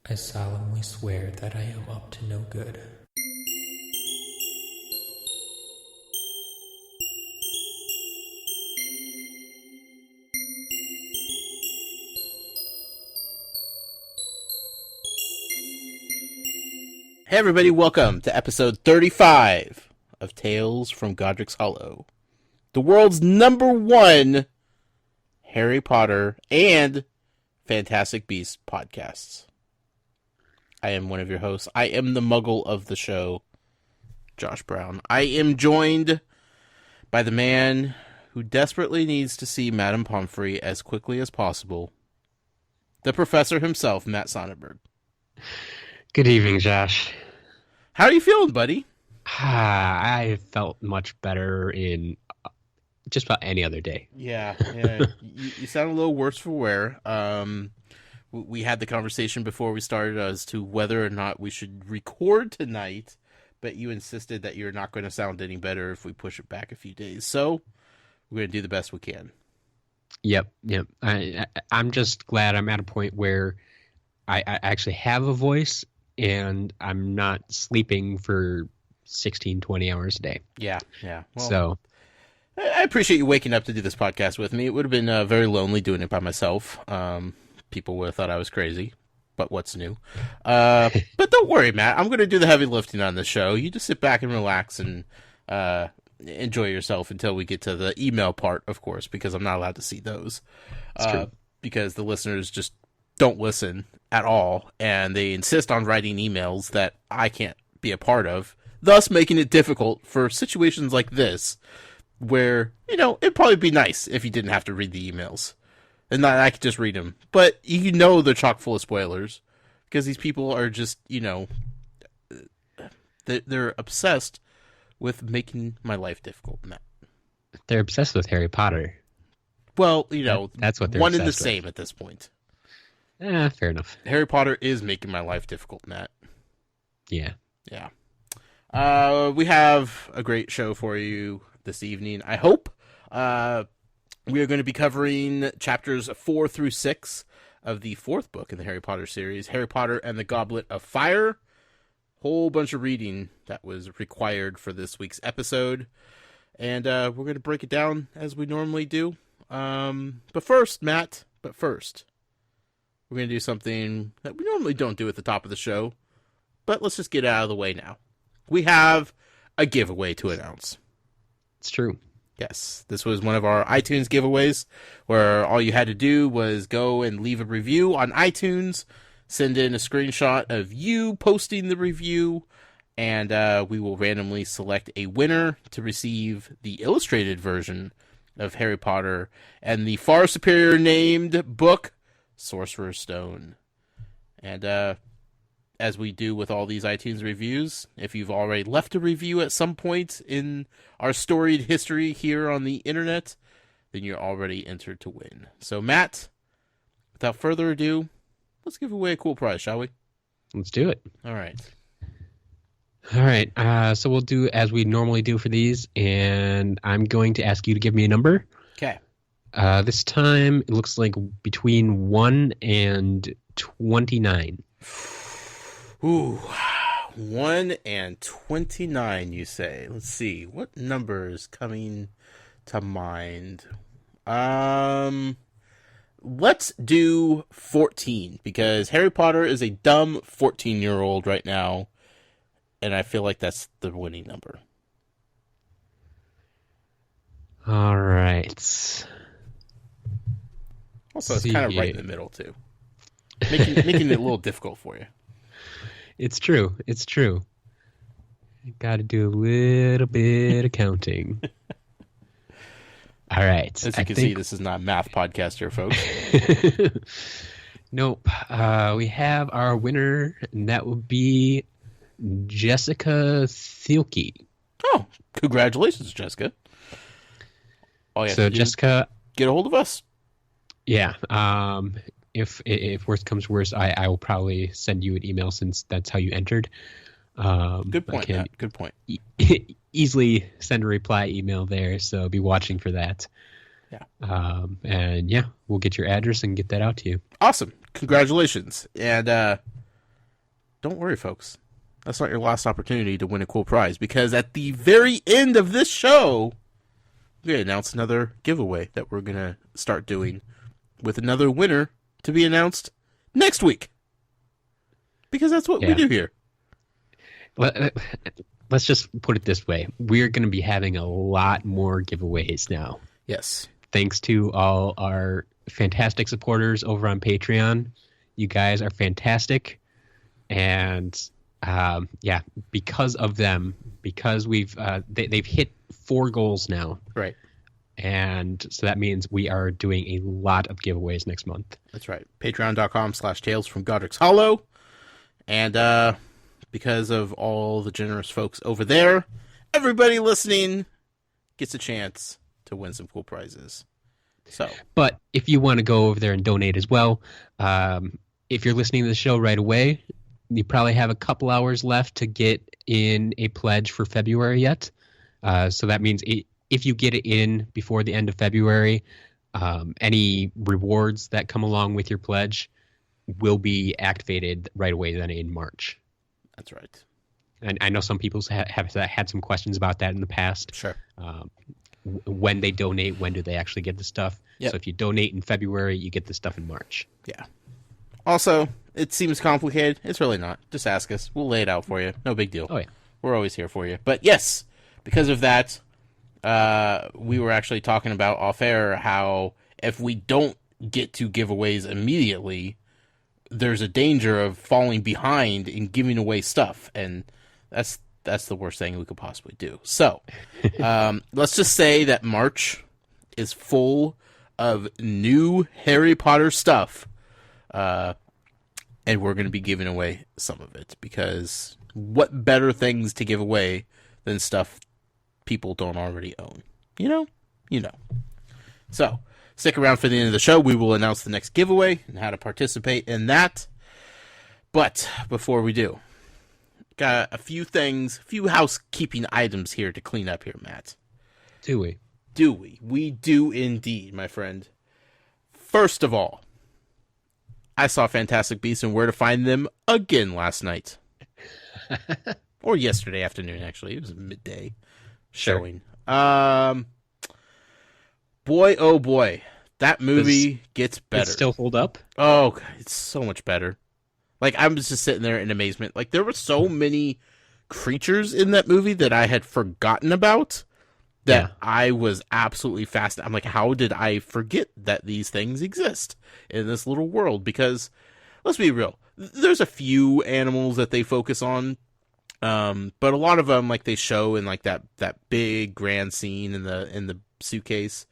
I solemnly swear that I am up to no good. Hey everybody, welcome to episode 35 of Tales from Godric's Hollow, the world's #1 Harry Potter and Fantastic Beasts podcasts. I am one of your hosts. I am the muggle of the show, Josh Brown. I am joined by the man who desperately needs to see Madame Pomfrey as quickly as possible, the professor himself, Matt Sonnenberg. Good evening, Josh. How are you feeling, buddy? I felt much better in just about any other day. Yeah. You sound a little worse for wear. We had the conversation before we started as to whether or not we should record tonight, but you insisted that you're not going to sound any better if we push it back a few days. So we're going to do the best we can. Yep. I'm just glad I'm at a point where I actually have a voice and I'm not sleeping for 16, 20 hours a day. Yeah. Well, so I appreciate you waking up to do this podcast with me. It would have been very lonely doing it by myself. People would have thought I was crazy, but what's new? But don't worry, Matt. I'm going to do the heavy lifting on this show. You just sit back and relax and enjoy yourself until we get to the email part, of course, because I'm not allowed to see those. Because the listeners just don't listen at all, and they insist on writing emails that I can't be a part of, thus making it difficult for situations like this, where, it'd probably be nice if you didn't have to read the emails, and that I could just read them. But they're chock full of spoilers, because these people are just, they're obsessed with making my life difficult, Matt. They're obsessed with Harry Potter. Well, that's what they're one and the obsessed with. same at this point. Fair enough. Harry Potter is making my life difficult, Matt. Yeah. We have a great show for you this evening, I hope. We are going to be covering chapters 4 through 6 of the 4th book in the Harry Potter series, Harry Potter and the Goblet of Fire. Whole bunch of reading that was required for this week's episode. And we're going to break it down as we normally do. But first, we're going to do something that we normally don't do at the top of the show, but let's just get it out of the way now. We have a giveaway to announce. It's true. Yes, this was one of our iTunes giveaways where all you had to do was go and leave a review on iTunes, send in a screenshot of you posting the review, and we will randomly select a winner to receive the illustrated version of Harry Potter and the far superior named book, Sorcerer's Stone. And as we do with all these iTunes reviews, if you've already left a review at some point in our storied history here on the internet, then you're already entered to win. So Matt, without further ado, let's give away a cool prize, shall we? Let's do it. All right. So we'll do as we normally do for these, and I'm going to ask you to give me a number. Okay. This time, it looks like between 1 and 29. Ooh, 1 and 29, you say. Let's see. What number is coming to mind? Let's do 14, because Harry Potter is a dumb 14-year-old right now, and I feel like that's the winning number. All right. Also, it's kind of right in the middle, too. Making it a little difficult for you. It's true. Got to do a little bit of counting. All right. As you can see, this is not a math podcast here, folks. Nope. We have our winner, and that would be Jessica Thielke. Oh, congratulations, Jessica. Jessica, get a hold of us. Yeah. If worst comes worst, I will probably send you an email since that's how you entered. Good point, Matt. Good point. Easily send a reply email there, so be watching for that. Yeah. And yeah, we'll get your address and get that out to you. Awesome. Congratulations. And don't worry, folks. That's not your last opportunity to win a cool prize, because at the very end of this show, we're going to announce another giveaway that we're going to start doing with another winner to be announced next week. Because that's what we do here. Let's just put it this way. We're going to be having a lot more giveaways now. Yes. Thanks to all our fantastic supporters over on Patreon. You guys are fantastic. And because of them, because they've hit 4 goals now. Right. And so that means we are doing a lot of giveaways next month. That's right. Patreon.com/Tales from Godric's Hollow. And because of all the generous folks over there, everybody listening gets a chance to win some cool prizes. But if you want to go over there and donate as well, if you're listening to the show right away, you probably have a couple hours left to get in a pledge for February yet. So that means if you get it in before the end of February, any rewards that come along with your pledge will be activated right away then in March. That's right. And I know some people have had some questions about that in the past. Sure. When they donate, when do they actually get the stuff? Yep. So if you donate in February, you get the stuff in March. Yeah. Also, it seems complicated. It's really not. Just ask us. We'll lay it out for you. No big deal. Oh, yeah. We're always here for you. But yes, because of that, we were actually talking about off air how if we don't get to giveaways immediately, there's a danger of falling behind in giving away stuff. And that's the worst thing we could possibly do. So, let's just say that March is full of new Harry Potter stuff. And we're going to be giving away some of it, because what better things to give away than stuff people don't already own? You know. So, stick around for the end of the show. We will announce the next giveaway and how to participate in that. But before we do, got a few housekeeping items here to clean up here, Matt. Do we? Do we? We do indeed, my friend. First of all, I saw Fantastic Beasts and Where to Find Them again last night. Or yesterday afternoon, actually. It was a midday showing. Boy, oh boy. That movie gets better. Does it still hold up? Oh, God, it's so much better. Like, I was just sitting there in amazement. Like, there were so many creatures in that movie that I had forgotten about that I was absolutely fascinated. I'm like, how did I forget that these things exist in this little world? Because, let's be real, there's a few animals that they focus on, but a lot of them, like, they show in, like, that big grand scene in the suitcase.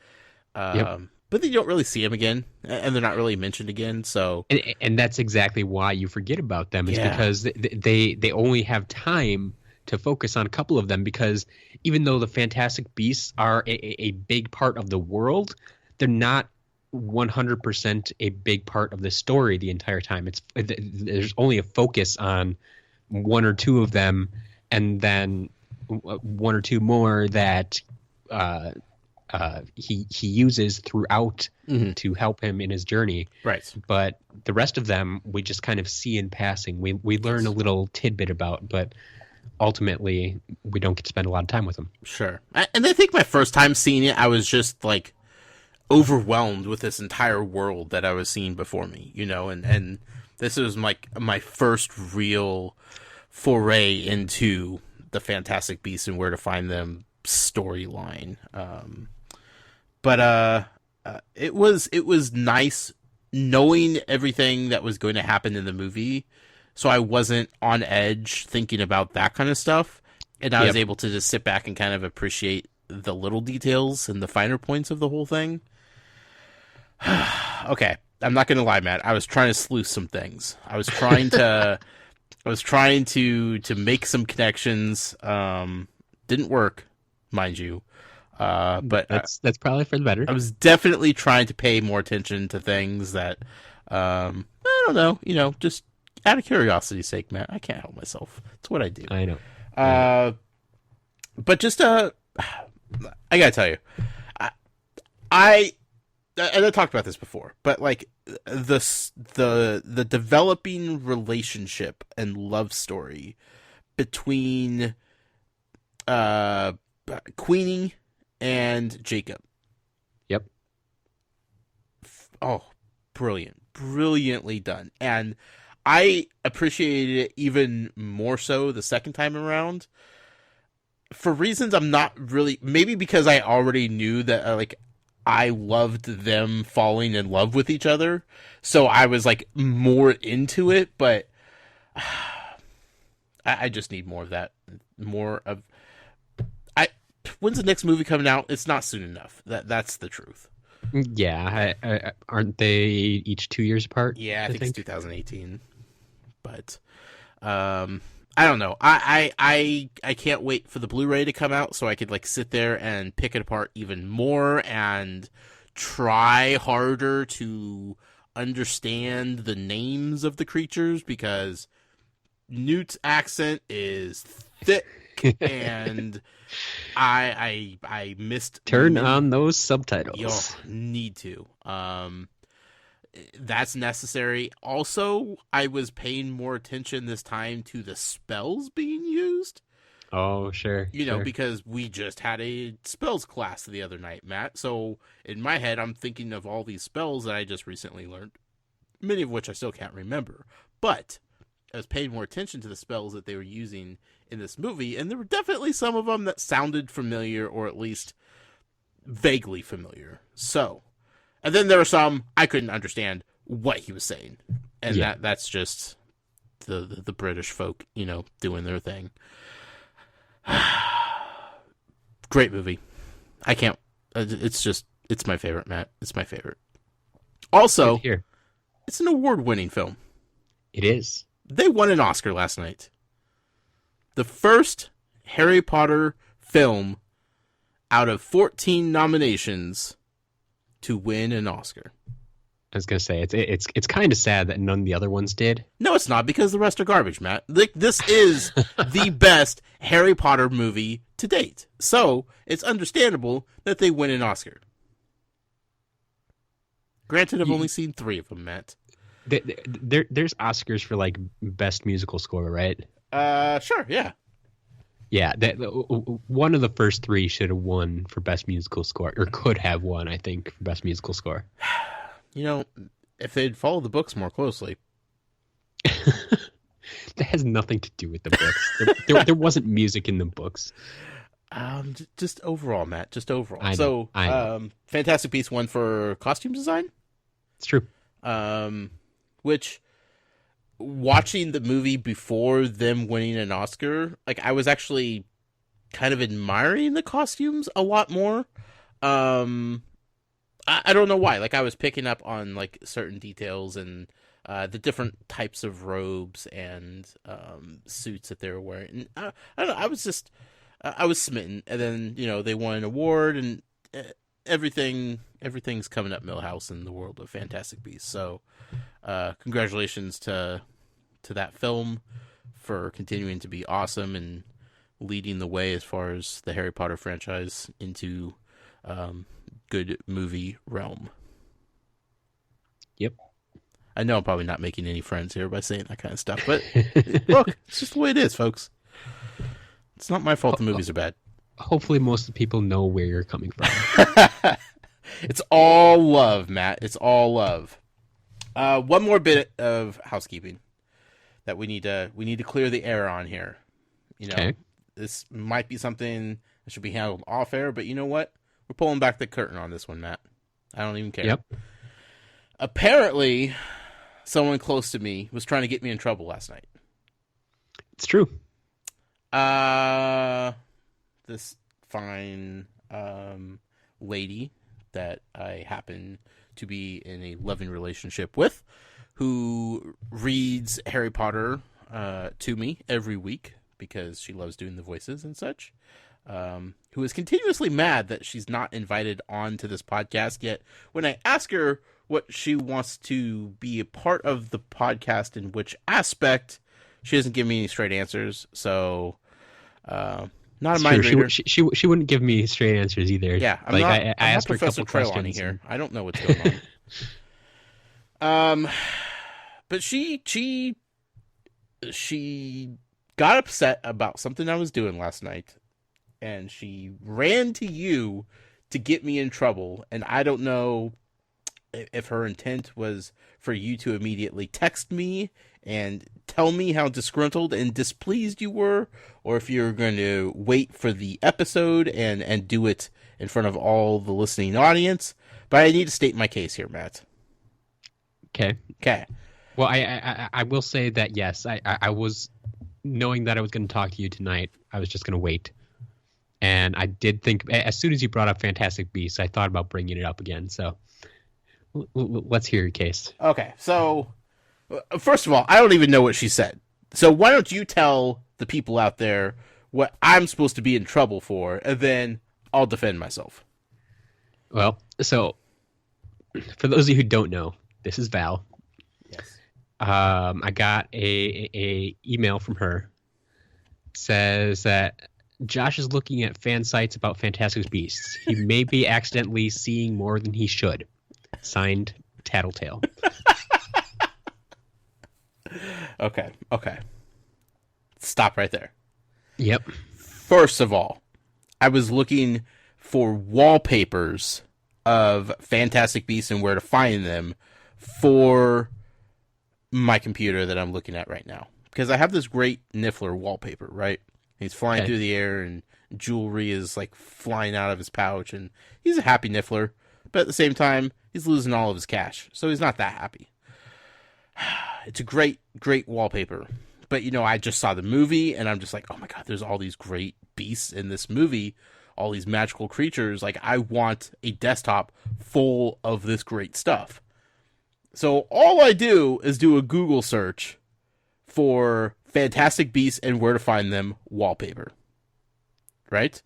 But they don't really see them again, and they're not really mentioned again. So, and that's exactly why you forget about them, is because they only have time to focus on a couple of them, because even though the Fantastic Beasts are a big part of the world, they're not 100% a big part of the story the entire time. There's only a focus on one or two of them, and then one or two more that he uses throughout to help him in his journey. Right. But the rest of them we just kind of see in passing. We learn a little tidbit about, but ultimately we don't get to spend a lot of time with them. Sure. And I think my first time seeing it, I was just like overwhelmed with this entire world that I was seeing before me, and this was my first real foray into the Fantastic Beasts and Where to Find Them storyline. But it was nice knowing everything that was going to happen in the movie, so I wasn't on edge thinking about that kind of stuff, and I was able to just sit back and kind of appreciate the little details and the finer points of the whole thing. Okay, I'm not going to lie, Matt. I was trying to sleuth some things. I was trying to make some connections. Didn't work, mind you. But that's probably for the better. I was definitely trying to pay more attention to things that, I don't know, just out of curiosity's sake, Matt. I can't help myself. It's what I do. I know. But just, I gotta tell you, I and I talked about this before, but like the developing relationship and love story between Queenie and Jacob. Yep. Oh, brilliantly done. And I appreciated it even more so the second time around for reasons I'm not really, maybe because I already knew that like I loved them falling in love with each other. So I was like more into it, but I just need more of that. More of when's the next movie coming out? It's not soon enough. That's the truth. Yeah, aren't they each 2 years apart? Yeah, I think it's 2018. But I don't know. I can't wait for the Blu-ray to come out so I could like sit there and pick it apart even more and try harder to understand the names of the creatures because Newt's accent is thick and I missed. Turn on those subtitles. Yo, need to. That's necessary. Also, I was paying more attention this time to the spells being used. Oh, sure. You know, because we just had a spells class the other night, Matt. So in my head, I'm thinking of all these spells that I just recently learned, many of which I still can't remember. But I was paying more attention to the spells that they were using in this movie, and there were definitely some of them that sounded familiar, or at least vaguely familiar. So, and then there were some I couldn't understand what he was saying, and that's just the British folk, you know, doing their thing. Great movie. I can't. It's my favorite, Matt. It's my favorite. Also, it's an award-winning film. It is. They won an Oscar last night. The first Harry Potter film out of 14 nominations to win an Oscar. I was gonna say it's kind of sad that none of the other ones did. No, it's not, because the rest are garbage, Matt. This is the best Harry Potter movie to date, so it's understandable that they win an Oscar. Granted, I've only seen 3 of them, Matt. There's Oscars for like best musical score, right? Sure, yeah. Yeah, one of the first 3 should have won for best musical score, or could have won, I think, for best musical score. You know, if they'd followed the books more closely. That has nothing to do with the books. There wasn't music in the books. Just overall, Matt. Just overall. I know. Fantastic Beasts won for costume design. It's true. Which, watching the movie before them winning an Oscar, like I was actually kind of admiring the costumes a lot more. I don't know why. Like I was picking up on like certain details and the different types of robes and suits that they were wearing. And, I don't know. I was smitten. And then they won an award and everything's coming up Millhouse in the world of Fantastic Beasts. So congratulations to that film for continuing to be awesome and leading the way as far as the Harry Potter franchise into good movie realm. Yep. I know I'm probably not making any friends here by saying that kind of stuff, but look, it's just the way it is, folks. It's not my fault the movies are bad. Hopefully most of the people know where you're coming from. It's all love, Matt. It's all love. One more bit of housekeeping that we need to clear the air on here. Okay. This might be something that should be handled off air, but you know what? We're pulling back the curtain on this one, Matt. I don't even care. Yep. Apparently, someone close to me was trying to get me in trouble last night. It's true. This fine lady that I happen to be in a loving relationship with, who reads Harry Potter to me every week because she loves doing the voices and such, who is continuously mad that she's not invited on to this podcast, yet when I ask her what she wants to be a part of the podcast in which aspect, she doesn't give me any straight answers. So Not a mind reader. She wouldn't give me straight answers either. Yeah, I'm I asked her a Professor couple Trelawney questions. here. I don't know what's going on. But she got upset about something I was doing last night, and she ran to you to get me in trouble. And I don't know if her intent was for you to immediately text me and tell me how disgruntled and displeased you were, or if you're going to wait for the episode and do it in front of all the listening audience. But I need to state my case here, Matt. Okay. Okay. Well, I will say that, yes, I was, knowing that I was going to talk to you tonight, I was just going to wait. And I did think, as soon as you brought up Fantastic Beasts, I thought about bringing it up again. So let's hear your case. Okay, so first of all, I don't even know what she said. So why don't you tell the people out there what I'm supposed to be in trouble for, and then I'll defend myself. Well, so for those of you who don't know, this is Val. Yes. I got a email from her. It says that Josh is looking at fan sites about Fantastic Beasts. He may be accidentally seeing more than he should. Signed, Tattletale. Okay. Stop right there. Yep. First of all, I was looking for wallpapers of Fantastic Beasts and where to find them for my computer that I'm looking at right now. Because I have this great Niffler wallpaper, right? He's flying through the air and jewelry is like flying out of his pouch, and he's a happy Niffler, but at the same time, he's losing all of his cash, so he's not that happy. It's a great wallpaper. But, I just saw the movie, and I'm just like, oh my god, there's all these great beasts in this movie, all these magical creatures. Like, I want a desktop full of this great stuff. So all I do is do a Google search for Fantastic Beasts and where to find them wallpaper. Right?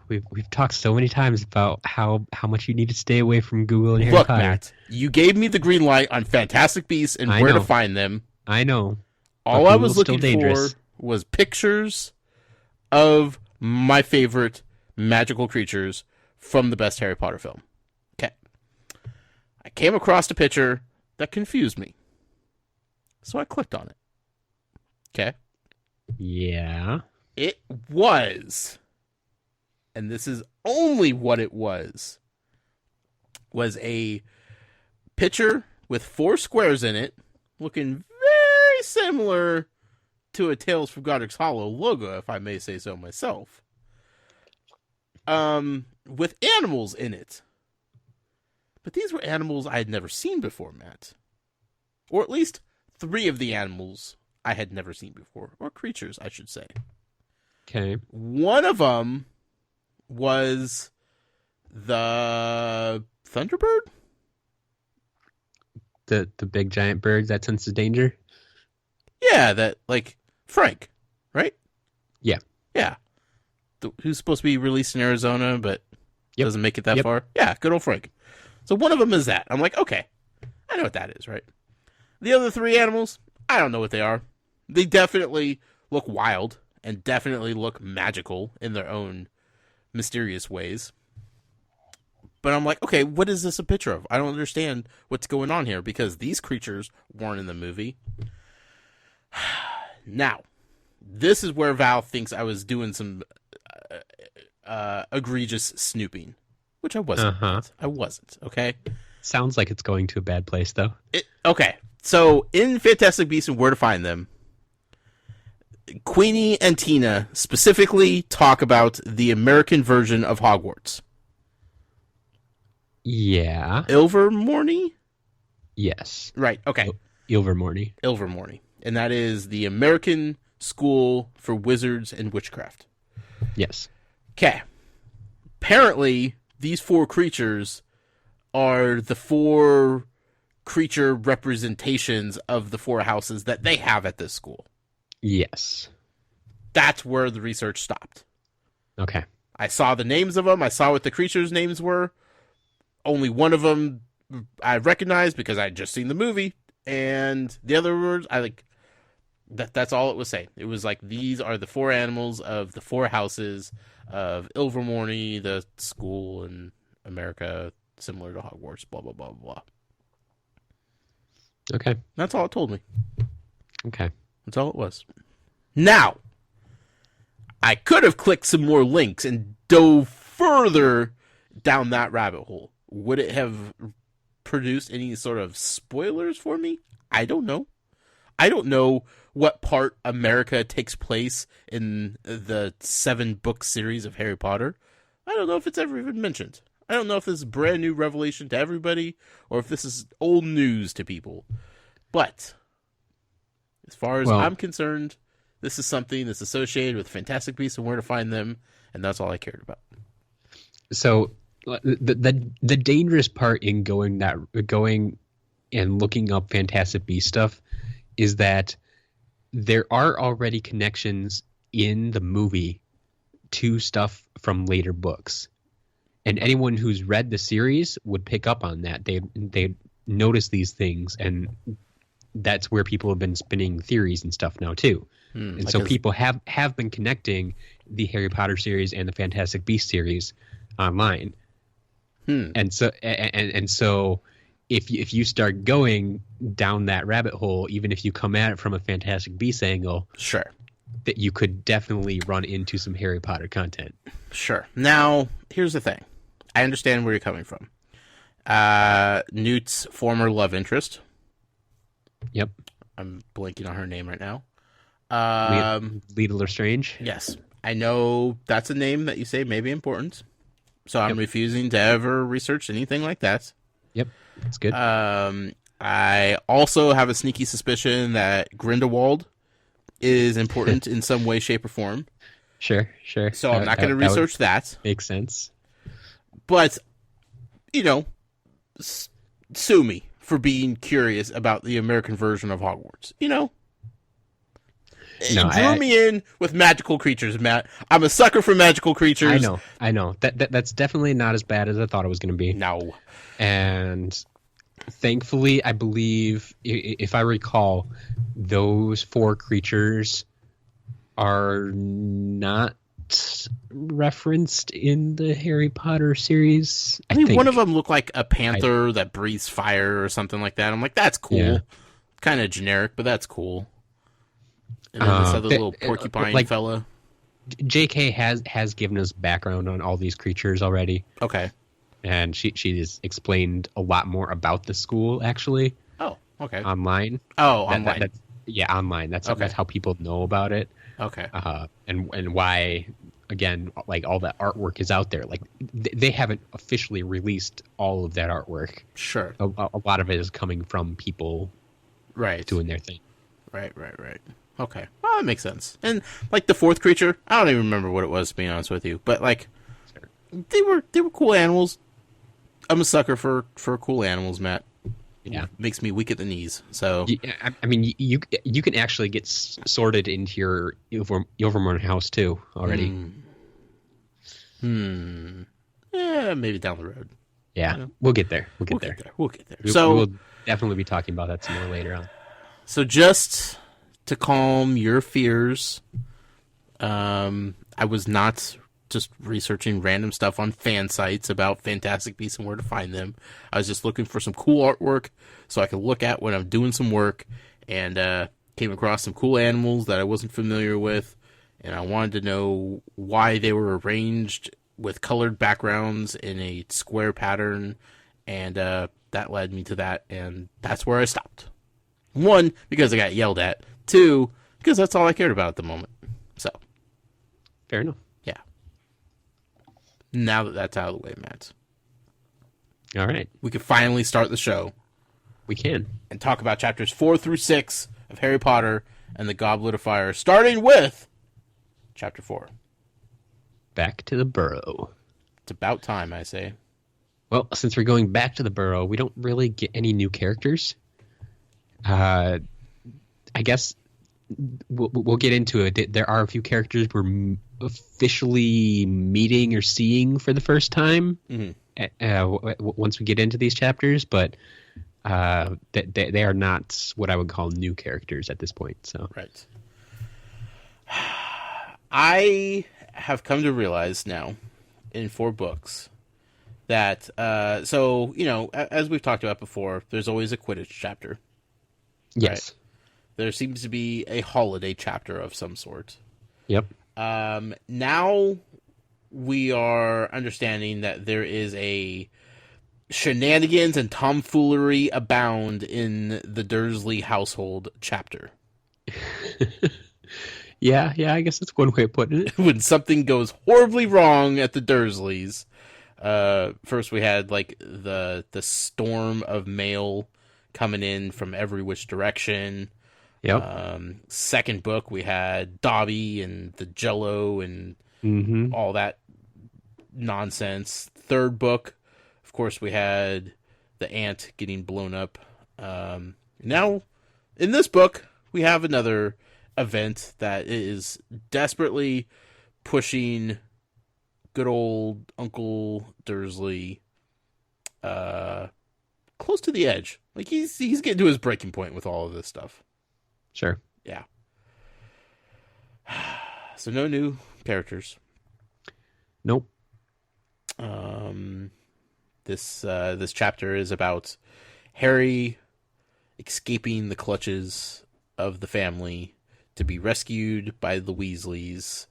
We've talked so many times about how much you need to stay away from Google and Harry Look, Potter. Matt, you gave me the green light on Fantastic Beasts and where to find them. I know. All I was looking for was pictures of my favorite magical creatures from the best Harry Potter film. Okay. I came across a picture that confused me. So I clicked on it. Okay. Yeah. It was, and this is only what it was a picture with 4 squares in it, looking very similar to a Tales from Godric's Hollow logo, if I may say so myself. With animals in it. But these were animals I had never seen before, Matt. Or at least 3 of the animals I had never seen before. Or creatures, I should say. Okay. One of them was the Thunderbird? The big giant bird that senses danger? Yeah, that, like, Frank, right? Yeah. Yeah. Who's supposed to be released in Arizona, but doesn't make it that far? Yeah, good old Frank. So one of them is that. I'm like, okay, I know what that is, right? The other 3 animals, I don't know what they are. They definitely look wild and definitely look magical in their own mysterious ways. But I'm like, okay, what is this a picture of? I don't understand what's going on here because these creatures weren't in the movie. Now, this is where Val thinks I was doing some egregious snooping, which I wasn't. I wasn't, okay? Sounds like it's going to a bad place, though. Okay, so in Fantastic Beasts and Where to Find Them, Queenie and Tina specifically talk about the American version of Hogwarts. Yeah. Ilvermorny? Yes. Right, okay. Ilvermorny. Ilvermorny. And that is the American school for wizards and witchcraft. Yes. Okay. Apparently, these 4 creatures are the 4 creature representations of the 4 houses that they have at this school. Yes. That's where the research stopped. Okay. I saw the names of them. I saw what the creatures' names were. Only one of them I recognized because I had just seen the movie. And the other words, I That's all it was saying. It was like, these are the 4 animals of the 4 houses of Ilvermorny, the school in America, similar to Hogwarts, blah, blah, blah, blah. Okay. That's all it told me. Okay. That's all it was. Now, I could have clicked some more links and dove further down that rabbit hole. Would it have produced any sort of spoilers for me? I don't know. I don't know what part America takes place in the 7-book series of Harry Potter. I don't know if it's ever even mentioned. I don't know if this is a brand new revelation to everybody or if this is old news to people. But as far as I'm concerned, this is something that's associated with Fantastic Beasts and where to find them, and that's all I cared about. So the dangerous part in going and looking up Fantastic Beasts stuff is that there are already connections in the movie to stuff from later books. And anyone who's read the series would pick up on that. They notice these things, and that's where people have been spinning theories and stuff now too. And so people have been connecting the Harry Potter series and the Fantastic Beasts series online. And so if you start going down that rabbit hole, even if you come at it from a Fantastic Beasts angle, sure, that you could definitely run into some Harry Potter content. Sure. Now, here's the thing. I understand where you're coming from. Newt's former love interest. Yep. I'm blanking on her name right now. Leta Lestrange. Yes. I know that's a name that you say may be important. So I'm refusing to ever research anything like that. Yep. That's good. I also have a sneaky suspicion that Grindelwald is important in some way, shape, or form. Sure. So I'm not going to research that. Makes sense. But, sue me for being curious about the American version of Hogwarts. It drew me in with magical creatures, Matt. I'm a sucker for magical creatures. I know. That's definitely not as bad as I thought it was going to be. No. And thankfully, I believe, if I recall, those 4 creatures are not referenced in the Harry Potter series. I mean, one of them looked like a panther that breathes fire or something like that. I'm like, that's cool. Yeah. Kind of generic, but that's cool. And then this other little porcupine fella. JK has given us background on all these creatures already. Okay. And she's explained a lot more about the school, actually. Oh, okay. Online. Oh, online. Online. That's how people know about it. Okay. And why, again, like all that artwork is out there. Like they haven't officially released all of that artwork. Sure. A lot of it is coming from people, doing their thing. Right. Okay. Well, that makes sense. And like the 4th creature, I don't even remember what it was, to be honest with you. But like, they were cool animals. I'm a sucker for cool animals, Matt. Yeah, makes me weak at the knees. So I mean, you can actually get sorted into your Ilvermorny house too already. Yeah, maybe down the road. Yeah, we'll get there. We'll get there. So we'll definitely be talking about that some more later on. So just to calm your fears, I was not just researching random stuff on fan sites about Fantastic Beasts and where to find them. I was just looking for some cool artwork so I could look at when I'm doing some work, and came across some cool animals that I wasn't familiar with, and I wanted to know why they were arranged with colored backgrounds in a square pattern, and that led me to that, and that's where I stopped. 1, because I got yelled at. 2, because that's all I cared about at the moment. So, fair enough. Yeah. Now that that's out of the way, Matt. All right. We can finally start the show. We can. And talk about chapters 4 through 6 of Harry Potter and the Goblet of Fire, starting with chapter 4. Back to the Burrow. It's about time, I say. Well, since we're going back to the Burrow, we don't really get any new characters. I guess we'll get into it. There are a few characters we're officially meeting or seeing for the first time once we get into these chapters, but They are not what I would call new characters at this point. So Right. I have come to realize now in 4 books that, so, you know, as we've talked about before, there's always a Quidditch chapter. yes, Right? There seems to be a holiday chapter of some sort. yep, Now we are understanding that there is a shenanigans and tomfoolery abound in the Dursley household chapter. yeah. I guess that's one way of putting it. When something goes horribly wrong at the Dursleys. First we had like the storm of mail coming in from every which direction. Yep. Second book we had Dobby and the Jello and all that nonsense. Third book, of course, we had the ant getting blown up. Now, in this book, we have another event that is desperately pushing good old Uncle Dursley close to the edge. Like, he's getting to his breaking point with all of this stuff. Sure. Yeah. So no new characters. Nope. This chapter is about Harry escaping the clutches of the family to be rescued by the Weasleys,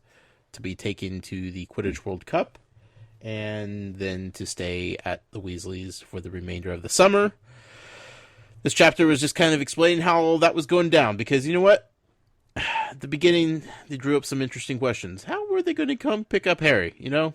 to be taken to the Quidditch World Cup, and then to stay at the Weasleys for the remainder of the summer. This chapter was just kind of explaining how all that was going down, because you know what? At the beginning, they drew up some interesting questions. How were they going to come pick up Harry, you know?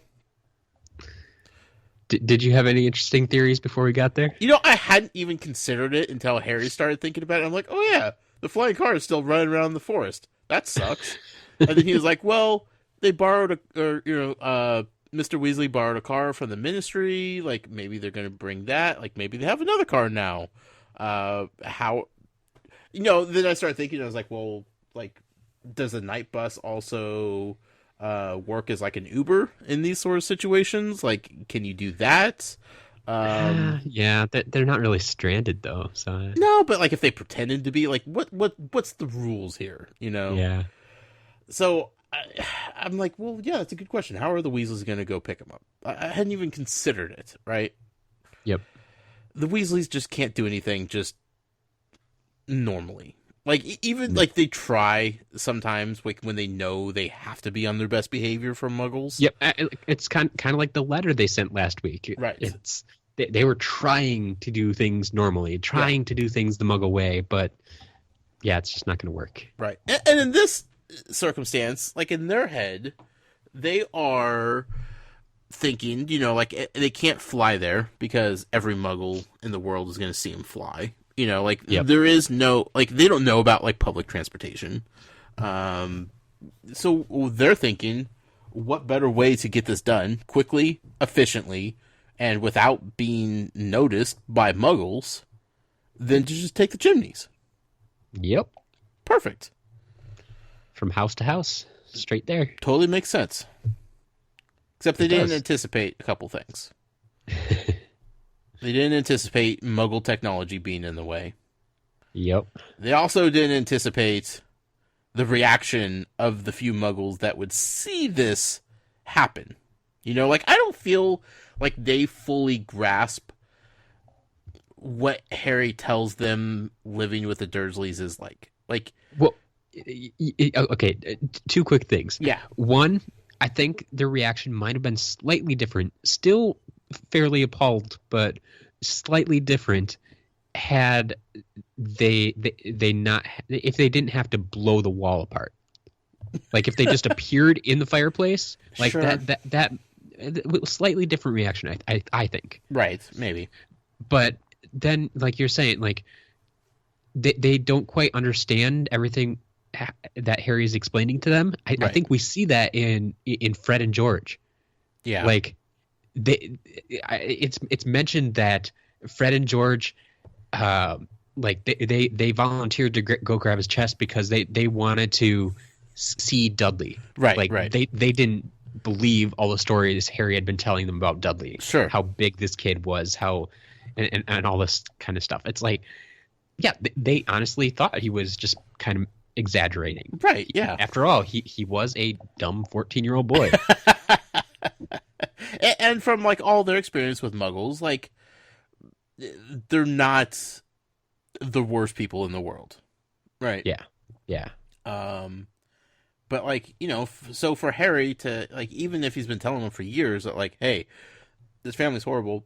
Did you have any interesting theories before we got there? You know, I hadn't even considered it until Harry started thinking about it. I'm like, oh yeah, the flying car is still running around the forest. That sucks. And then he was like, well, they borrowed Mr. Weasley borrowed a car from the Ministry. Like, maybe they're going to bring that. Like, maybe they have another car now. How, you know, then I started thinking, I was like, well, like, does a night bus also work as like an Uber in these sort of situations? Like, can you do that? Yeah, they're not really stranded though. So No, but like if they pretended to be, like, what's the rules here? You know? yeah, So I'm like, well, yeah, that's a good question. How are the Weasleys going to go pick him up? I hadn't even considered it. Right? yep, The Weasleys just can't do anything just normally. Like, even, like, they try sometimes, like, when they know they have to be on their best behavior for Muggles. yep. It's kind of like the letter they sent last week. Right. It's they were trying to do things normally, trying to do things the Muggle way, but yeah, it's just not going to work. Right. And in this circumstance, like, in their head, they are thinking, you know, like, they can't fly there because every Muggle in the world is going to see them fly. You know, like, there is no, like, they don't know about, like, public transportation. So they're thinking, what better way to get this done quickly, efficiently, and without being noticed by Muggles than to just take the chimneys? Yep. Perfect. From house to house, straight there. Totally makes sense. Except they didn't anticipate a couple things. They didn't anticipate Muggle technology being in the way. Yep. They also didn't anticipate the reaction of the few Muggles that would see this happen. You know, like, I don't feel like they fully grasp what Harry tells them living with the Dursleys is like. Like, well, okay, 2 quick things. Yeah. One, I think their reaction might have been slightly different. Still fairly appalled, but slightly different had they not, if they didn't have to blow the wall apart. Like, if they just appeared in the fireplace, like, Sure. that slightly different reaction, I think. Right, maybe. But then, like you're saying, like, they don't quite understand everything that Harry's explaining to them. I think we see that in Fred and George. Yeah. Like, it's mentioned that Fred and George, like, they volunteered to go grab his chest because they wanted to see Dudley. Right, like, right. They didn't believe all the stories Harry had been telling them about Dudley. Sure. How big this kid was, how and all this kind of stuff. It's like, yeah, they honestly thought he was just kind of exaggerating. Right, yeah. After all, he was a dumb 14-year-old boy. And from like all their experience with muggles, like they're not the worst people in the world. Right. Yeah. But like, so for Harry to like, even if he's been telling them for years that like, hey, this family's horrible,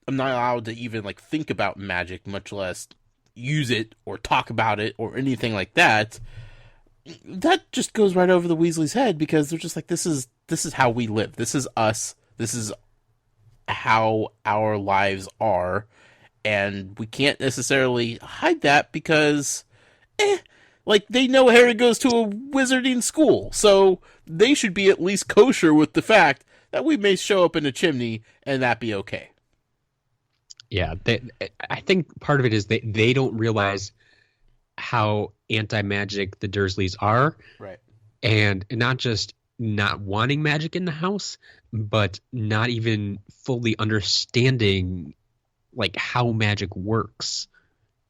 I'm not allowed to even like think about magic, much less use it or talk about it or anything like that. That just goes right over the Weasley's head, because they're just like, this is how we live. This is us. This is how our lives are. And we can't necessarily hide that because, like, they know Harry goes to a wizarding school. So they should be at least kosher with the fact that we may show up in a chimney and that be okay. Yeah. I think part of it is they don't realize how anti-magic the Dursleys are. Right. And not just not wanting magic in the house, but not even fully understanding like how magic works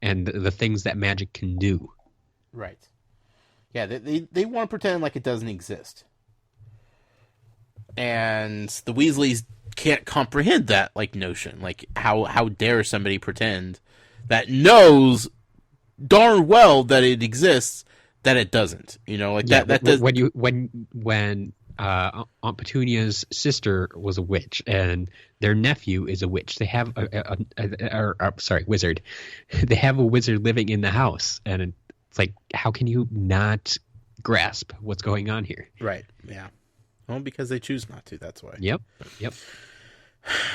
and the things that magic can do. Right. Yeah, they want to pretend like it doesn't exist. And the Weasleys can't comprehend that like notion. Like how dare somebody pretend that knows darn well that it exists, that it doesn't. Like that does. When Aunt Petunia's sister was a witch and their nephew is a witch, they have wizard. They have a wizard living in the house, and it's like, how can you not grasp what's going on here? Right. Yeah. Well, because they choose not to. That's why. Yep.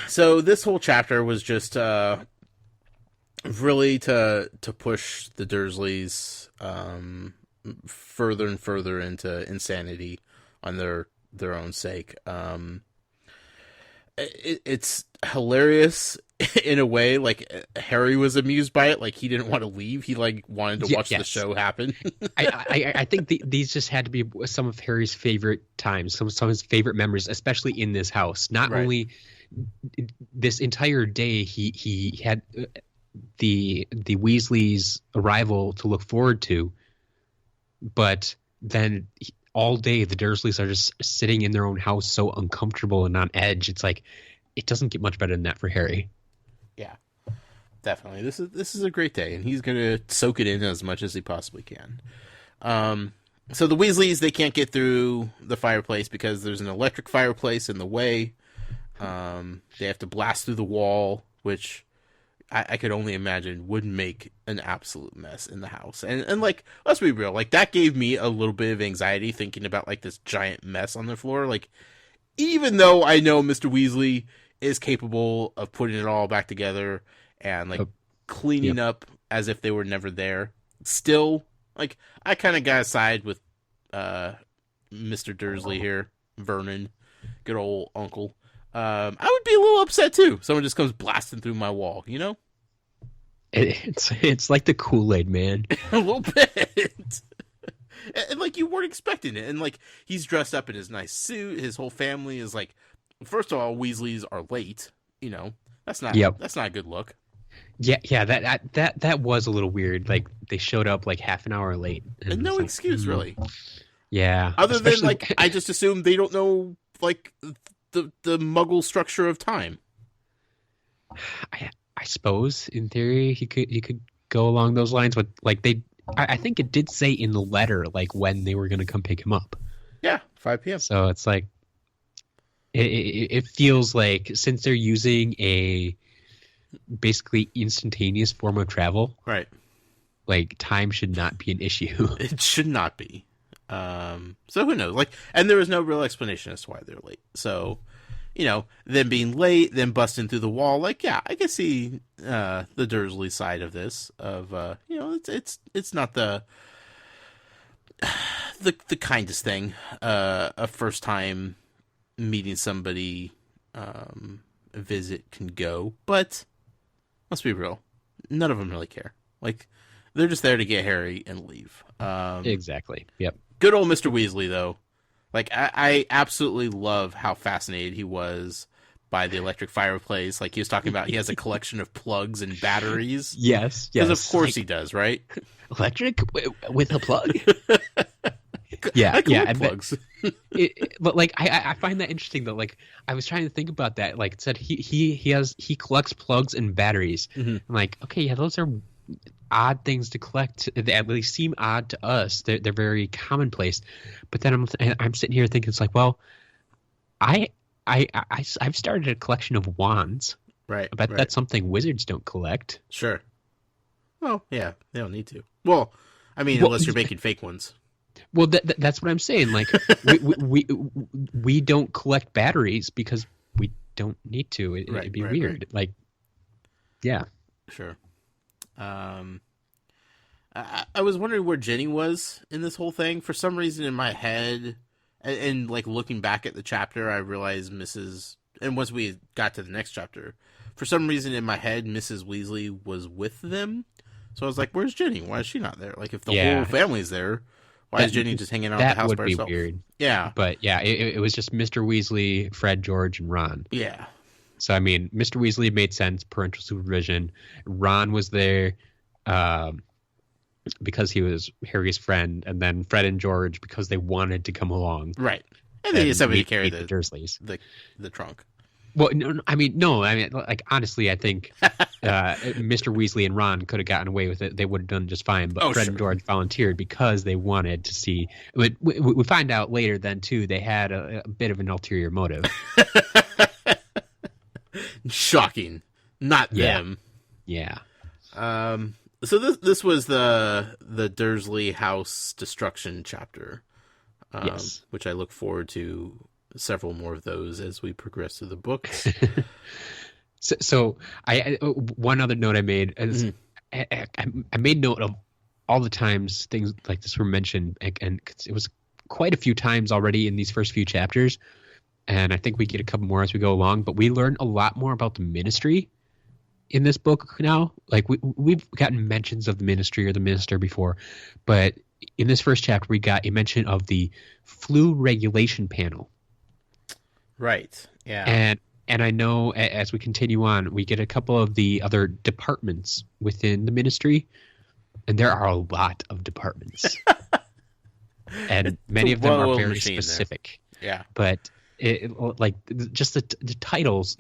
So this whole chapter was just really to push the Dursleys further and further into insanity on their own sake. It's hilarious in a way. Like, Harry was amused by it. Like, he didn't want to leave. He like wanted to watch the show happen. I think these just had to be some of Harry's favorite times, some of his favorite memories, especially in this house. Not only this entire day, he had the Weasleys' arrival to look forward to, but then all day the Dursleys are just sitting in their own house, so uncomfortable and on edge. It's like, it doesn't get much better than that for Harry. Yeah, definitely. This is a great day, and he's gonna soak it in as much as he possibly can. So the Weasleys, they can't get through the fireplace because there's an electric fireplace in the way. They have to blast through the wall, which I could only imagine would make an absolute mess in the house. And like, let's be real, like, that gave me a little bit of anxiety thinking about like this giant mess on the floor. Like, even though I know Mr. Weasley is capable of putting it all back together and like cleaning up as if they were never there, still, like, I kind of got to side with Mr. Dursley here, Vernon, good old uncle. I would be a little upset too. Someone just comes blasting through my wall, It's like the Kool-Aid man. A little bit. And like, you weren't expecting it. And like, he's dressed up in his nice suit. His whole family is like, first of all, Weasleys are late. That's not a good look. Yeah, that was a little weird. Like, they showed up like half an hour late. And no excuse, really. Yeah. Other than like, I just assume they don't know like the Muggle structure of time. I suppose in theory he could go along those lines, but like I think it did say in the letter like when they were going to come pick him up. Yeah, 5 p.m. So it's like it feels like, since they're using a basically instantaneous form of travel, right? Like, time should not be an issue. It should not be. So who knows? Like, and there was no real explanation as to why they're late. So, them being late, then busting through the wall. Like, yeah, I can see the Dursley side of this. Of it's not the kindest thing a first time meeting somebody visit can go. But let's be real, none of them really care. Like, they're just there to get Harry and leave. Exactly. Yep. Good old Mr. Weasley, though. Like, I absolutely love how fascinated he was by the electric fireplace. Like he was talking about, he has a collection of plugs and batteries. Yes. Because of course he does, right? Electric with a plug. Yeah, like yeah. plugs. But like, I find that interesting though. Like, I was trying to think about that. Like, it said he collects plugs and batteries. I'm like, okay, yeah, those are odd things to collect. They at least seem odd to us. They're very commonplace. But then I'm sitting here thinking, it's like, well, I've started a collection of wands. Right. I bet right. that's something wizards don't collect. Sure. Well, yeah, they don't need to. Well, I mean, unless you're making fake ones. Well, that's what I'm saying. Like, we don't collect batteries because we don't need to. It'd be weird. Right. Like, yeah. Sure. I was wondering where Jenny was in this whole thing. For some reason in my head, and like looking back at the chapter, I realized and once we got to the next chapter, for some reason in my head, Mrs. Weasley was with them. So I was like, where's Jenny? Why is she not there? Like, if the whole family's there, why is Jenny just hanging out at the house by herself? That would be weird. Yeah. But yeah, it was just Mr. Weasley, Fred, George, and Ron. Yeah. So, I mean, Mr. Weasley made sense, parental supervision. Ron was there because he was Harry's friend, and then Fred and George because they wanted to come along. Right. And they just somebody to carry the Dursleys. The trunk. Well, no, I mean, like, honestly, I think Mr. Weasley and Ron could have gotten away with it. They would have done just fine. But Fred and George volunteered because they wanted to see. We find out later then, too, they had a bit of an ulterior motive. Shocking. Not them. Yeah. So this was the Dursley house destruction chapter. Yes. Which I look forward to several more of those as we progress through the books. So I one other note I made is I made note of all the times things like this were mentioned, and it was quite a few times already in these first few chapters, and I think we get a couple more as we go along. But we learn a lot more about the Ministry in this book now. Like we've gotten mentions of the Ministry or the Minister before, but in this first chapter we got a mention of the flu regulation panel. Right. Yeah. And I know as we continue on, we get a couple of the other departments within the Ministry, and there are a lot of departments, and many of them are very specific. There. Yeah. But like just the titles,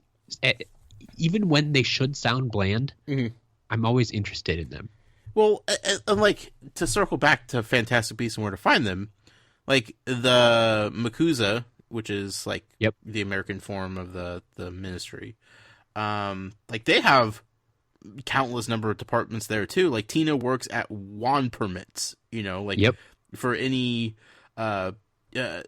even when they should sound bland, I'm always interested in them. Well, and like to circle back to Fantastic Beasts and Where to Find Them, like the MACUSA, which is like the American form of the Ministry. Like they have countless number of departments there too. Like Tina works at wand permits, like for any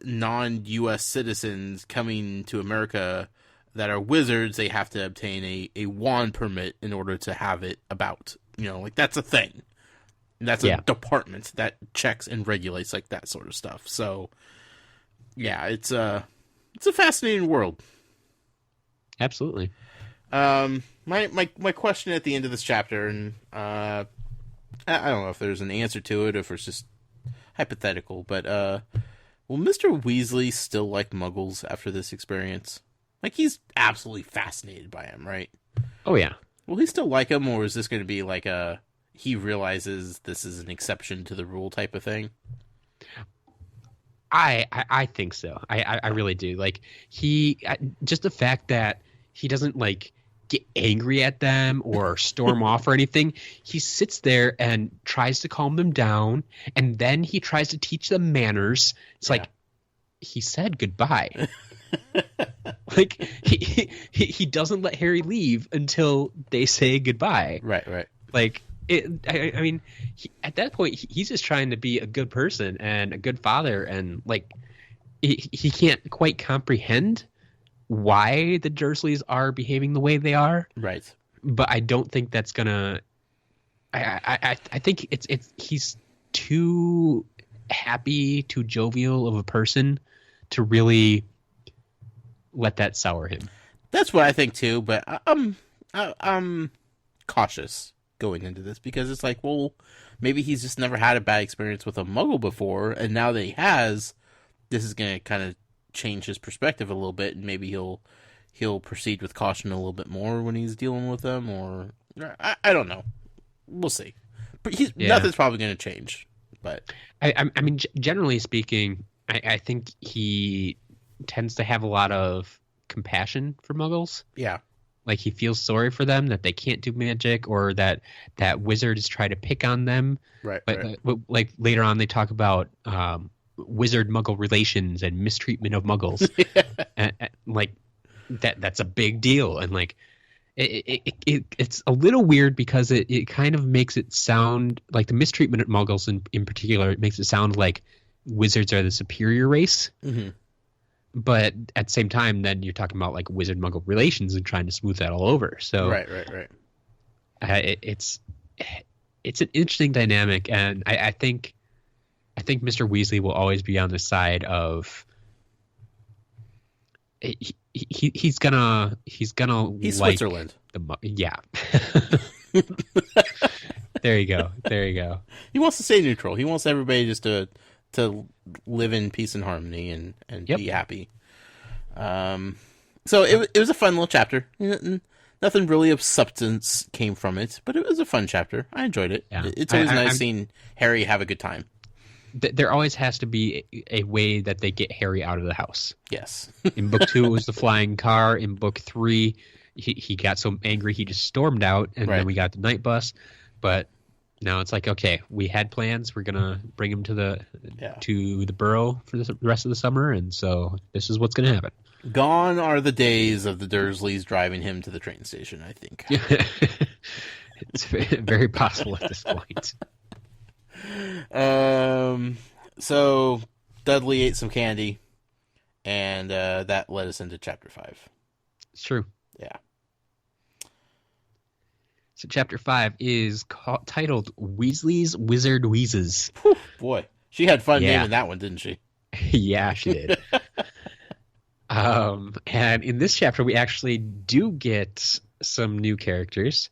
non-US citizens coming to America that are wizards, they have to obtain a wand permit in order to have it about. Like that's a thing. That's a department that checks and regulates like that sort of stuff. So yeah, it's a fascinating world. Absolutely. My question at the end of this chapter, and I don't know if there's an answer to it, or if it's just hypothetical, but will Mr. Weasley still like Muggles after this experience? Like he's absolutely fascinated by him, right? Oh yeah. Will he still like him, or is this going to be like he realizes this is an exception to the rule type of thing? I think so. I really do. Like just the fact that he doesn't like get angry at them or storm off or anything. He sits there and tries to calm them down, and then he tries to teach them manners. It's like he said goodbye. Like he doesn't let Harry leave until they say goodbye. Right. Like I mean, at that point, he's just trying to be a good person and a good father, and like he can't quite comprehend why the Dursleys are behaving the way they are. Right. But I don't think that's gonna. I think it's he's too happy, too jovial of a person to really let that sour him. That's what I think too, but I'm cautious going into this because it's like, well, maybe he's just never had a bad experience with a Muggle before, and now that he has, this is going to kind of change his perspective a little bit, and maybe he'll he'll proceed with caution a little bit more when he's dealing with them, or I don't know. We'll see. But nothing's probably going to change. But I mean, generally speaking, I think he tends to have a lot of compassion for Muggles. Yeah. Like he feels sorry for them that they can't do magic, or that wizards try to pick on them. Right. But like later on, they talk about wizard-Muggle relations and mistreatment of Muggles, and like that's a big deal. And like it's a little weird because it kind of makes it sound like the mistreatment of Muggles in particular. It makes it sound like wizards are the superior race. Mm-hmm. But at the same time, then you're talking about like wizard-Muggle relations and trying to smooth that all over. So right. It's an interesting dynamic, and I think Mr. Weasley will always be on the side of he's gonna like Switzerland. Yeah. There you go. He wants to stay neutral. He wants everybody just to live in peace and harmony and be happy. So it was a fun little chapter. Nothing really of substance came from it, but it was a fun chapter. I enjoyed it. Yeah. It's always nice seeing Harry have a good time. There always has to be a way that they get Harry out of the house. Yes. In book 2, it was the flying car. In book 3, he got so angry he just stormed out, and then we got the night bus. But now it's like, okay, we had plans. We're gonna bring him to the Burrow for the rest of the summer, and so this is what's gonna happen. Gone are the days of the Dursleys driving him to the train station, I think. It's very possible at this point. So Dudley ate some candy, and that led us into chapter 5. It's true. Yeah. So chapter 5 is titled Weasley's Wizard Wheezes. Whew, boy, she had fun naming that one, didn't she? Yeah, she did. And in this chapter, we actually do get some new characters.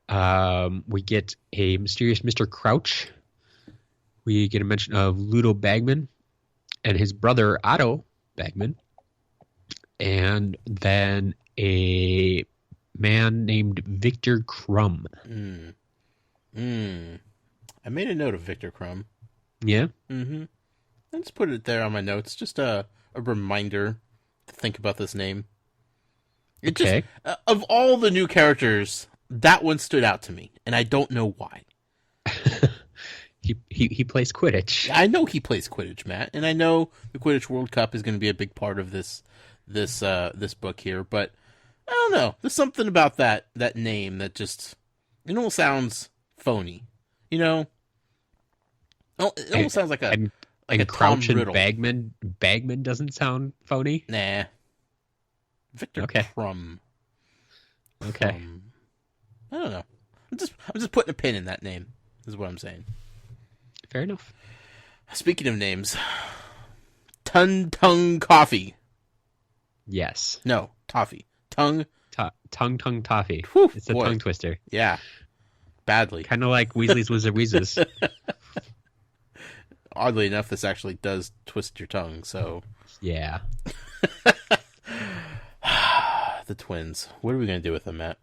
We get a mysterious Mr. Crouch. We get a mention of Ludo Bagman and his brother Otto Bagman. And then a man named Victor Crumb. I made a note of Victor Crumb. Yeah? Mm-hmm. Let's put it there on my notes. Just a reminder to think about this name. Okay. Of all the new characters, that one stood out to me, and I don't know why. He plays Quidditch. I know he plays Quidditch, Matt, and I know the Quidditch World Cup is going to be a big part of this book here, but I don't know. There's something about that name that just, it almost sounds phony. You know? It almost sounds like a Crouch Tom and Riddle. Bagman doesn't sound phony? Nah. Victor Crumb. Okay. I don't know. I'm just putting a pin in that name, is what I'm saying. Fair enough. Speaking of names, Tongue Coffee. Yes. No, Toffee. Tongue Toffee. Whew, it's a tongue twister. Yeah. Badly. Kind of like Weasley's Wizard Wheezes. Oddly enough, this actually does twist your tongue, so... Yeah. The twins. What are we going to do with them, Matt?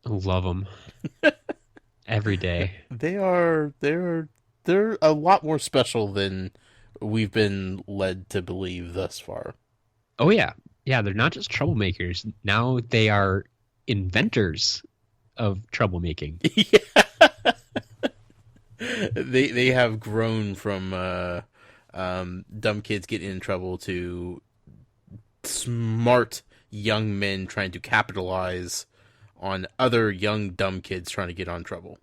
Love them. Every day. They're a lot more special than we've been led to believe thus far. Oh, yeah. Yeah, they're not just troublemakers. Now they are inventors of troublemaking. Yeah. They have grown from dumb kids getting in trouble to smart young men trying to capitalize on other young dumb kids trying to get on trouble.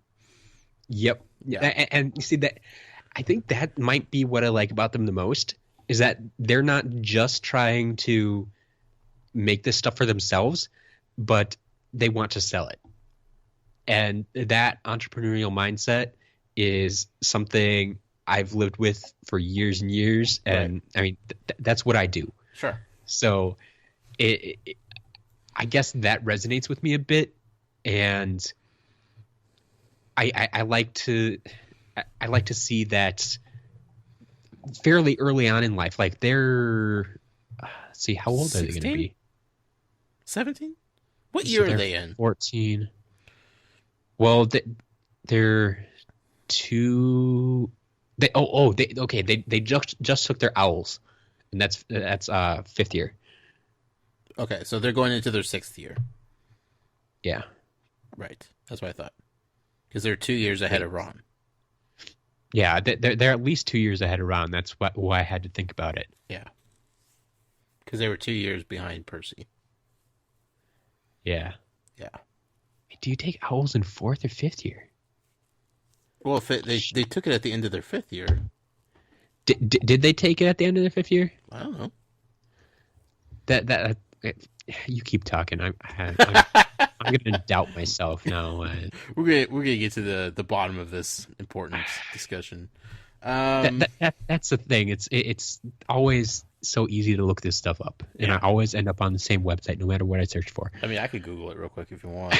Yep. Yeah. And you see that, I think that might be what I like about them the most, is that they're not just trying to make this stuff for themselves, but they want to sell it. And that entrepreneurial mindset is something I've lived with for years and years. And I mean, that's what I do. Sure. So I guess that resonates with me a bit. And I like to see that fairly early on in life. Like they're, let's see, how old 16? Are they going to be? 17? What year are they in? 14. Well, they're two. They just took their owls, and that's 5th year. Okay, so they're going into their 6th year. Yeah. Right. That's what I thought. Because they're 2 years ahead of Ron. Yeah, they're at least 2 years ahead of Ron. That's why I had to think about it. Yeah. Because they were 2 years behind Percy. Yeah. Yeah. Do you take owls in 4th or 5th year? Well, if they took it at the end of their 5th year. Did they take it at the end of their 5th year? I don't know. That you keep talking. I'm going to doubt myself now. We're gonna get to the bottom of this important discussion. That's the thing. It's always so easy to look this stuff up, and I always end up on the same website no matter what I search for. I mean, I could Google it real quick if you want.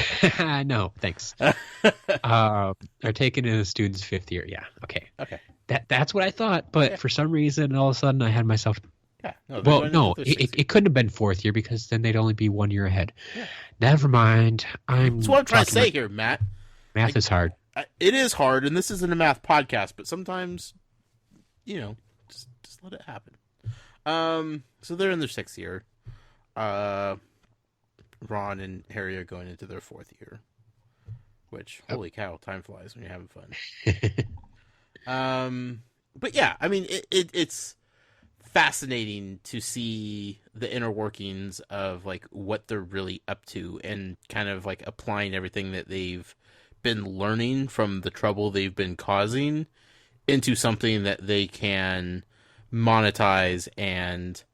No, thanks. They're taking in a student's 5th year. Yeah, okay. That's what I thought, but for some reason, all of a sudden, I had myself. Yeah. It couldn't have been 4th year because then they'd only be 1 year ahead. Yeah. Never mind. That's what I'm trying to say here, Matt. Math is hard. It is hard, and this isn't a math podcast, but sometimes, just let it happen. So they're in their 6th year. Ron and Harry are going into their 4th year. Which, holy cow, time flies when you're having fun. But yeah, I mean, it's fascinating to see the inner workings of like what they're really up to and kind of like applying everything that they've been learning from the trouble they've been causing into something that they can monetize and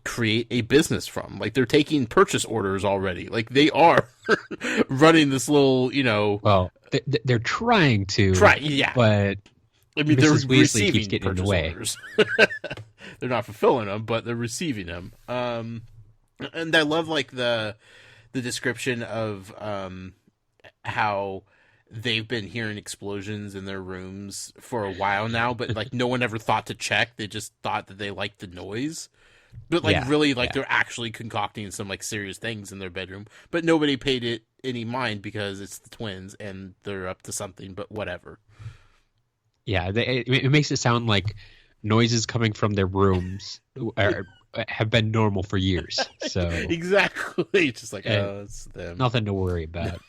create a business from. Like they're taking purchase orders already. Like they are running this little, Well, they're trying to. Yeah. But I mean, Mrs. they're Weasley receiving keeps getting in the way. orders. They're not fulfilling them, but they're receiving them. And I love like the description of how they've been hearing explosions in their rooms for a while now, but like no one ever thought to check. They just thought that they liked the noise. But like they're actually concocting some like serious things in their bedroom. But nobody paid it any mind because it's the twins and they're up to something, but whatever. Yeah, it makes it sound like noises coming from their rooms have been normal for years. So exactly, it's just like it's them. Nothing to worry about.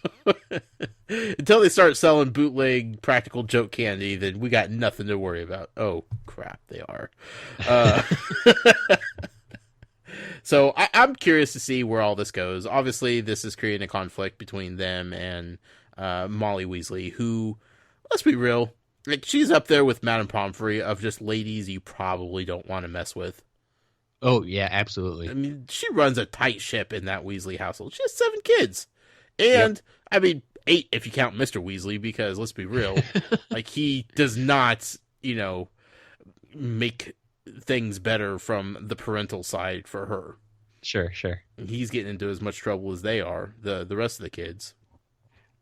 Until they start selling bootleg practical joke candy, then we got nothing to worry about. Oh crap, they are. So I'm curious to see where all this goes. Obviously, this is creating a conflict between them and Molly Weasley, who, let's be real, like she's up there with Madame Pomfrey of just ladies you probably don't want to mess with. Oh yeah, absolutely. I mean, she runs a tight ship in that Weasley household. She has 7 kids, and I mean 8 if you count Mr. Weasley, because let's be real, like he does not, make things better from the parental side for her. Sure. He's getting into as much trouble as they are, the rest of the kids.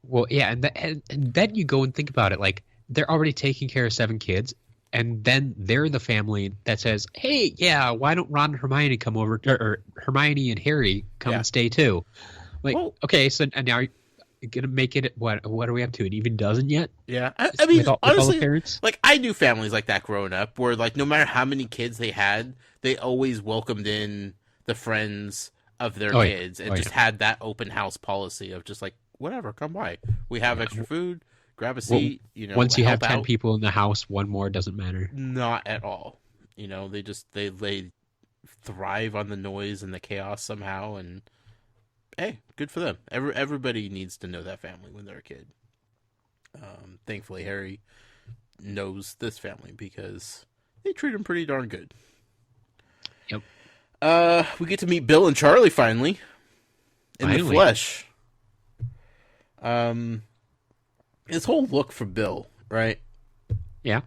Well, yeah, and then you go and think about it, like they're already taking care of 7 kids, and then they're the family that says, "Hey, yeah, why don't Ron and Hermione come over, or Hermione and Harry come and stay too?" Like, okay, so and now you're gonna make it what are we up to? An even dozen yet? Yeah, I mean, honestly, parents? Like I knew families like that growing up, where like no matter how many kids they had, they always welcomed in the friends of their kids and just had that open house policy of just like, whatever, come by. We have extra food. Grab a seat. Once you have 10 people in the house, one more doesn't matter. Not at all. They thrive on the noise and the chaos somehow, and hey, good for them. Everybody needs to know that family when they're a kid. Thankfully, Harry knows this family because they treat him pretty darn good. Yep. We get to meet Bill and Charlie finally in the flesh. His whole look for Bill, right? Yeah.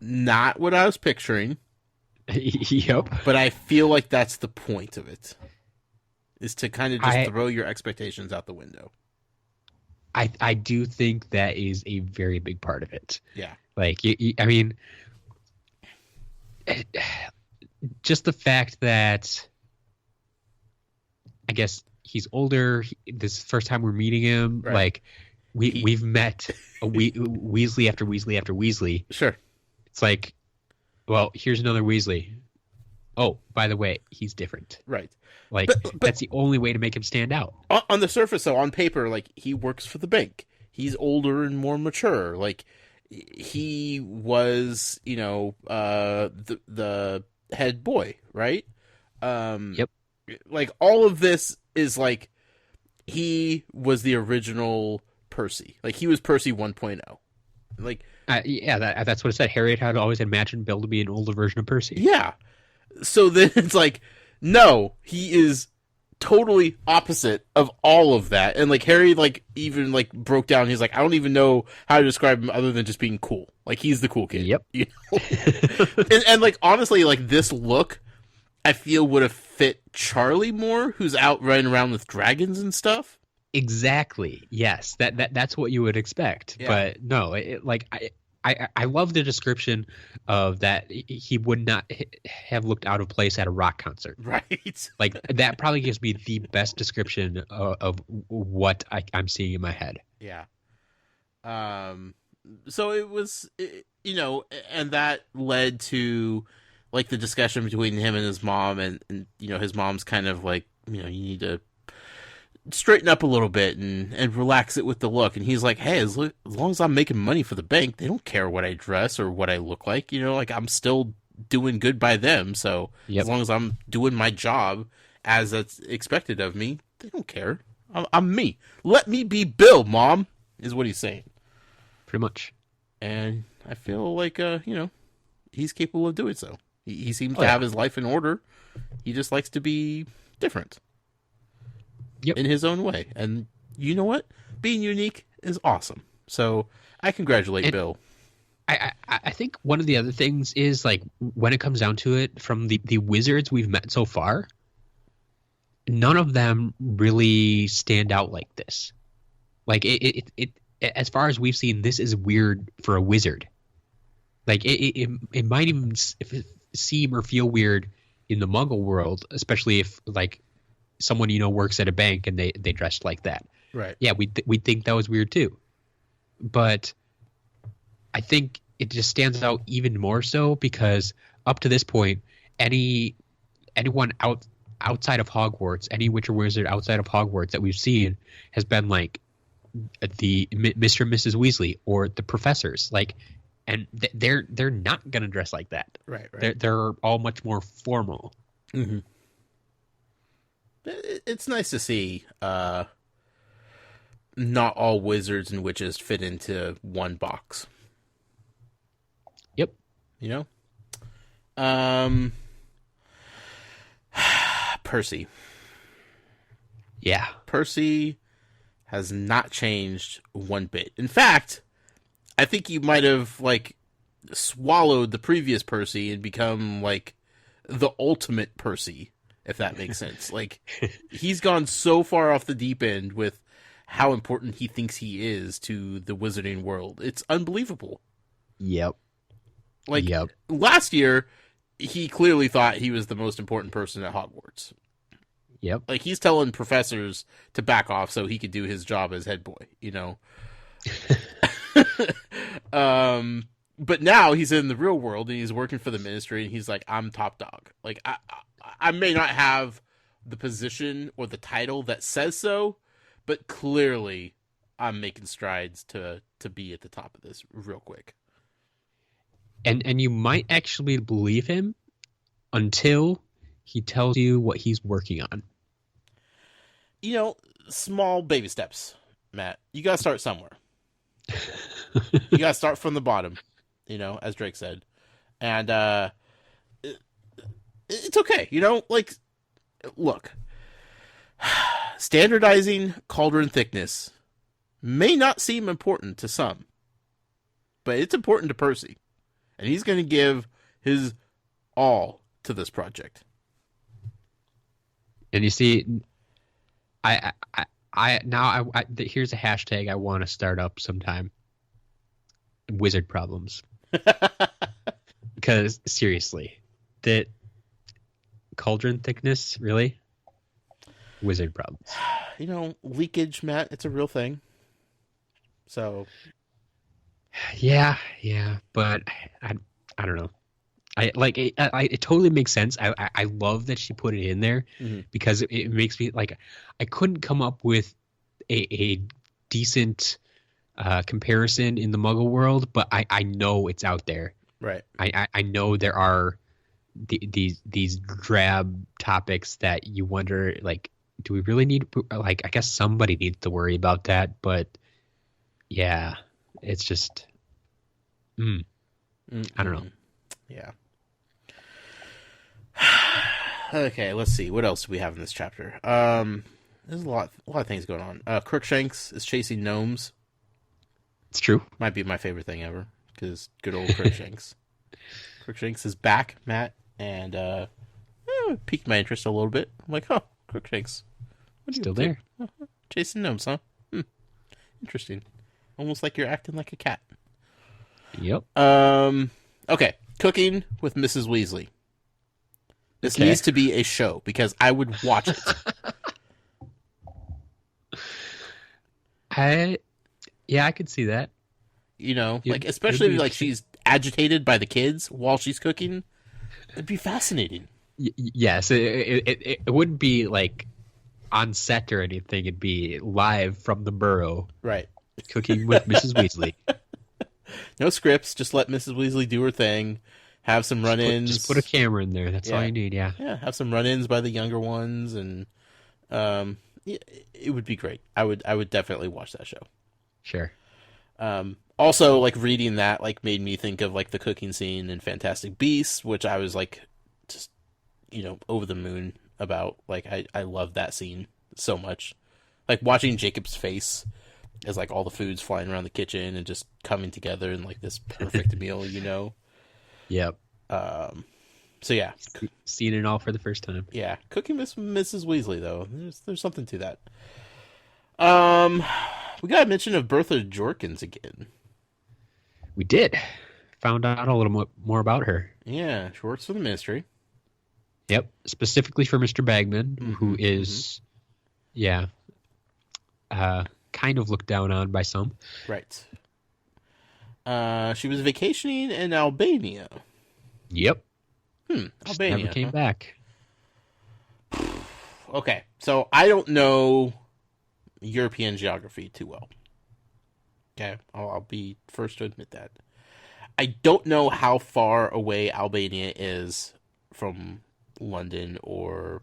Not what I was picturing. Yep. But I feel like that's the point of it. Is to kind of just throw your expectations out the window. I do think that is a very big part of it. Yeah. Like, I mean, just the fact that I guess he's older. This is the first time we're meeting him. Right. Like we've met Weasley after Weasley after Weasley. Sure. It's like, well, here's another Weasley. Oh, by the way, he's different. Right. Like But that's the only way to make him stand out. on the surface, though, on paper, like, he works for the bank. He's older and more mature. Like, he was, the head boy, right? Yep. Like, all of this is like he was the original Percy. Like, he was Percy 1.0. Like, that's what it said. Harriet had always imagined Bill to be an older version of Percy. yeah. So then it's like, no, he is totally opposite of all of that. And like Harry, like, even like broke down. He's like, I don't even know how to describe him other than just being cool. Like, he's the cool kid. Yep. You know? and like, honestly, like, this look, I feel would have fit Charlie more, who's out running around with dragons and stuff. Exactly. Yes. That's what you would expect. Yeah. But no, I love the description of that. He would not have looked out of place at a rock concert. Right. Like that probably gives me the best description of what I'm seeing in my head. Yeah. So it was, and that led to like the discussion between him and his mom, and his mom's kind of like, you need to straighten up a little bit and relax it with the look. And he's like, hey, as long as I'm making money for the bank, they don't care what I dress or what I look like. Like, I'm still doing good by them. So as long as I'm doing my job as it's expected of me, they don't care. I'm me. Let me be Bill, Mom, is what he's saying. Pretty much. And I feel like, he's capable of doing so. He seems to have his life in order. He just likes to be different. Yep. In his own way. And you know what? Being unique is awesome. So I congratulate Bill. I think one of the other things is, like, when it comes down to it, from the wizards we've met so far, none of them really stand out like this. Like, it as far as we've seen, this is weird for a wizard. Like, it might even seem or feel weird in the Muggle world, especially if, like, someone works at a bank and they dressed like that. Right. Yeah, we think that was weird too. But I think it just stands out even more so because up to this point, anyone outside of Hogwarts, any witch or wizard outside of Hogwarts that we've seen has been like the Mr. and Mrs. Weasley or the professors. Like, and they're not gonna dress like that. Right. They're all much more formal. Mm-hmm. It's nice to see not all wizards and witches fit into one box. Yep. Percy. Yeah. Percy has not changed one bit. In fact, I think you might have, like, swallowed the previous Percy and become, like, the ultimate Percy. If that makes sense. Like, he's gone so far off the deep end with how important he thinks he is to the wizarding world. It's unbelievable. Yep. Like, last year, he clearly thought he was the most important person at Hogwarts. Yep. Like, he's telling professors to back off so he could do his job as head boy, But now he's in the real world and he's working for the ministry and he's like, I'm top dog. Like, I may not have the position or the title that says so, but clearly I'm making strides to be at the top of this real quick. And you might actually believe him until he tells you what he's working on. Small baby steps, Matt. You got to start somewhere. You got to start from the bottom, as Drake said. And it's okay, like, look, standardizing cauldron thickness may not seem important to some, but it's important to Percy, and he's going to give his all to this project. And you see, here's a hashtag I want to start up sometime. Wizard problems. Because seriously, that cauldron thickness, really? wizard problems. Leakage, Matt, it's a real thing. So Yeah, but I don't know. It totally makes sense. I love that she put it in there because it makes me like I couldn't come up with a decent comparison in the Muggle world, but I know it's out there. right. I know there are these drab topics that you wonder, like, do we really need, like, I guess somebody needs to worry about that, but yeah, it's just I don't know. Yeah. Okay, let's see. What else do we have in this chapter? There's a lot of things going on. Crookshanks is chasing gnomes. It's true. Might be my favorite thing ever, because good old Crookshanks. Crookshanks is back, Matt, and it piqued my interest a little bit. I'm like, Crookshanks. Still there. Chasing gnomes, huh? Interesting. Almost like you're acting like a cat. Yep. Okay. Cooking with Mrs. Weasley. This Okay. needs to be a show, because I would watch it. I could see that. Especially it'd be- like she's agitated by the kids while she's cooking. It'd be fascinating. Yes, it wouldn't be like on set or anything. It'd be live from the Burrow, Right. cooking with Mrs. Weasley. No scripts, just let Mrs. Weasley do her thing. Have some run-ins. Just put a camera in there. That's all you need. Yeah. Yeah, have some run-ins by the younger ones, and it would be great. I would definitely watch that show. Sure. Also, like, reading that, like, made me think of, like, the cooking scene in Fantastic Beasts, which I was, like, just, over the moon about. Like, I love that scene so much. Like, watching Jacob's face as, like, all the food's flying around the kitchen and just coming together in, like, this perfect meal, Yep. So, yeah. Seen it all for the first time. Yeah. Cooking with Mrs. Weasley, though. There's something to that. We got a mention of Bertha Jorkins again. We did. Found out a little more about her. Yeah, she works for the Ministry. Yep. Specifically for Mr. Bagman, who is, kind of looked down on by some. Right. She was vacationing in Albania. Yep. Albania. Never came back. Okay, so I don't know European geography too well. Okay, I'll be first to admit that. I don't know how far away Albania is from London, or,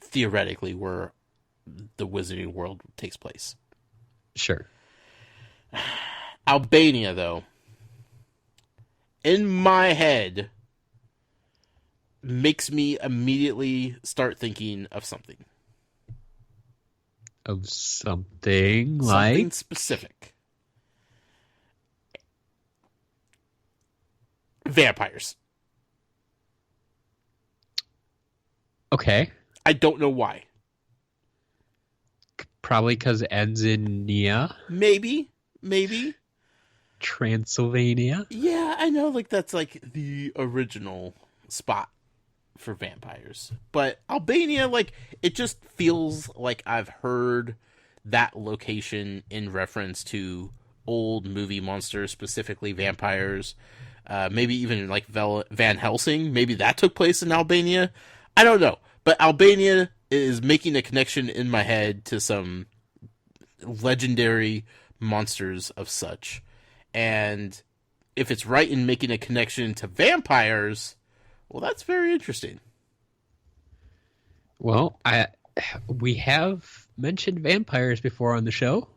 theoretically where the Wizarding World takes place. Sure. Albania, though, in my head, makes me immediately start thinking of something. Of something Something specific. Vampires. Okay. I don't know why. Probably because it ends in Nia. Maybe. Transylvania. Yeah, I know, like, that's, like, the original spot for vampires. But Albania, like, it just feels like I've heard that location in reference to old movie monsters, specifically vampires. Maybe even, like, Van Helsing. Maybe that took place in Albania. I don't know. But Albania is making a connection in my head to some legendary monsters of such. And if it's right in making a connection to vampires, well, that's very interesting. Well, we have mentioned vampires before on the show.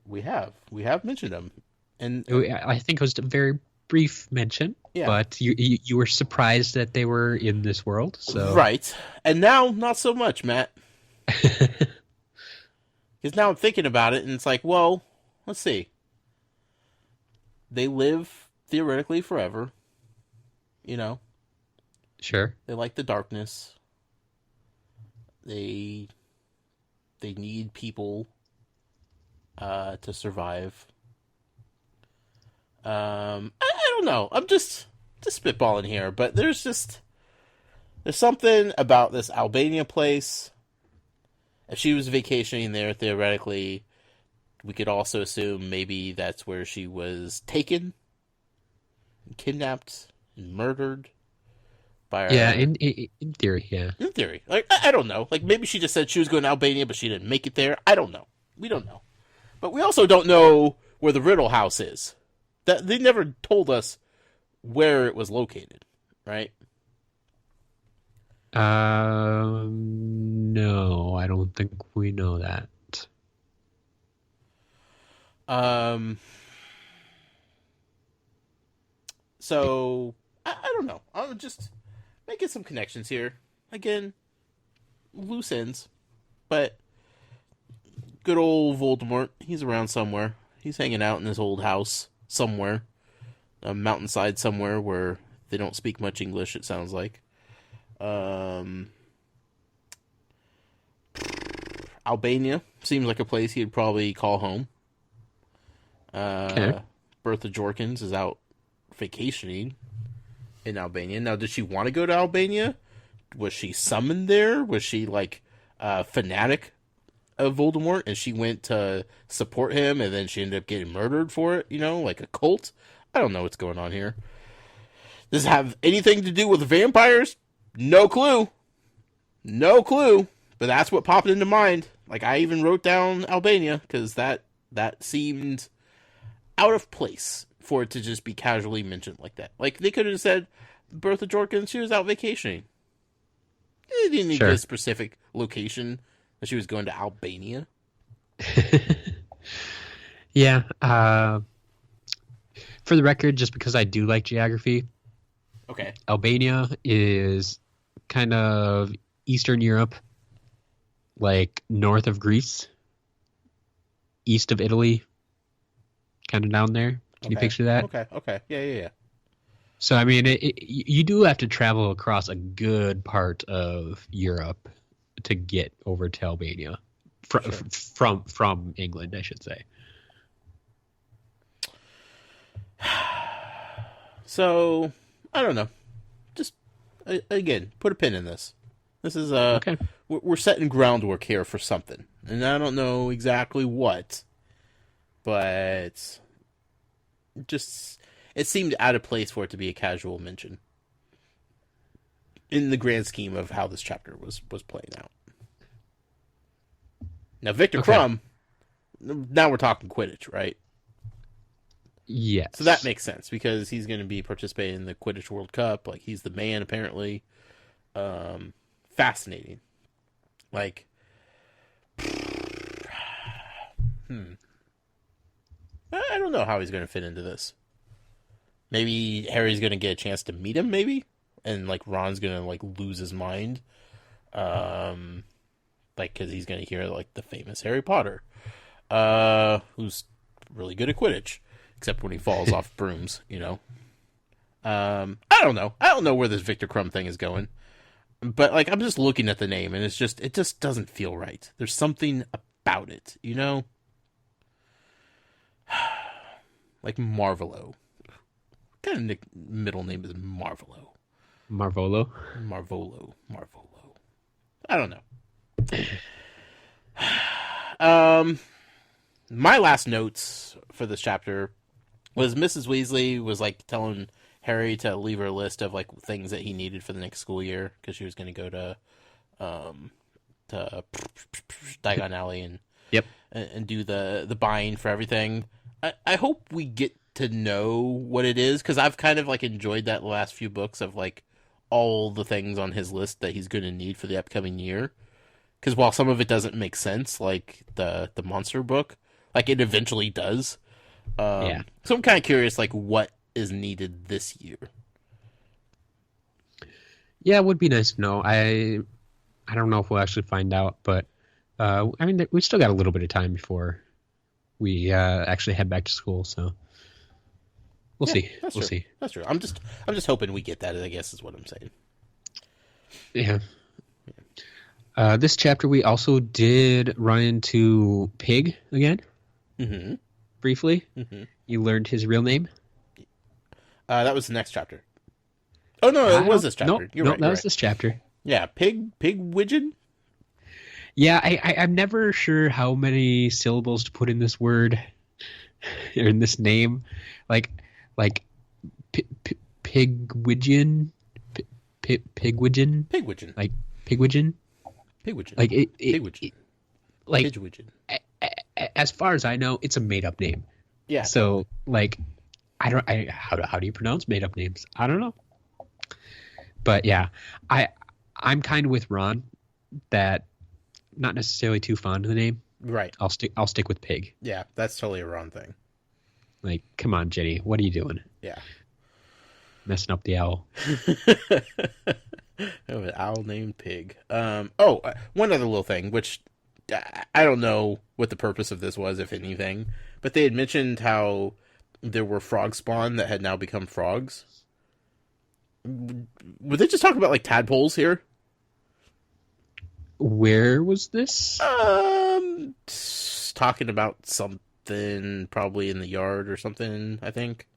We have mentioned them, and I think it was a very brief mention. Yeah. But you were surprised that they were in this world, so right. And now, not so much, Matt. Because now I'm thinking about it, and it's like, well, let's see. They live theoretically forever. Sure. They like the darkness. They need people to survive. I don't know. I'm just spitballing here, but there's There's something about this Albania place. If she was vacationing there, theoretically, we could also assume maybe that's where she was taken, kidnapped, and murdered by her. Yeah, in theory, yeah. In theory. Like, I don't know. Like, maybe she just said she was going to Albania, but she didn't make it there. I don't know. We don't know. But we also don't know where the Riddle House is. They never told us where it was located, right? No, I don't think we know that. So, I don't know. I'm just making some connections here. Again, loose ends. But good old Voldemort, he's around somewhere. He's hanging out in his old house somewhere. A mountainside somewhere where they don't speak much English, it sounds like. Albania seems like a place he'd probably call home. Okay. Bertha Jorkins is out vacationing in Albania. Now, did she want to go to Albania? Was she summoned there? Was she like a fanatic of Voldemort and she went to support him and then she ended up getting murdered for it? You know, like a cult? I don't know what's going on here. Does it have anything to do with vampires? No clue. No clue. But that's what popped into mind. Like, I even wrote down Albania because that seemed out of place for it to just be casually mentioned like that. Like, they could have said Bertha Jorkins, she was out vacationing. They didn't need a specific location that she was going to Albania. Yeah. For the record, just because I do like geography, okay, Albania is kind of Eastern Europe, like north of Greece, east of Italy, kind of down there. Can you picture that? Okay. Yeah. So, I mean, you do have to travel across a good part of Europe to get over to Albania from England, I should say. So, I don't know. Just, again, put a pin in this. This is, Okay. We're setting groundwork here for something. And I don't know exactly what, but just, it seemed out of place for it to be a casual mention in the grand scheme of how this chapter was playing out. Now, Victor Crumb, now we're talking Quidditch, right? Yes. So that makes sense because he's going to be participating in the Quidditch World Cup. Like, he's the man, apparently. Fascinating. Like, I don't know how he's going to fit into this. Maybe Harry's going to get a chance to meet him, maybe? And, like, Ron's going to, like, lose his mind. Like, because he's going to hear, like, the famous Harry Potter. Who's really good at Quidditch. Except when he falls off brooms, you know. I don't know. I don't know where this Victor Crumb thing is going. But, like, I'm just looking at the name, and it just doesn't feel right. There's something about it, you know? Like Marvolo. What kind of middle name is Marvolo? Marvolo. I don't know. My last notes for this chapter was Mrs. Weasley was, like, telling Harry to leave her a list of, like, things that he needed for the next school year because she was going to go to Diagon Alley and do the buying for everything. I hope we get to know what it is because I've kind of, like, enjoyed that last few books of, like, all the things on his list that he's going to need for the upcoming year. Because while some of it doesn't make sense, like the monster book, like, it eventually does. So I'm kind of curious, like, what is needed this year. Yeah, it would be nice to know. I don't know if we'll actually find out, but I mean, we still got a little bit of time before we actually head back to school, so we'll see. We'll see. That's true. I'm just hoping we get that, I guess is what I'm saying. Yeah. This chapter we also did run into Pig again. Mm-hmm. Briefly. Mm-hmm. You learned his real name? That was the next chapter. Oh no, it was this chapter. Nope, You're nope, right. That was this chapter. Yeah, pig widgeon. Yeah, I'm never sure how many syllables to put in this word or in this name, like pigwidgeon, pigwidgeon, Pigwidgeon. like pigwidgeon, Pigwidgeon. like Pigwidgeon. like Pigwidgeon. as far as I know, it's a made up name. Yeah. So like, how do you pronounce made up names? I don't know. But yeah, I'm kind of with Ron that not necessarily too fond of the name. Right. I'll stick with pig. Yeah, that's totally a Ron thing. Like, come on, Jenny, what are you doing? Yeah. Messing up the owl. I have an owl named Pig. One other little thing, which I don't know what the purpose of this was, if anything, but they had mentioned how there were frog spawn that had now become frogs. Were they just talking about like tadpoles here? Where was this? Talking about something probably in the yard or something, I think.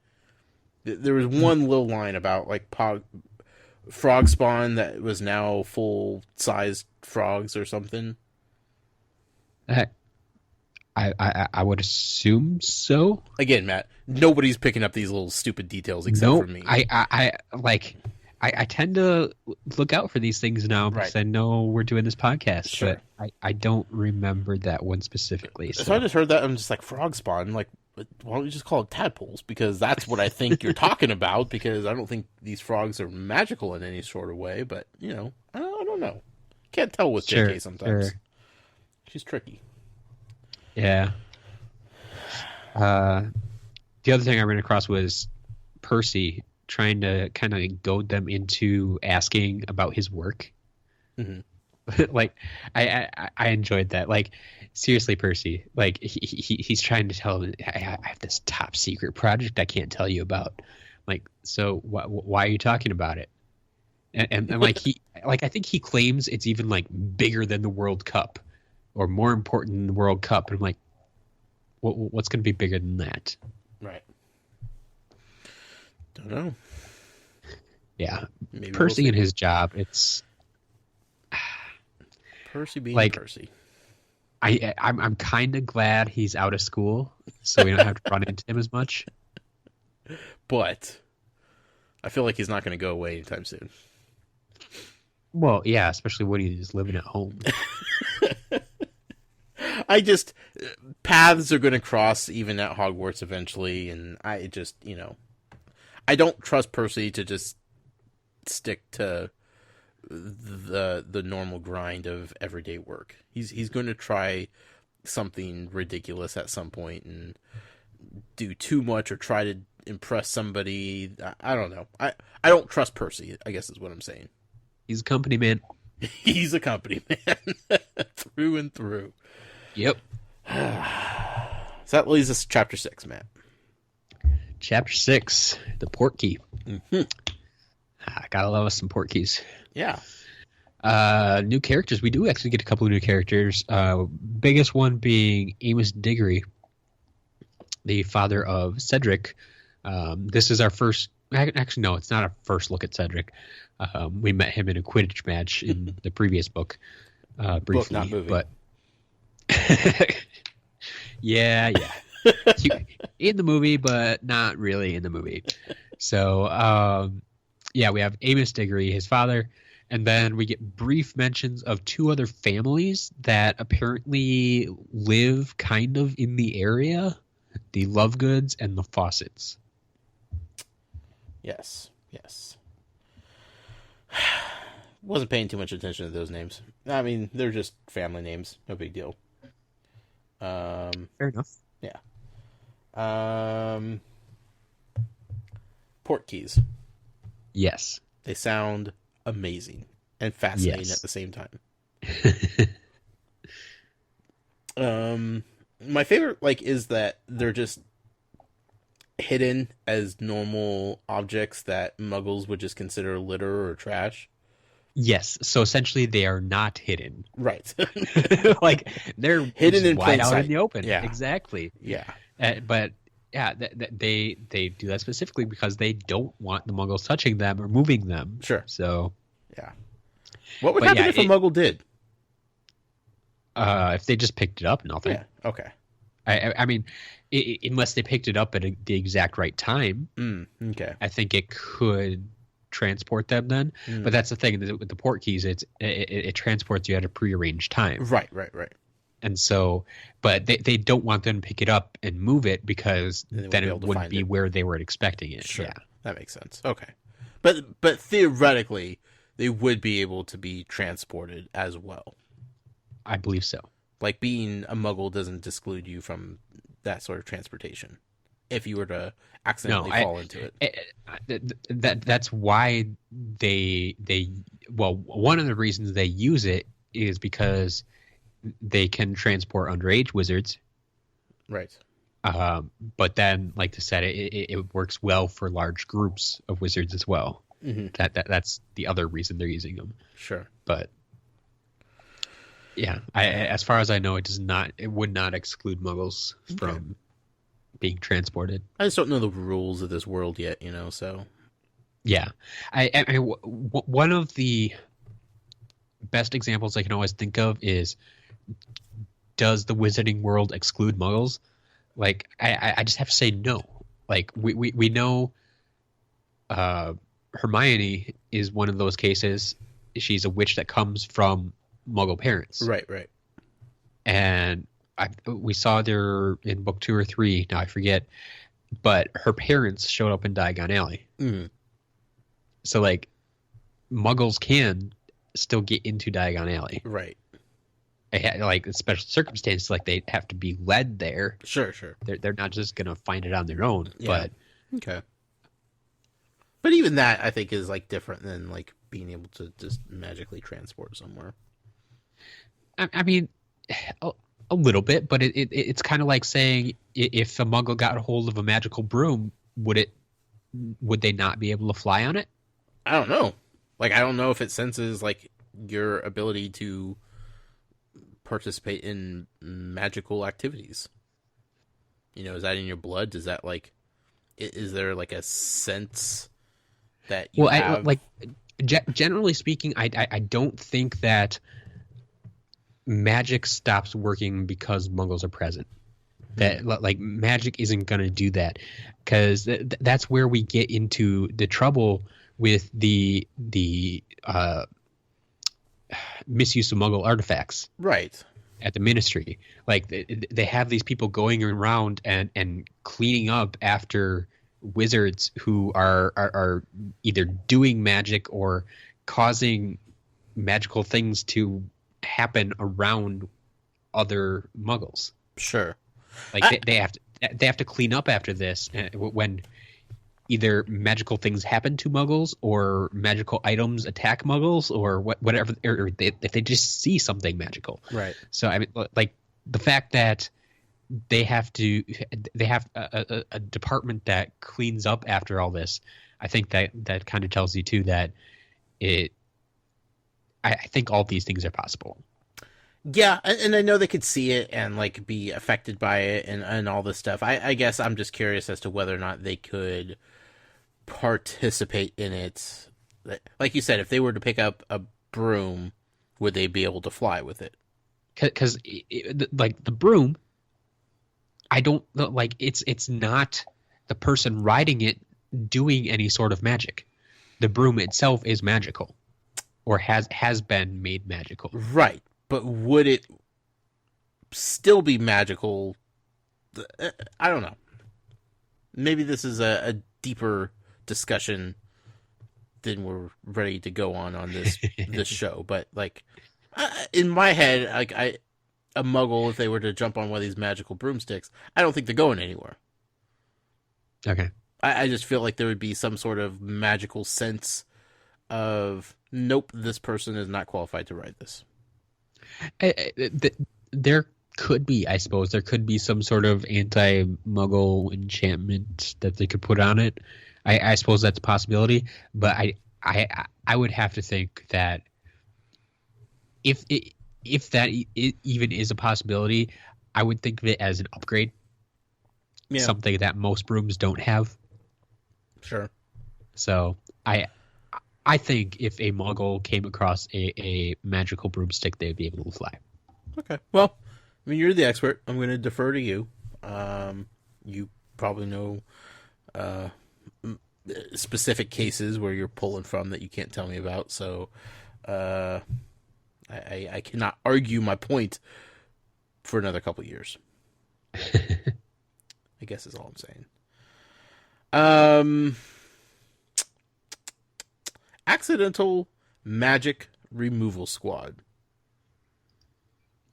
There was one little line about like frog spawn that was now full-sized frogs or something. I would assume so. Again, Matt, nobody's picking up these little stupid details except for me. I tend to look out for these things now because I know we're doing this podcast, Sure. but I don't remember that one specifically. So I just heard that, I'm just like, frog spawn, like, why don't you just call it tadpoles? Because that's what I think you're talking about, because I don't think these frogs are magical in any sort of way, but, you know, I don't know. Can't tell with JK sometimes. Sure. She's tricky. Yeah. The other thing I ran across was Percy trying to kind of goad them into asking about his work. Mm-hmm. Like, I enjoyed that. Like, seriously, Percy. Like, he's trying to tell him, I have this top secret project I can't tell you about. Like, so why are you talking about it? And like I think he claims it's even like bigger than the World Cup, or more important than the World Cup. And I'm like, what's going to be bigger than that? Right. Don't know. Yeah. Maybe Percy we'll and his job, it's Percy being like, Percy. I'm kind of glad he's out of school, so we don't have to run into him as much. But I feel like he's not going to go away anytime soon. Well, yeah, especially when he's living at home. Paths are going to cross even at Hogwarts eventually, and I just, I don't trust Percy to just stick to the normal grind of everyday work. He's going to try something ridiculous at some point and do too much or try to impress somebody. I don't know. I don't trust Percy, I guess is what I'm saying. He's a company man. He's a company man through and through. Yep. So that leads us to chapter 6, Matt. Chapter 6, the Portkey. Mm-hmm. Gotta love us some Portkeys. Yeah. New characters. We do actually get a couple of new characters. Biggest one being Amos Diggory, the father of Cedric. This is our first. Actually, no, it's not our first look at Cedric. We met him in a Quidditch match in the previous book, briefly, book, not movie. But yeah. In the movie, but not really in the movie. So, we have Amos Diggory, his father, and then we get brief mentions of two other families that apparently live kind of in the area, the Lovegoods and the Fawcett's. Yes. Wasn't paying too much attention to those names. I mean, they're just family names. No big deal. Fair enough. Yeah. Portkeys. Yes. They sound amazing and fascinating at the same time. My favorite, is that they're just hidden as normal objects that Muggles would just consider litter or trash. Yes. So essentially, they are not hidden. Right. They're hidden in wide plain out sight. in the open. Yeah. Exactly. Yeah. But Yeah, they do that specifically because they don't want the Muggles touching them or moving them. Sure. So yeah. What would happen if a Muggle did? If they just picked it up, nothing. Yeah. Okay. I mean, unless they picked it up at the exact right time. Okay. I think it could transport them then. But that's the thing with the Portkeys, it transports you at a prearranged time. Right. And so, but they don't want them to pick it up and move it because then it wouldn't be where they were expecting it. Sure. Yeah. That makes sense. Okay. But theoretically, they would be able to be transported as well. I believe so. Like, being a Muggle doesn't exclude you from that sort of transportation if you were to accidentally fall into it. That's why one of the reasons they use it is because they can transport underage wizards. Right. But then, like I said, it works well for large groups of wizards as well. Mm-hmm. That's the other reason they're using them. Sure. But yeah, as far as I know, it would not exclude Muggles from being transported. I just don't know the rules of this world yet, so. Yeah. One of the best examples I can always think of is, does the wizarding world exclude Muggles? Like, I just have to say no. Like, we know Hermione is one of those cases. She's a witch that comes from Muggle parents. Right. And we saw there in book 2 or 3, now I forget, but her parents showed up in Diagon Alley. So, like, Muggles can still get into Diagon Alley. Right. Like, special circumstances, like they have to be led there. Sure. They're not just gonna find it on their own. Yeah. But okay. But even that, I think, is like different than like being able to just magically transport somewhere. I mean, a little bit, but it's kind of like saying if a Muggle got a hold of a magical broom, would they not be able to fly on it? I don't know. Like, I don't know if it senses like your ability to participate in magical activities. Is that in your blood? Does that is there like a sense that you have? Generally speaking, I don't think that magic stops working because Muggles are present. That like magic isn't going to do that, because that's where we get into the trouble with the misuse of Muggle artifacts. Right. At the Ministry. Like, they have these people going around and cleaning up after wizards who are either doing magic or causing magical things to happen around other Muggles. Sure. Like, they have to clean up after this when either magical things happen to Muggles or magical items attack Muggles or whatever, or if they just see something magical. Right. So, I mean, like, the fact that they have a department that cleans up after all this, I think that kind of tells you too that I think all these things are possible. Yeah, and I know they could see it and like be affected by it and all this stuff. I guess I'm just curious as to whether or not they could participate in it. Like you said, if they were to pick up a broom, would they be able to fly with it? Because like the broom, I don't like it's not the person riding it doing any sort of magic. The broom itself is magical, or has been made magical. Right, but would it still be magical? I don't know. Maybe this is a deeper discussion than we're ready to go on this show, but like in my head, like a Muggle, if they were to jump on one of these magical broomsticks, I don't think they're going anywhere. Okay. I just feel like there would be some sort of magical sense of, nope, this person is not qualified to ride this. There could be, I suppose, some sort of anti-Muggle enchantment that they could put on it. I suppose that's a possibility, but I would have to think that if that even is a possibility, I would think of it as an upgrade. something that most brooms don't have. Sure. So I think if a Muggle came across a magical broomstick, they'd be able to fly. Okay. Well, I mean, you're the expert. I'm going to defer to you. You probably know specific cases where you're pulling from that you can't tell me about. So I cannot argue my point for another couple years. I guess is all I'm saying. Accidental magic removal squad.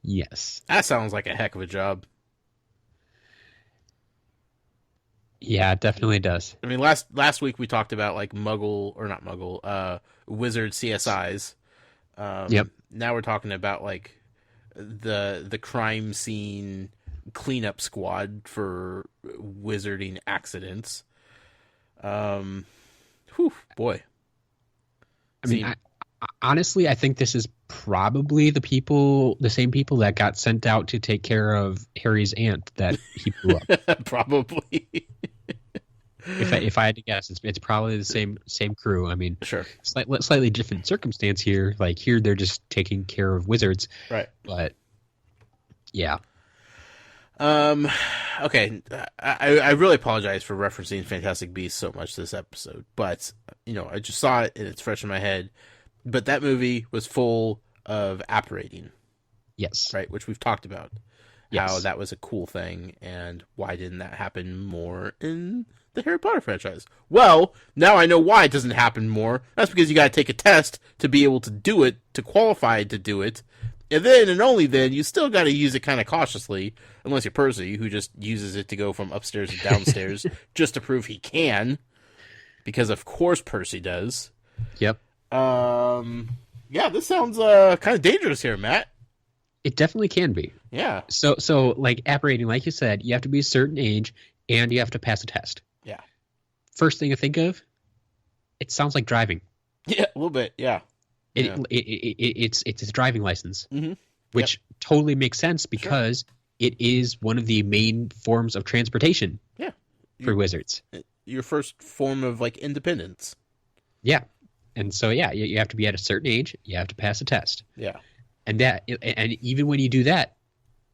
Yes. That sounds like a heck of a job. Yeah, it definitely does. I mean, last week we talked about like wizard CSIs. Yep. Now we're talking about like the crime scene cleanup squad for wizarding accidents. Boy. I mean, honestly, I think this is probably the same people that got sent out to take care of Harry's aunt that he blew up. Probably. If I had to guess, it's probably the same crew. I mean, sure. Slightly different circumstance here. Like here, they're just taking care of wizards. Right. But yeah. Okay. I really apologize for referencing Fantastic Beasts so much this episode, but I just saw it and it's fresh in my head. But that movie was full of apparating. Yes. Right, which we've talked about. Yes. How that was a cool thing, and why didn't that happen more in the Harry Potter franchise? Well, now I know why it doesn't happen more. That's because you got to take a test to be able to do it, to qualify to do it. And then, and only then, you still got to use it kind of cautiously, unless you're Percy, who just uses it to go from upstairs to downstairs just to prove he can. Because of course Percy does. Yep. Yeah, this sounds kind of dangerous here, Matt. It definitely can be. Yeah. So like apparating, like you said, you have to be a certain age and you have to pass a test. Yeah. First thing I think of, it sounds like driving. Yeah, a little bit. Yeah. It's a driving license, mm-hmm. which totally makes sense because it is one of the main forms of transportation. Yeah. For wizards. Your first form of like independence. Yeah. And so, yeah, you have to be at a certain age. You have to pass a test. Yeah. And even when you do that,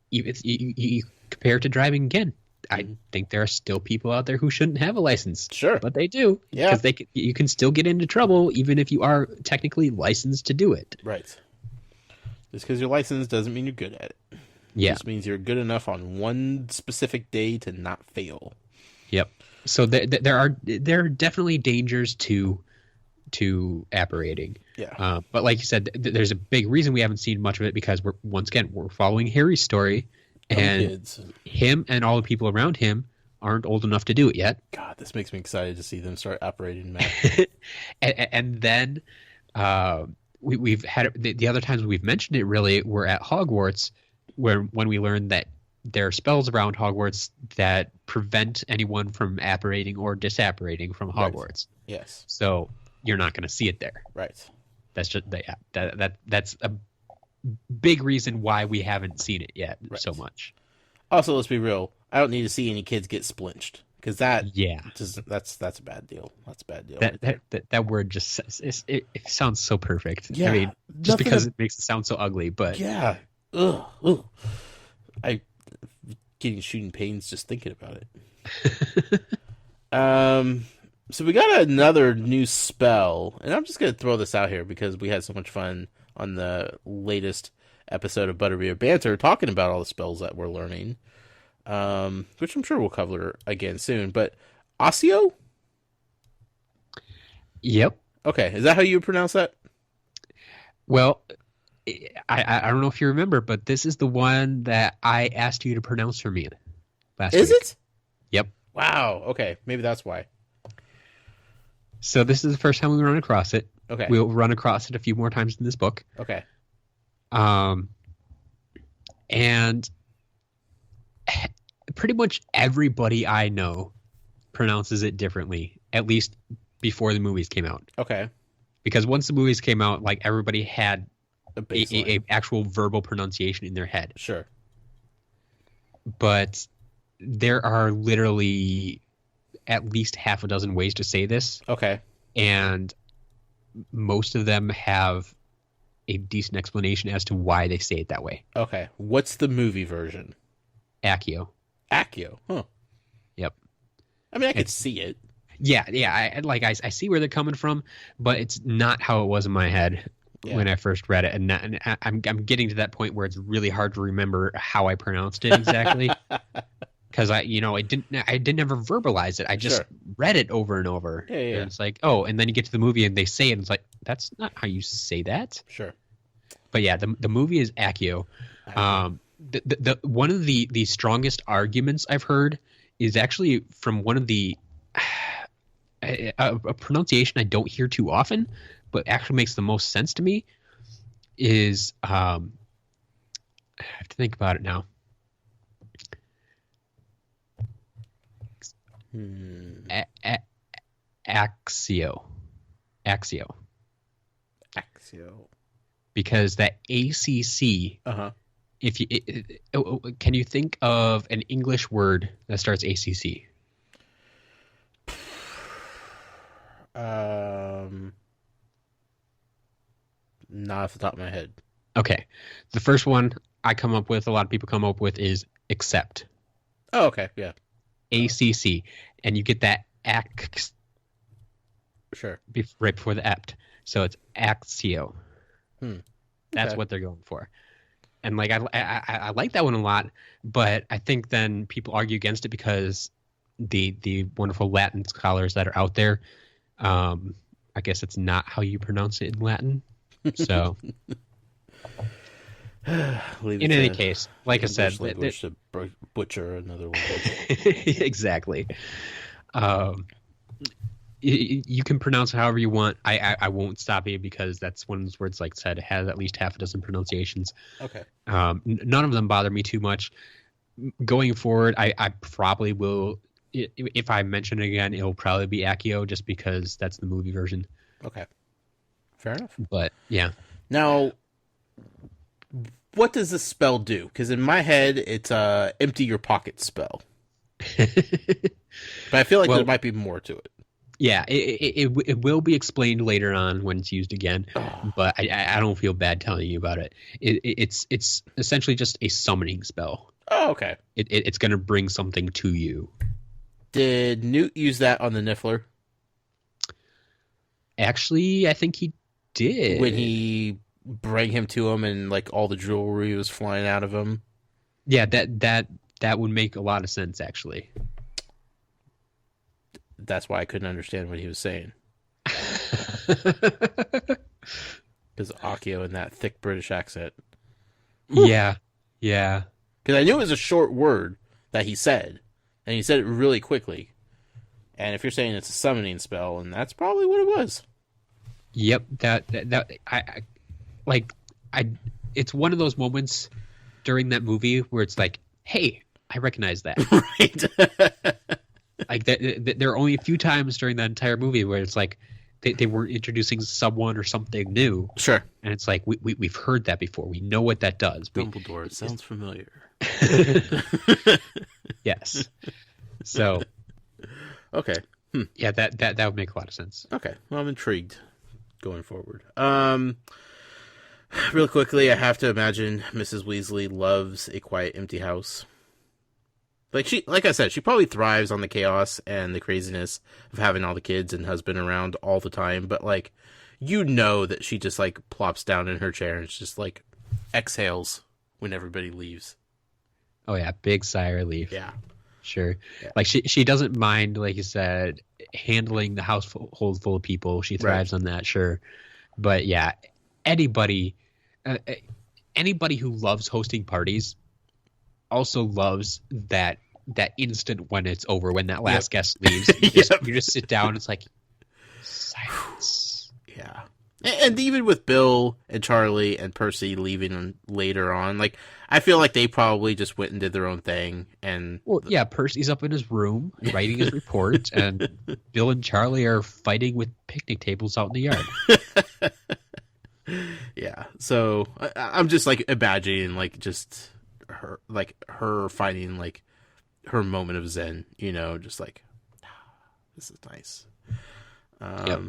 you compare it to driving again. I think there are still people out there who shouldn't have a license. Sure. But they do. Yeah. Because you can still get into trouble even if you are technically licensed to do it. Right. Just because you're licensed doesn't mean you're good at it. Yeah. It just means you're good enough on one specific day to not fail. Yep. So there are definitely dangers to apparating. Yeah. But like you said, there's a big reason we haven't seen much of it because we're following Harry's story, and him and all the people around him aren't old enough to do it yet. God, this makes me excited to see them start apparating, Matt. and then we've had the other times we've mentioned it really were at Hogwarts, when we learned that there are spells around Hogwarts that prevent anyone from apparating or disapparating from Hogwarts. Right. Yes. So you're not going to see it there. Right. That's just that's a big reason why we haven't seen it yet so much. Also, let's be real. I don't need to see any kids get splinched because that's a bad deal. That's a bad deal. That word just it sounds so perfect. Yeah. I mean, just because it makes it sound so ugly, but yeah. Ugh. I getting shooting pains just thinking about it. So we got another new spell, and I'm just going to throw this out here because we had so much fun on the latest episode of Butterbeer Banter talking about all the spells that we're learning, which I'm sure we'll cover again soon. But Osseo? Yep. Okay, is that how you pronounce that? Well, I don't know if you remember, but this is the one that I asked you to pronounce for me last week. Is it? Yep. Wow, okay, maybe that's why. So this is the first time we run across it. Okay. We'll run across it a few more times in this book. Okay. And pretty much everybody I know pronounces it differently, at least before the movies came out. Okay. Because once the movies came out, like everybody had a actual verbal pronunciation in their head. Sure. But there are literally at least half a dozen ways to say this, Okay. and most of them have a decent explanation as to why they say it that way. Okay. What's the movie version? Accio. Accio. Huh. Yep. I mean, I could see it. Yeah. I see where they're coming from, but it's not how it was in my head when I first read it, and I'm getting to that point where it's really hard to remember how I pronounced it exactly. Because I didn't ever verbalize it. I just read it over and over. Yeah. And it's like, oh, and then you get to the movie and they say it, and it's like, that's not how you say that. Sure. But yeah, the movie is Accio. The one of the strongest arguments I've heard is actually from one of the a pronunciation I don't hear too often, but actually makes the most sense to me. Is I have to think about it now. Accio. Because that ACC. If you can you think of an English word that starts ACC? Not off the top of my head. Okay, the first one I come up with, a lot of people come up with, is accept. Oh, okay, yeah. ACC, and you get that ac Sure. right before the ept, so it's Accio. That's what they're going for, and like I like that one a lot, but I think then people argue against it because the wonderful Latin scholars that are out there, I guess it's not how you pronounce it in Latin, so. In any case, like I said, to butcher another one. Exactly. You can pronounce it however you want. I won't stop you because that's one of those words, like I said, it has at least half a dozen pronunciations. Okay. None of them bother me too much. Going forward, I probably will. If I mention it again, it'll probably be Accio, just because that's the movie version. Okay. Fair enough. But yeah. Now, what does this spell do? Because in my head, it's empty your pocket spell. But I feel like there might be more to it. Yeah, it will be explained later on when it's used again, but I don't feel bad telling you about it. It's essentially just a summoning spell. Oh, okay. It's going to bring something to you. Did Newt use that on the Niffler? Actually, I think he did. When he bring him to him and like all the jewelry was flying out of him. Yeah, that would make a lot of sense, actually. That's why I couldn't understand what he was saying. Because Accio in that thick British accent. Yeah. Because I knew it was a short word that he said, and he said it really quickly. And if you're saying it's a summoning spell, and that's probably what it was. Yep, it's one of those moments during that movie where it's like, hey, I recognize that. Right. Like there are only a few times during that entire movie where it's like they were introducing someone or something new. Sure. And it's like we've heard that before. We know what that does. Dumbledore sounds familiar. Yes. So. Okay. Yeah, that would make a lot of sense. Okay. Well, I'm intrigued going forward. Real quickly, I have to imagine Mrs. Weasley loves a quiet, empty house. Like I said, she probably thrives on the chaos and the craziness of having all the kids and husband around all the time. But like, that she just like plops down in her chair and it's just like exhales when everybody leaves. Oh yeah, big sigh of relief. Yeah, sure. Yeah. Like she doesn't mind, like you said, handling the household full of people. She thrives on that, sure. But yeah, anybody who loves hosting parties also loves that instant when it's over, when that last guest leaves. You just sit down and it's like silence. Yeah. And even with Bill and Charlie and Percy leaving later on, like I feel like they probably just went and did their own thing. And Percy's up in his room writing his report, and Bill and Charlie are fighting with picnic tables out in the yard. Yeah. So I'm just like imagining like just her finding like her moment of zen, just like, this is nice. Yep.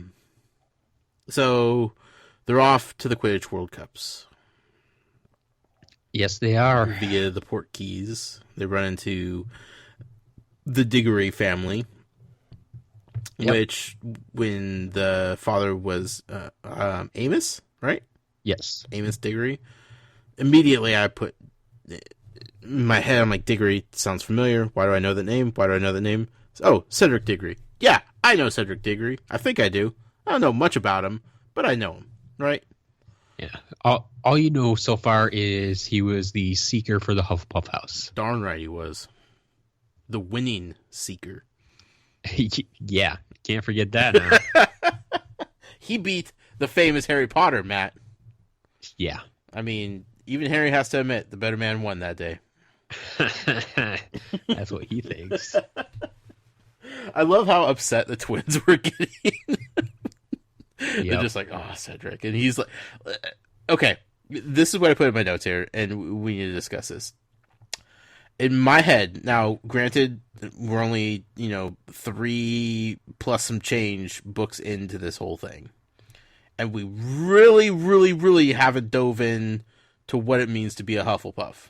So they're off to the Quidditch World Cups. Yes, they are. Via the Portkeys. They run into the Diggory family, which, when the father was Amos, right? Yes. Amos Diggory. Immediately I put in my head, I'm like, Diggory sounds familiar. Why do I know the name? Oh, Cedric Diggory. Yeah, I know Cedric Diggory. I think I do. I don't know much about him, but I know him, right? Yeah. All you know so far is he was the seeker for the Hufflepuff house. Darn right he was. The winning seeker. Yeah, can't forget that now. He beat the famous Harry Potter, Matt. Yeah. I mean, even Harry has to admit the better man won that day. That's what he thinks. I love how upset the twins were getting. They're Yep. just like, oh, Cedric. And he's like, okay, this is what I put in my notes here, and we need to discuss this. In my head, now, granted, we're only, 3 plus some change books into this whole thing. And we really, really, really haven't dove in to what it means to be a Hufflepuff.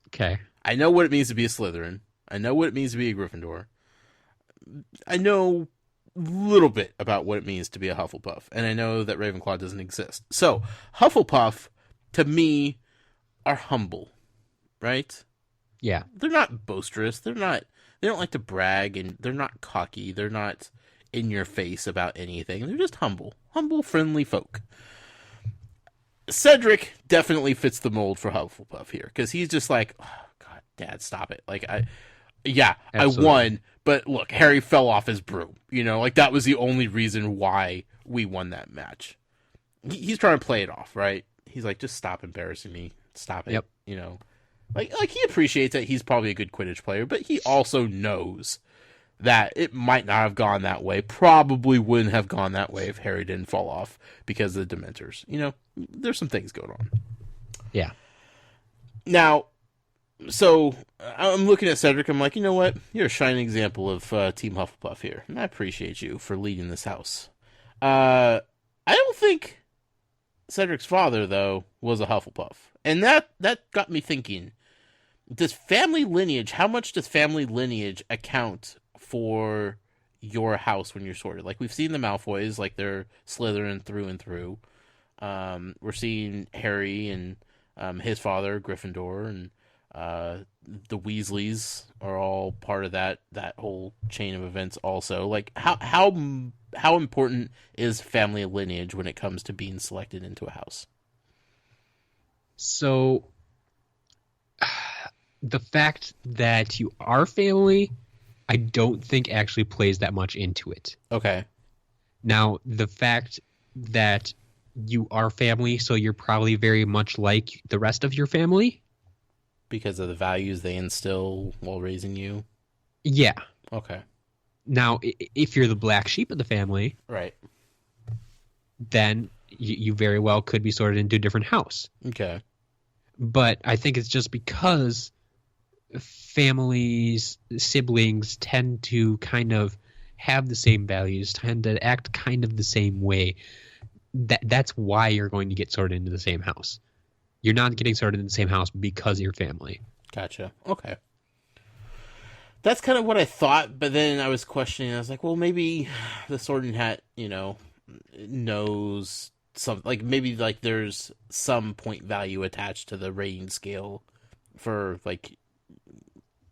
Okay. I know what it means to be a Slytherin. I know what it means to be a Gryffindor. I know a little bit about what it means to be a Hufflepuff. And I know that Ravenclaw doesn't exist. So, Hufflepuff, to me, are humble. Right? Yeah. They're not boisterous. They don't like to brag, and they're not cocky. They're not in your face about anything. They're just humble, friendly folk. Cedric definitely fits the mold for Hufflepuff here, because he's just like, oh, God, Dad, stop it. Like, Absolutely. I won, but look, Harry fell off his broom. Like, that was the only reason why we won that match. He's trying to play it off, right? He's like, just stop embarrassing me. Stop it. Yep. Like he appreciates that he's probably a good Quidditch player, but he also knows that it might not have gone that way. Probably wouldn't have gone that way if Harry didn't fall off because of the Dementors. There's some things going on. Yeah. Now, so I'm looking at Cedric. I'm like, you know what? You're a shining example of Team Hufflepuff here, and I appreciate you for leading this house. I don't think Cedric's father, though, was a Hufflepuff. And that got me thinking, how much does family lineage account for your house when you're sorted? Like, we've seen the Malfoys, like, they're Slytherin through and through. We're seeing Harry and his father, Gryffindor, and the Weasleys are all part of that whole chain of events also. Like, how important is family lineage when it comes to being selected into a house? So, the fact that you are family, I don't think actually plays that much into it. Okay. Now, the fact that you are family, so you're probably very much like the rest of your family. Because of the values they instill while raising you? Yeah. Okay. Now, if you're the black sheep of the family, Right. then you very well could be sorted into a different house. Okay. But I think it's just because families, siblings tend to kind of have the same values, tend to act kind of the same way. That's why you're going to get sorted into the same house. You're not getting sorted in the same house because you're family. Gotcha. Okay. That's kind of what I thought, but then I was questioning. I was like, well, maybe the Sorting Hat, knows some, like, maybe, like, there's some point value attached to the rating scale for, like,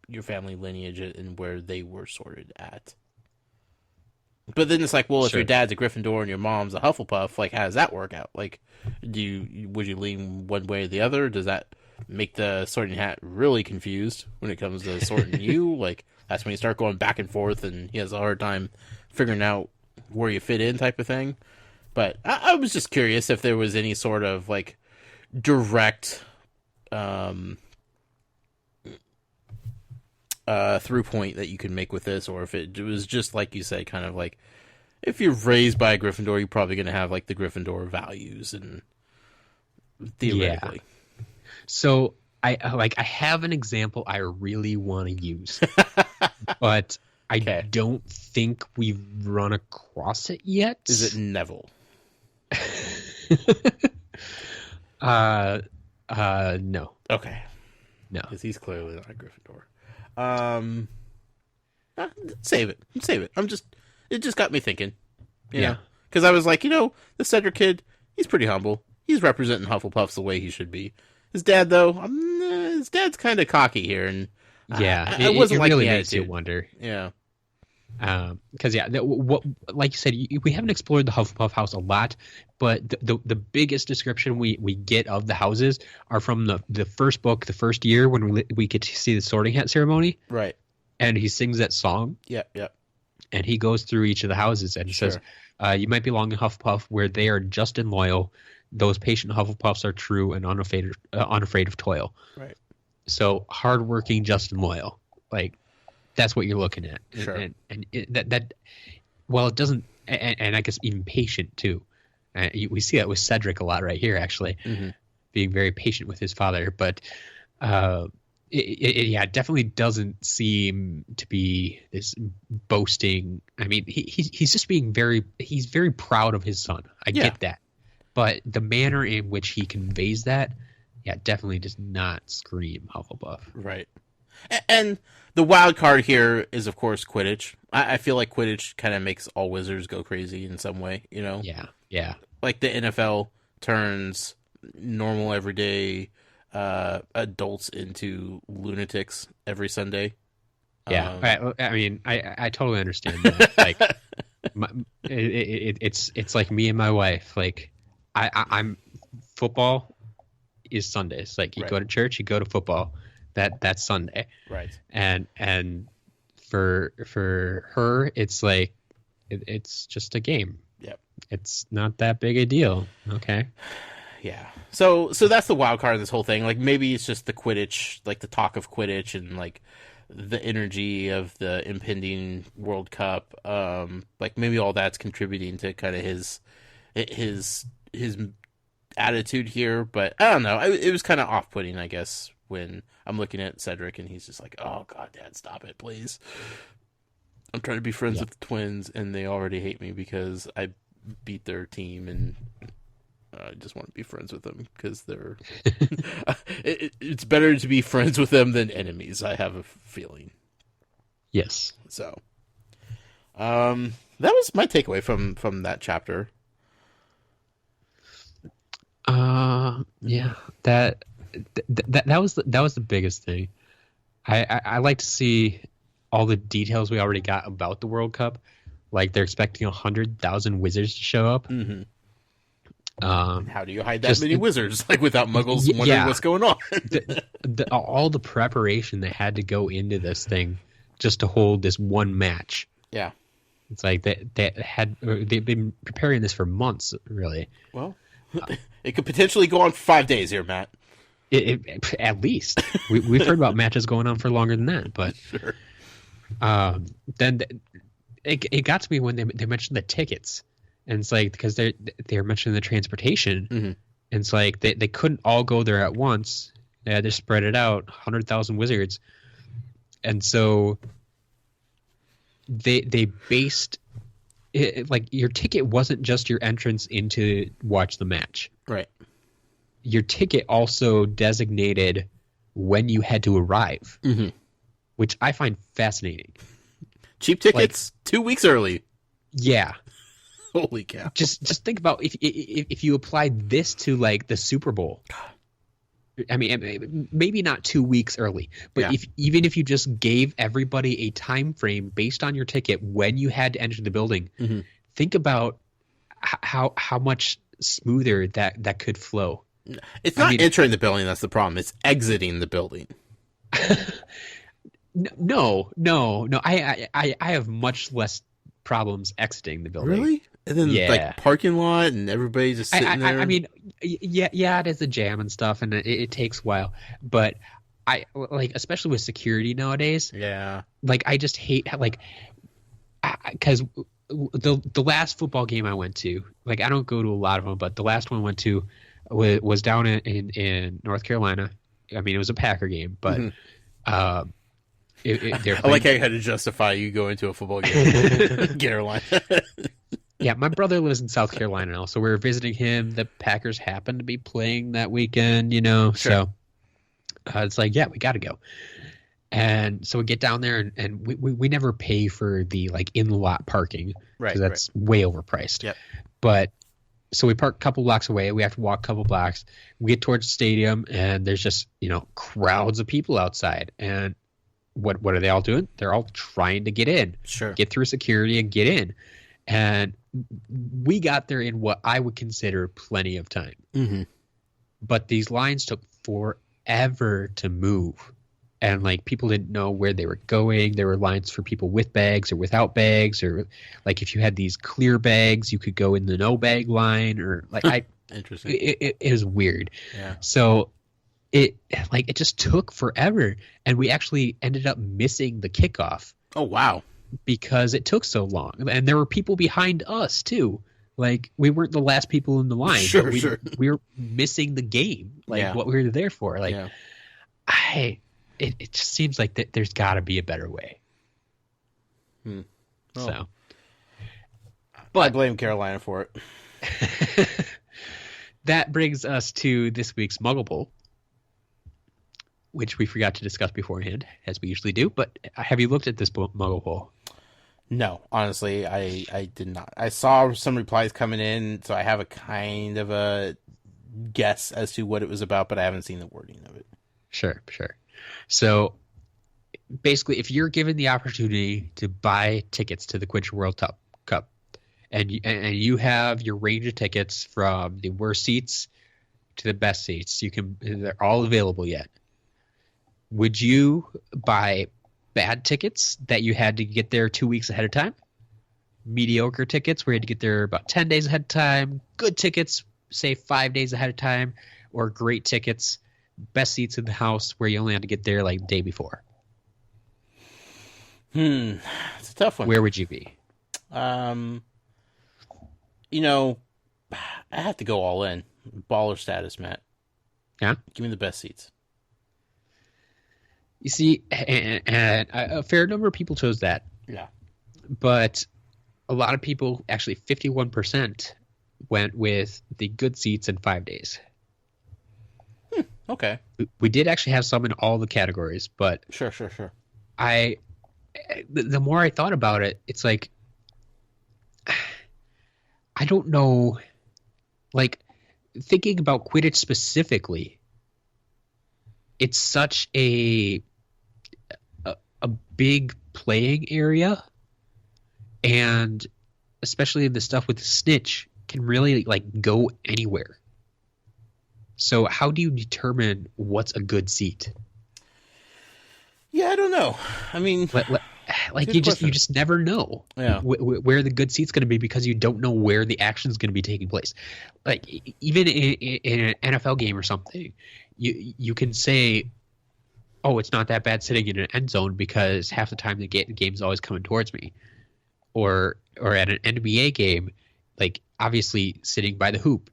your family lineage and where they were sorted at. But then it's like, well, if Sure. your dad's a Gryffindor and your mom's a Hufflepuff, like, how does that work out? Like, would you lean one way or the other? Does that make the Sorting Hat really confused when it comes to sorting you? Like, that's when you start going back and forth and he has a hard time figuring out where you fit in type of thing. But I was just curious if there was any sort of, like, direct through point that you could make with this, or if it was just, like you said, kind of like, if you're raised by a Gryffindor, you're probably going to have, like, the Gryffindor values and theoretically. Yeah. So I have an example I really want to use, but I don't think we've run across it yet. Is it Neville? No. Okay. No. Because he's clearly not a Gryffindor. Save it. It just got me thinking. Yeah. Because I was like, the Cedric kid, he's pretty humble. He's representing Hufflepuffs the way he should be. His dad, though, his dad's kind of cocky here, and I wasn't it like really the makes attitude. you wonder. Yeah. Because what, like you said, we haven't explored the Hufflepuff house a lot, but the biggest description we get of the houses are from the first book, the first year when we get to see the Sorting Hat ceremony, Right. and he sings that song. Yep. And he goes through each of the houses and he says, "You might belong in Hufflepuff, where they are just and loyal. Those patient Hufflepuffs are true and unafraid of toil." Right. So hardworking, just and loyal, like that's what you're looking at. Sure. And that well, it doesn't, and I guess even patient too. We see that with Cedric a lot right here, actually, being very patient with his father. But it definitely doesn't seem to be this boasting. I mean, he's just being he's very proud of his son. I get that. But the manner in which he conveys that, definitely does not scream Hufflepuff. Right. And the wild card here is, of course, Quidditch. I feel like Quidditch kind of makes all wizards go crazy in some way, Yeah. Like the NFL turns normal, everyday adults into lunatics every Sunday. Yeah. I mean, I totally understand that. Like, it's like me and my wife. Like, I'm football is Sundays. Like, you go to church, you go to football. That's Sunday. Right. And for her, it's like it's just a game. Yep. It's not that big a deal. Okay. Yeah. So that's the wild card of this whole thing. Like, maybe it's just the Quidditch, like the talk of Quidditch and like the energy of the impending World Cup. Like maybe all that's contributing to kind of his attitude here, but I don't know. It was kind of off-putting, I guess, when I'm looking at Cedric and he's just like, "Oh God, Dad, stop it, please. I'm trying to be friends with the twins and they already hate me because I beat their team and I just want to be friends with them because they're it's better to be friends with them than enemies, I have a feeling." Yes. So that was my takeaway from that chapter. Yeah, that was the biggest thing. I like to see all the details we already got about the World Cup. Like, they're expecting 100,000 wizards to show up. Mm-hmm. How do you hide that many wizards, like, without Muggles wondering what's going on? All the preparation that had to go into this thing just to hold this one match. Yeah, it's like they've been preparing this for months, really. Well, it could potentially go on for 5 days here, Matt. At least we've heard about matches going on for longer than that, but sure. Then it got to me when they mentioned the tickets, and it's like because they're mentioning the transportation, and it's like they couldn't all go there at once. They had to spread it out, 100,000 wizards, and so they based it, like, your ticket wasn't just your entrance into watch the match. Right. Your ticket also designated when you had to arrive, which I find fascinating. Cheap tickets, like, 2 weeks early. Yeah. Holy cow. Just think about if you applied this to, like, the Super Bowl. I mean, maybe not 2 weeks early, but even if you just gave everybody a time frame based on your ticket when you had to enter the building, think about how much smoother that could flow. It's not entering the building that's the problem. It's exiting the building. No. I have much less problems exiting the building. Really? And then like parking lot and everybody just sitting there. I mean, yeah, it is a jam and stuff, and it takes a while. But I like, especially with security nowadays. Yeah. Like, I just hate because the last football game I went to, like, I don't go to a lot of them, but the last one I went to was down in North Carolina, I mean, it was a Packer game, but they're I playing... like how you had to justify you going to a football game. Carolina. Yeah, my brother lives in South Carolina now, so we were visiting him. The Packers happened to be playing that weekend, Sure. So it's like, yeah, we got to go. And so we get down there, and we never pay for the like in the lot parking, Right, because that's way overpriced. Yep. But so we park a couple blocks away. We have to walk a couple blocks. We get towards the stadium, and there's just crowds of people outside. And what are they all doing? They're all trying to get in, Sure. get through security, and get in. And we got there in what I would consider plenty of time. Mm-hmm. But these lines took forever to move. And like people didn't know where they were going. There were lines for people with bags or without bags, or like if you had these clear bags, you could go in the no bag line, or like Interesting. It was weird. Yeah. So it just took forever, and we actually ended up missing the kickoff. Oh wow. Because it took so long, and there were people behind us too. Like we weren't the last people in the line. Sure, but sure. We were missing the game, what we were there for. Like, it just seems like there's got to be a better way. Oh. So, I blame Carolina for it. That brings us to this week's Muggle Bowl, which we forgot to discuss beforehand, as we usually do. But have you looked at this Muggle Bowl? No, honestly, I did not. I saw some replies coming in, so I have a kind of a guess as to what it was about, but I haven't seen the wording of it. Sure. So basically, if you're given the opportunity to buy tickets to the Quidditch World Cup, and you have your range of tickets from the worst seats to the best seats, they're all available yet. Would you buy bad tickets that you had to get there 2 weeks ahead of time? Mediocre tickets where you had to get there about 10 days ahead of time? Good tickets, say 5 days ahead of time? Or great tickets, best seats in the house where you only had to get there like the day before? It's a tough one. Where would you be? I have to go all in. Baller status, Matt. Yeah? Give me the best seats. You see, and a fair number of people chose that. Yeah. But a lot of people, actually 51%, went with the good seats in 5 days. Okay. We did actually have some in all the categories, but Sure. the more I thought about it, it's like, I don't know, like, thinking about Quidditch specifically, it's such a big playing area, and especially the stuff with the snitch can really like go anywhere. So how do you determine what's a good seat? Yeah, I don't know. I mean, like you just never know where the good seat's going to be, because you don't know where the action's going to be taking place. Like even in an NFL game or something, you can say, oh, it's not that bad sitting in an end zone because half the time the game's always coming towards me. Or at an NBA game, like obviously sitting by the hoop,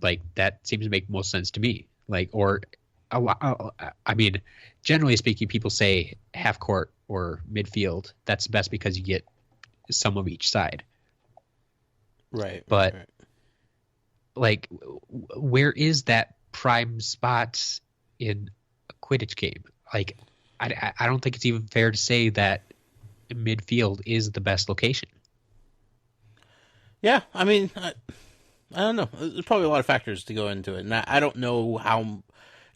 like that seems to make most sense to me. Like, or I mean, generally speaking, people say half court or midfield. That's best because you get some of each side. Right. But like, where is that prime spot in a Quidditch game? Like, I don't think it's even fair to say that midfield is the best location. Yeah, I mean, I don't know. There's probably a lot of factors to go into it, and I don't know how.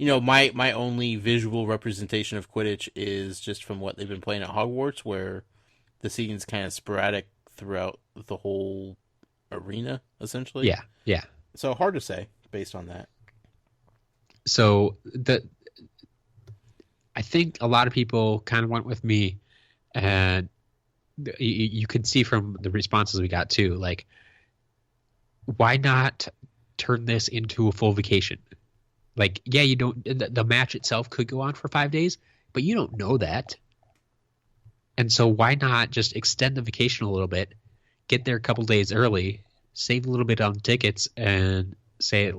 My only visual representation of Quidditch is just from what they've been playing at Hogwarts, where the seating's kind of sporadic throughout the whole arena, essentially. Yeah. So hard to say based on that. So I think a lot of people kind of went with me, and you could see from the responses we got too, like, why not turn this into a full vacation? Like, yeah, you don't, the match itself could go on for 5 days, but you don't know that. And so why not just extend the vacation a little bit, get there a couple days early, save a little bit on tickets, and say,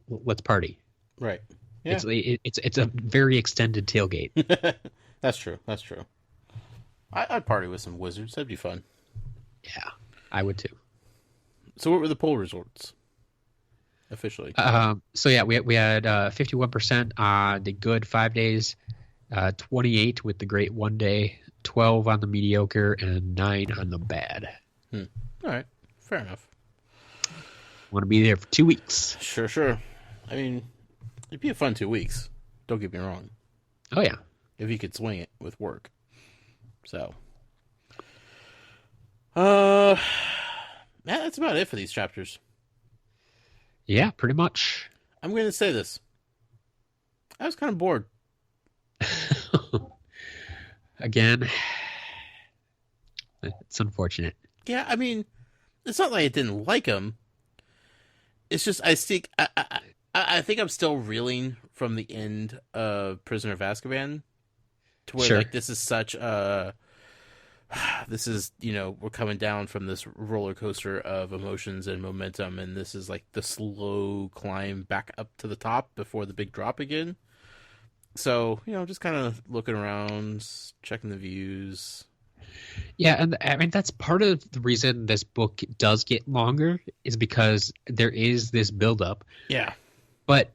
let's party. Right. Yeah. It's a very extended tailgate. That's true. That's true. I'd party with some wizards. That'd be fun. Yeah, I would too. So what were the poll results? Officially. So yeah, we had 51% on the good 5 days, 28 with the great 1 day, 12 on the mediocre, and 9 on the bad. All right. Fair enough. Want to be there for 2 weeks. Sure. I mean, it'd be a fun 2 weeks. Don't get me wrong. Oh yeah. If you could swing it with work. So. That's about it for these chapters. Yeah, pretty much. I'm going to say this. I was kind of bored. Again, it's unfortunate. Yeah, I mean, it's not like I didn't like them. It's just I think I'm still reeling from the end of Prisoner of Azkaban to where like this is such a we're coming down from this roller coaster of emotions and momentum, and this is like the slow climb back up to the top before the big drop again. So, just kind of looking around, checking the views. Yeah, and I mean, that's part of the reason this book does get longer is because there is this buildup. Yeah. But,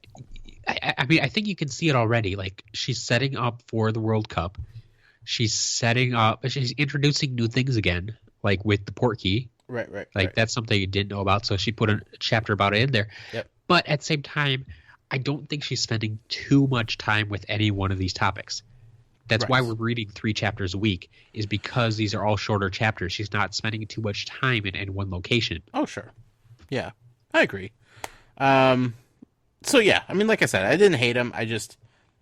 I mean, I think you can see it already. Like, she's setting up for the World Cup. She's introducing new things again, like with the Portkey. Right. Like, that's something you didn't know about, so she put a chapter about it in there. Yep. But at the same time, I don't think she's spending too much time with any one of these topics. That's why we're reading 3 chapters a week, is because these are all shorter chapters. She's not spending too much time in one location. Oh, sure. Yeah, I agree. So, yeah, I mean, like I said, I didn't hate him.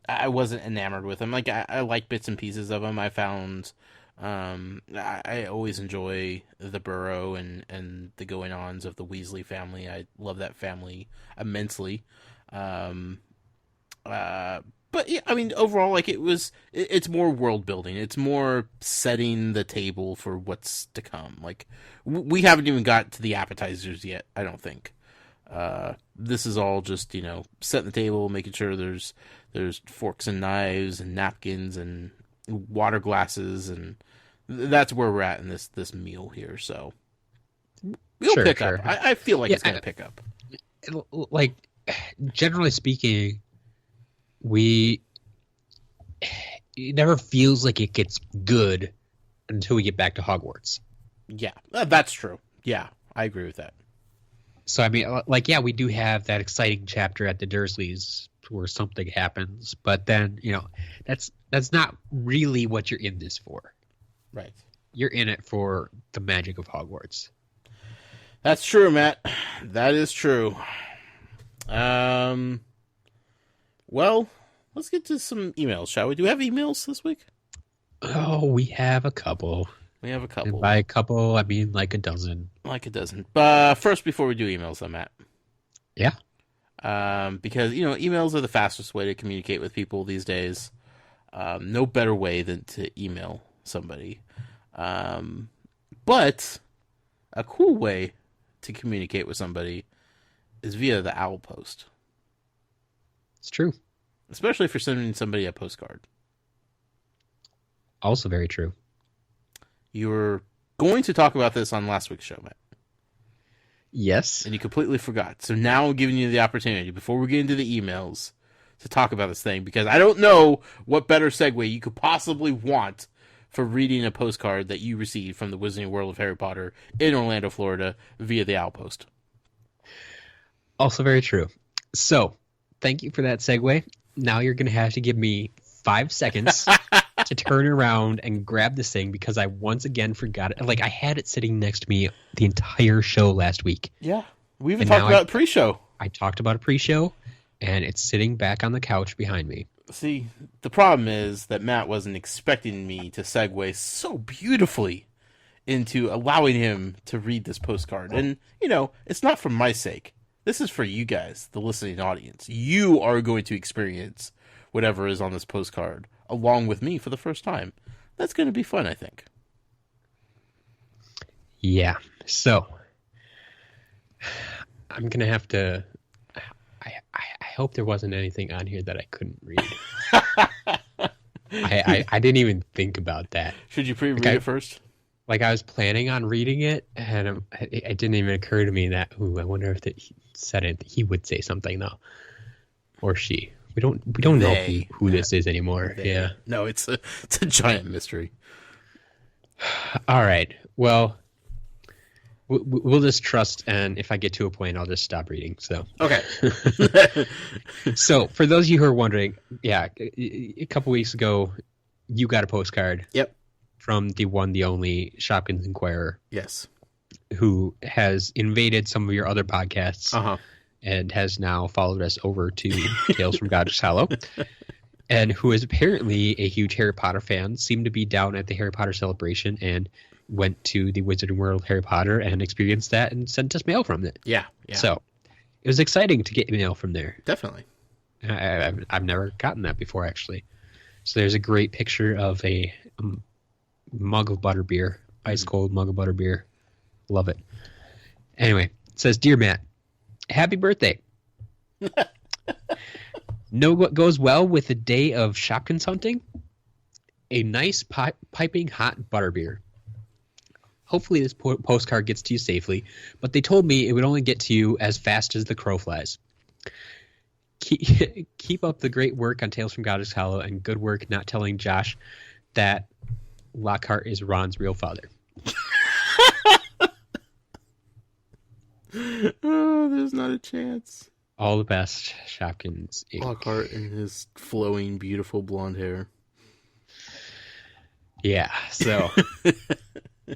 I wasn't enamored with him. Like, I like bits and pieces of him. I found, I always enjoy the Burrow and the going-ons of the Weasley family. I love that family immensely. But yeah, I mean, overall, like it's more world building. It's more setting the table for what's to come. Like we haven't even got to the appetizers yet. I don't think. This is all just setting the table, making sure there's forks and knives and napkins and water glasses, and that's where we're at in this meal here. So we'll pick up. I feel like it's gonna pick up. Like, generally speaking, it never feels like it gets good until we get back to Hogwarts. Yeah, that's true. Yeah, I agree with that. So, I mean, like, yeah, we do have that exciting chapter at the Dursleys where something happens, but then, that's not really what you're in this for. Right. You're in it for the magic of Hogwarts. That's true, Matt. That is true. Well, let's get to some emails, shall we? Do we have emails this week? Oh, we have a couple. And by a couple, I mean like a dozen. But first, before we do emails, though, Matt. Yeah. Because, emails are the fastest way to communicate with people these days. No better way than to email somebody. But a cool way to communicate with somebody is via the owl post. It's true. Especially if you're sending somebody a postcard. Also very true. You were going to talk about this on last week's show, Matt. Yes. And you completely forgot. So now I'm giving you the opportunity, before we get into the emails, to talk about this thing. Because I don't know what better segue you could possibly want for reading a postcard that you received from the Wizarding World of Harry Potter in Orlando, Florida, via the owl post. Also very true. So, thank you for that segue. Now you're going to have to give me 5 seconds to turn around and grab this thing because I once again forgot it. Like, I had it sitting next to me the entire show last week. Yeah. We even talked about pre-show. I talked about a pre-show, and it's sitting back on the couch behind me. See, the problem is that Matt wasn't expecting me to segue so beautifully into allowing him to read this postcard. And, it's not for my sake. This is for you guys, the listening audience. You are going to experience whatever is on this postcard along with me for the first time. That's going to be fun, I think. Yeah. So, I'm going to have to... I hope there wasn't anything on here that I couldn't read. I didn't even think about that. Should you pre-read it first? Like, I was planning on reading it, and it didn't even occur to me that, I wonder if he said it. He would say something, though. Or she. We don't know who this is anymore. Yeah. No, it's a giant mystery. All right. Well, we'll just trust, and if I get to a point, I'll just stop reading. So okay. So for those of you who are wondering, a couple weeks ago, you got a postcard. Yep. From the one, the only Shopkins Inquirer. Yes. Who has invaded some of your other podcasts and has now followed us over to Tales from Godric's Hollow, and who is apparently a huge Harry Potter fan, seemed to be down at the Harry Potter celebration and went to the Wizarding World Harry Potter and experienced that and sent us mail from it. Yeah. So it was exciting to get mail from there. Definitely. I've never gotten that before, actually. So there's a great picture of a mug of butterbeer, ice cold mug of butterbeer. Love it. Anyway, it says, "Dear Matt, happy birthday. Know what goes well with a day of Shopkins hunting? A nice piping hot butterbeer. Hopefully this postcard gets to you safely, but they told me it would only get to you as fast as the crow flies. Keep up the great work on Tales from Godric's Hollow, and good work not telling Josh that Lockhart is Ron's real father." Oh, there's not a chance. All the best, Shopkins Inc. Lockhart and his flowing, beautiful blonde hair. Yeah, so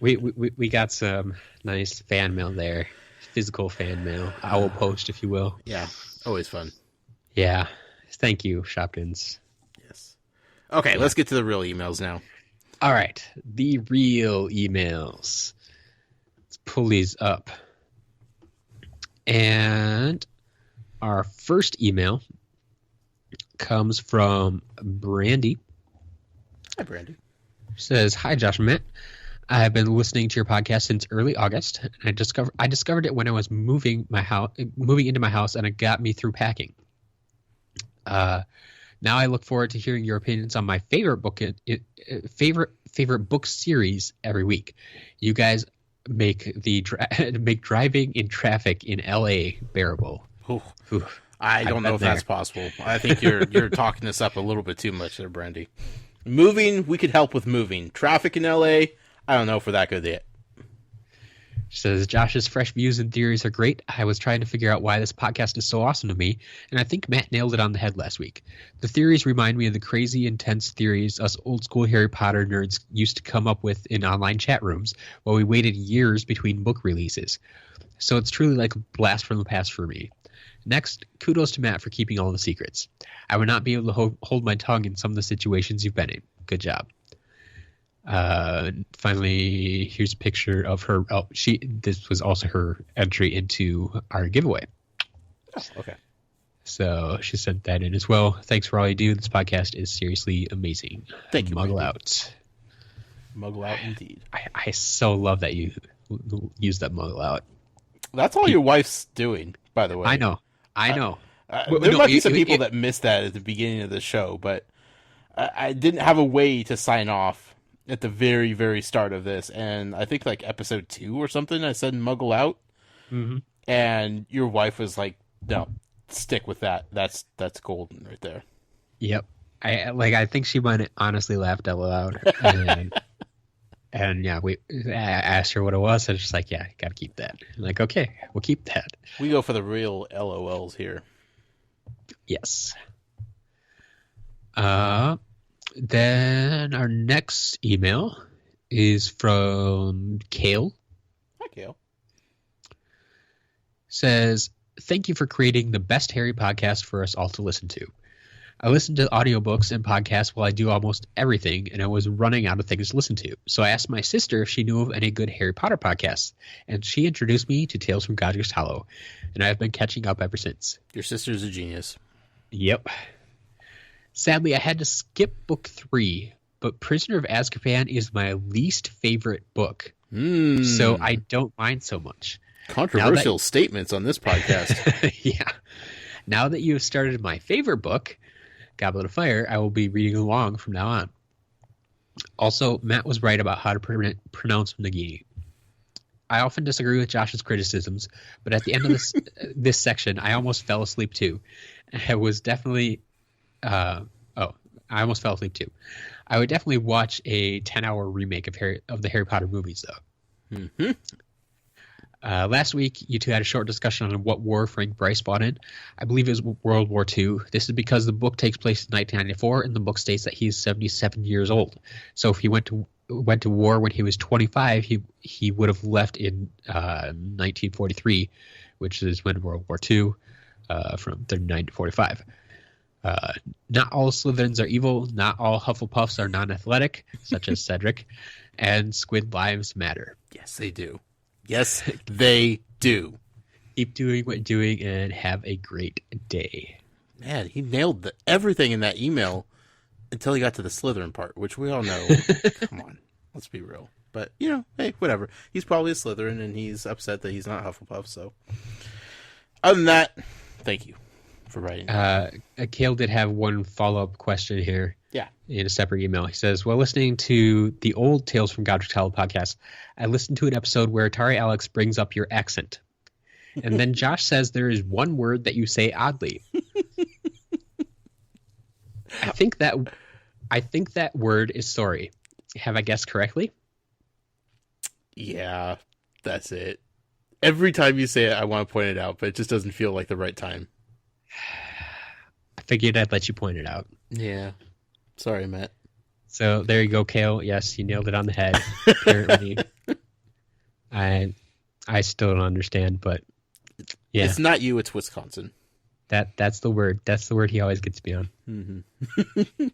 we got some nice fan mail there. Physical fan mail. Owl post, if you will. Yeah, always fun. Yeah. Thank you, Shopkins. Yes. Okay, let's get to the real emails now. All right, the real emails. Let's pull these up. And our first email comes from Brandy. Hi, Brandy. Says, "Hi, Josh and Matt. I have been listening to your podcast since early August. And I discovered it when I was moving into my house, and it got me through packing. Now I look forward to hearing your opinions on my favorite book series every week. You guys make make driving in traffic in LA bearable." Ooh. I don't know if that's possible. I think you're talking this up a little bit too much there, Brandy. Moving, we could help with moving. Traffic in LA, I don't know if we're that good yet. She says, "Josh's fresh views and theories are great. I was trying to figure out why this podcast is so awesome to me, and I think Matt nailed it on the head last week. The theories remind me of the crazy, intense theories us old-school Harry Potter nerds used to come up with in online chat rooms while we waited years between book releases. So it's truly like a blast from the past for me. Next, kudos to Matt for keeping all the secrets. I would not be able to hold my tongue in some of the situations you've been in. Good job." Finally, here's a picture of her. This was also her entry into our giveaway. Oh, okay. So she sent that in as well. "Thanks for all you do. This podcast is seriously amazing." Thank you, Muggle Randy. out. Muggle out indeed. I so love that you use that muggle out. That's all your wife's doing, by the way. I know. There might be some people that missed that at the beginning of the show, but I didn't have a way to sign off at the very, very start of this, and I think like episode 2 or something, I said "muggle out," and your wife was like, "No, stick with that. That's golden right there." Yep. I think she might have honestly laughed out loud, and yeah, I asked her what it was, and she's like, "Yeah, gotta keep that." I'm like, "Okay, we'll keep that." We go for the real LOLs here. Yes. Then our next email is from Kale. Hi, Kale. Says, "Thank you for creating the best Harry podcast for us all to listen to. I listen to audiobooks and podcasts while I do almost everything, and I was running out of things to listen to. So I asked my sister if she knew of any good Harry Potter podcasts, and she introduced me to Tales from Godric's Hollow, and I've been catching up ever since." Your sister's a genius. Yep. "Sadly, I had to skip book 3, but Prisoner of Azkaban is my least favorite book, so I don't mind so much." Controversial statements on this podcast. Yeah. Now that you have started my favorite book, Goblet of Fire, I will be reading along from now on. Also, Matt was right about how to pronounce Nagini. I often disagree with Josh's criticisms, but at the end of this section, I almost fell asleep too. I was definitely... I almost fell asleep too. I would definitely watch a 10-hour remake of the Harry Potter movies, though. Mm-hmm. Last week, you two had a short discussion on what war Frank Bryce fought in. I believe it was World War II. This is because the book takes place in 1994, and the book states that he's 77 years old. So if he went to war when he was 25, he would have left in 1943, which is when World War II, from 39 to 45. Not all Slytherins are evil. Not all Hufflepuffs are non-athletic, such as Cedric. And squid lives matter. Yes, they do. Yes, they do. Keep doing what you're doing and have a great day. Man, he nailed everything in that email until he got to the Slytherin part, which we all know. Come on, let's be real. But, hey, whatever. He's probably a Slytherin, and he's upset that he's not Hufflepuff, so. Other than that, thank you for writing. Kale did have one follow-up question here. Yeah. In a separate email. He says, while listening to the old Tales from Godric podcast, I listened to an episode where Atari Alex brings up your accent. And then Josh says there is one word that you say oddly. I think that word is sorry. Have I guessed correctly? Yeah, that's it. Every time you say it, I want to point it out, but it just doesn't feel like the right time. I figured I'd let you point it out. Yeah. Sorry, Matt. So there you go, Kale. Yes, you nailed it on the head. Apparently, I still don't understand, but yeah, it's not you. It's Wisconsin. That's the word. That's the word he always gets me on. Mm-hmm.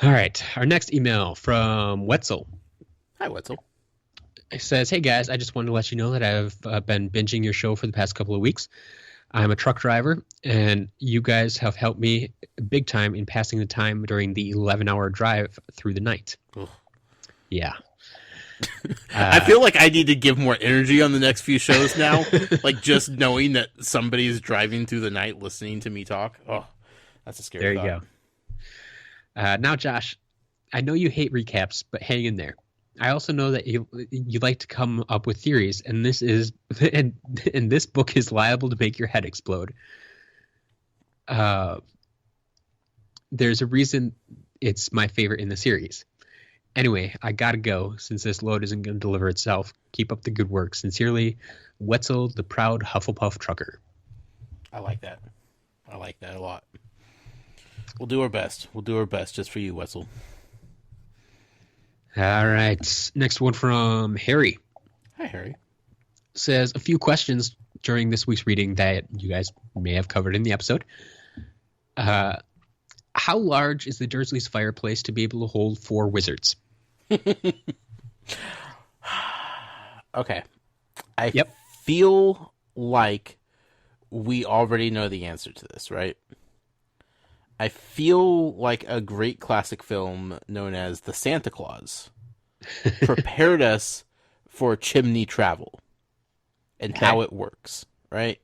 All right, our next email from Wetzel. Hi, Wetzel. It says, "Hey guys, I just wanted to let you know that I've been binging your show for the past couple of weeks. I'm a truck driver, and you guys have helped me big time in passing the time during the 11-hour drive through the night." Ugh. Yeah. I feel like I need to give more energy on the next few shows now. Like, just knowing that somebody is driving through the night listening to me talk. Oh, that's a scary thought. There you go. Now, Josh, I know you hate recaps, but hang in there. I also know that you like to come up with theories, and this book is liable to make your head explode. There's a reason it's my favorite in the series. Anyway, I gotta go since this load isn't going to deliver itself. Keep up the good work. Sincerely, Wetzel, the proud Hufflepuff trucker. I like that. I like that a lot. We'll do our best. We'll do our best just for you, Wetzel. All right. Next one from Harry. Hi, Harry. Says a few questions during this week's reading that you guys may have covered in the episode. How large is the Dursley's fireplace to be able to hold 4 wizards? Okay. I feel like we already know the answer to this, right? I feel like a great classic film known as The Santa Claus prepared us for chimney travel and how it works, right?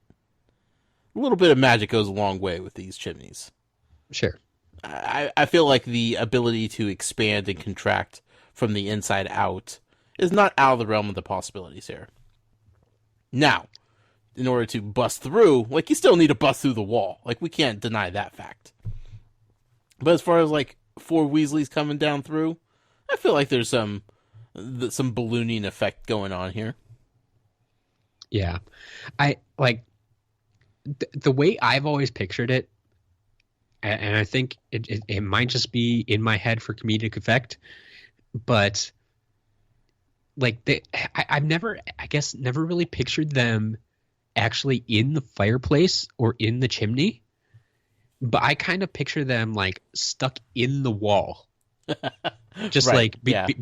A little bit of magic goes a long way with these chimneys. Sure. I feel like the ability to expand and contract from the inside out is not out of the realm of the possibilities here. Now, in order to bust through, like, you still need to bust through the wall. Like, we can't deny that fact. But as far as, like, 4 Weasleys coming down through, I feel like there's some ballooning effect going on here. Yeah. I, like, the way I've always pictured it, and I think it might just be in my head for comedic effect, but like I've never really pictured them actually in the fireplace or in the chimney, but I kind of picture them like stuck in the wall, just right, like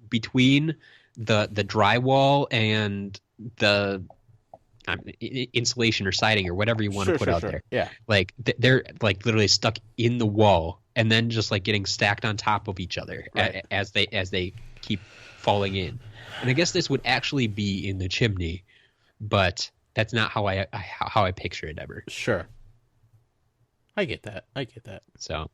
between the drywall and the insulation or siding or whatever you want to put out there. Yeah. Like they're like literally stuck in the wall and then just like getting stacked on top of each other as they keep falling in. And I guess this would actually be in the chimney, but that's not how I picture it ever. Sure. I get that. So,